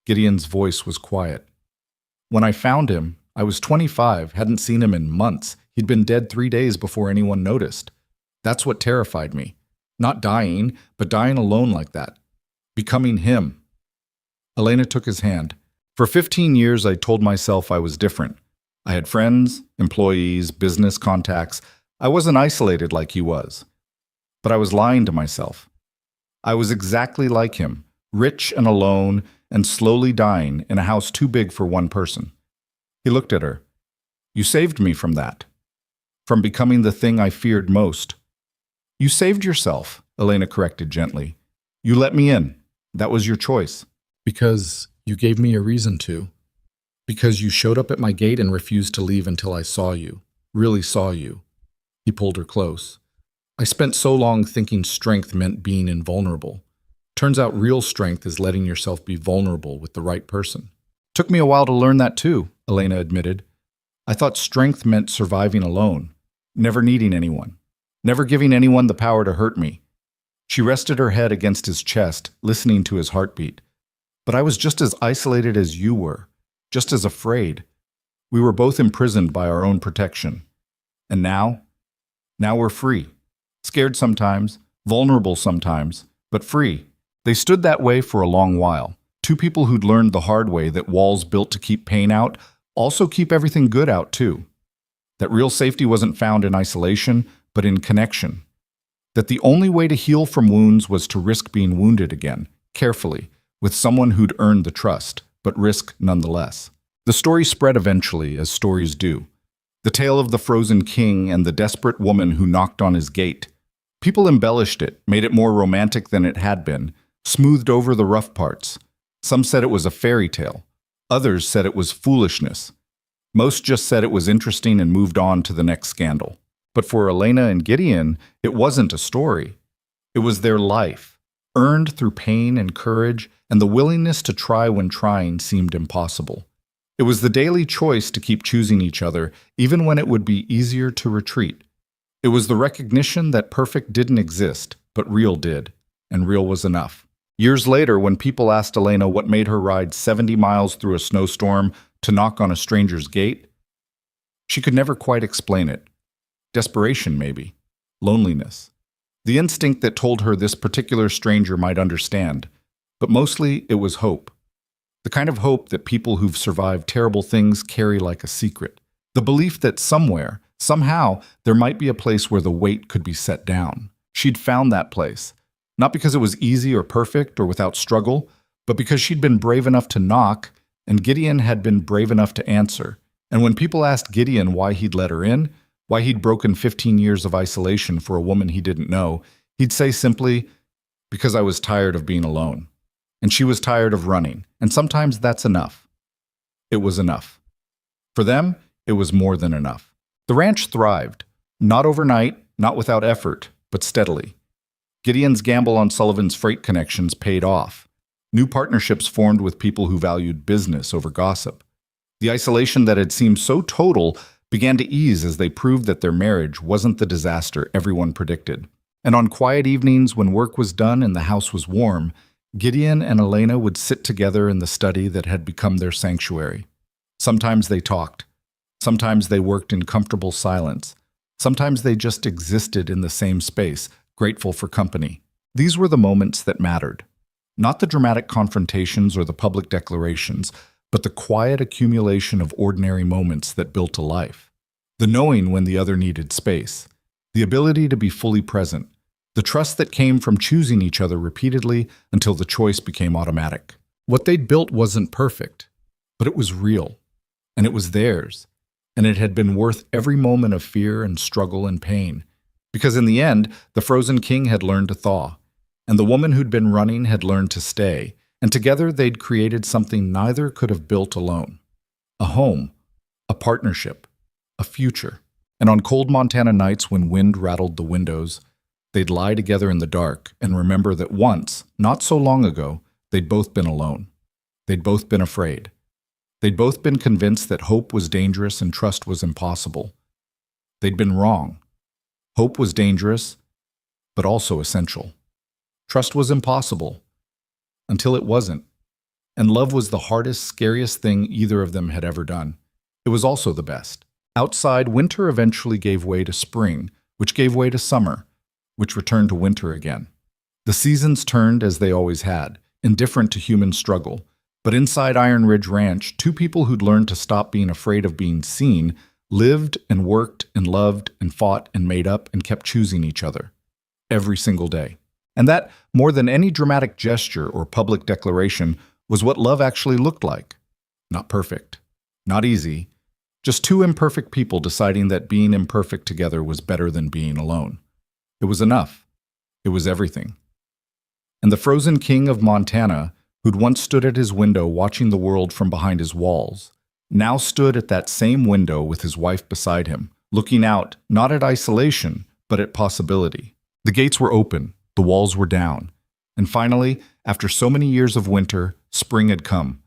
Gideon's voice was quiet. "When I found him, I was 25, hadn't seen him in months. He'd been dead 3 days before anyone noticed. That's what terrified me. Not dying, but dying alone like that. Becoming him." Elena took his hand. "For 15 years, I told myself I was different. I had friends, employees, business contacts. I wasn't isolated like he was. But I was lying to myself. I was exactly like him, rich and alone, and slowly dying in a house too big for one person." He looked at her. "You saved me from that. From becoming the thing I feared most." "You saved yourself," Elena corrected gently. "You let me in. That was your choice." "Because you gave me a reason to. Because you showed up at my gate and refused to leave until I saw you. Really saw you." He pulled her close. "I spent so long thinking strength meant being invulnerable. Turns out real strength is letting yourself be vulnerable with the right person." "Took me a while to learn that too," Elena admitted. "I thought strength meant surviving alone, never needing anyone, never giving anyone the power to hurt me." She rested her head against his chest, listening to his heartbeat. "But I was just as isolated as you were, just as afraid. We were both imprisoned by our own protection. And now we're free. Scared sometimes, vulnerable sometimes, but free." They stood that way for a long while. Two people who'd learned the hard way that walls built to keep pain out also keep everything good out too. That real safety wasn't found in isolation, but in connection. That the only way to heal from wounds was to risk being wounded again, carefully, with someone who'd earned the trust, but risk nonetheless. The story spread eventually, as stories do. The tale of the frozen king and the desperate woman who knocked on his gate. People embellished it, made it more romantic than it had been, smoothed over the rough parts. Some said it was a fairy tale. Others said it was foolishness. Most just said it was interesting and moved on to the next scandal. But for Elena and Gideon, it wasn't a story. It was their life, earned through pain and courage and the willingness to try when trying seemed impossible. It was the daily choice to keep choosing each other, even when it would be easier to retreat. It was the recognition that perfect didn't exist, but real did, and real was enough. Years later, when people asked Elena what made her ride 70 miles through a snowstorm to knock on a stranger's gate, she could never quite explain it. Desperation, maybe. Loneliness. The instinct that told her this particular stranger might understand. But mostly, it was hope. The kind of hope that people who've survived terrible things carry like a secret. The belief that somewhere, somehow, there might be a place where the weight could be set down. She'd found that place. Not because it was easy or perfect or without struggle, but because she'd been brave enough to knock, and Gideon had been brave enough to answer. And when people asked Gideon why he'd let her in, why he'd broken 15 years of isolation for a woman he didn't know, he'd say simply, "Because I was tired of being alone." and she was tired of running, and sometimes that's enough. It was enough. For them, it was more than enough. The ranch thrived, not overnight, not without effort, but steadily. Gideon's gamble on Sullivan's freight connections paid off. New partnerships formed with people who valued business over gossip. The isolation that had seemed so total began to ease as they proved that their marriage wasn't the disaster everyone predicted. And on quiet evenings when work was done and the house was warm, Gideon and Elena would sit together in the study that had become their sanctuary. Sometimes they talked. Sometimes they worked in comfortable silence. Sometimes they just existed in the same space, grateful for company. These were the moments that mattered. Not the dramatic confrontations or the public declarations, but the quiet accumulation of ordinary moments that built a life. The knowing when the other needed space. The ability to be fully present. The trust that came from choosing each other repeatedly until the choice became automatic. What they'd built wasn't perfect, but it was real. And it was theirs. And it had been worth every moment of fear and struggle and pain. Because in the end, the frozen king had learned to thaw. And the woman who'd been running had learned to stay. And together they'd created something neither could have built alone. A home. A partnership. A future. And on cold Montana nights when wind rattled the windows, they'd lie together in the dark and remember that once, not so long ago, they'd both been alone. They'd both been afraid. They'd both been convinced that hope was dangerous and trust was impossible. They'd been wrong. Hope was dangerous, but also essential. Trust was impossible, until it wasn't. And love was the hardest, scariest thing either of them had ever done. It was also the best. Outside, winter eventually gave way to spring, which gave way to summer, which returned to winter again. The seasons turned as they always had, indifferent to human struggle. But inside Iron Ridge Ranch, two people who'd learned to stop being afraid of being seen lived and worked and loved and fought and made up and kept choosing each other. Every single day. And that, more than any dramatic gesture or public declaration, was what love actually looked like. Not perfect. Not easy. Just two imperfect people deciding that being imperfect together was better than being alone. It was enough. It was everything. And the frozen king of Montana, who'd once stood at his window watching the world from behind his walls, now stood at that same window with his wife beside him, looking out not at isolation, but at possibility. The gates were open, the walls were down, and finally, after so many years of winter, spring had come.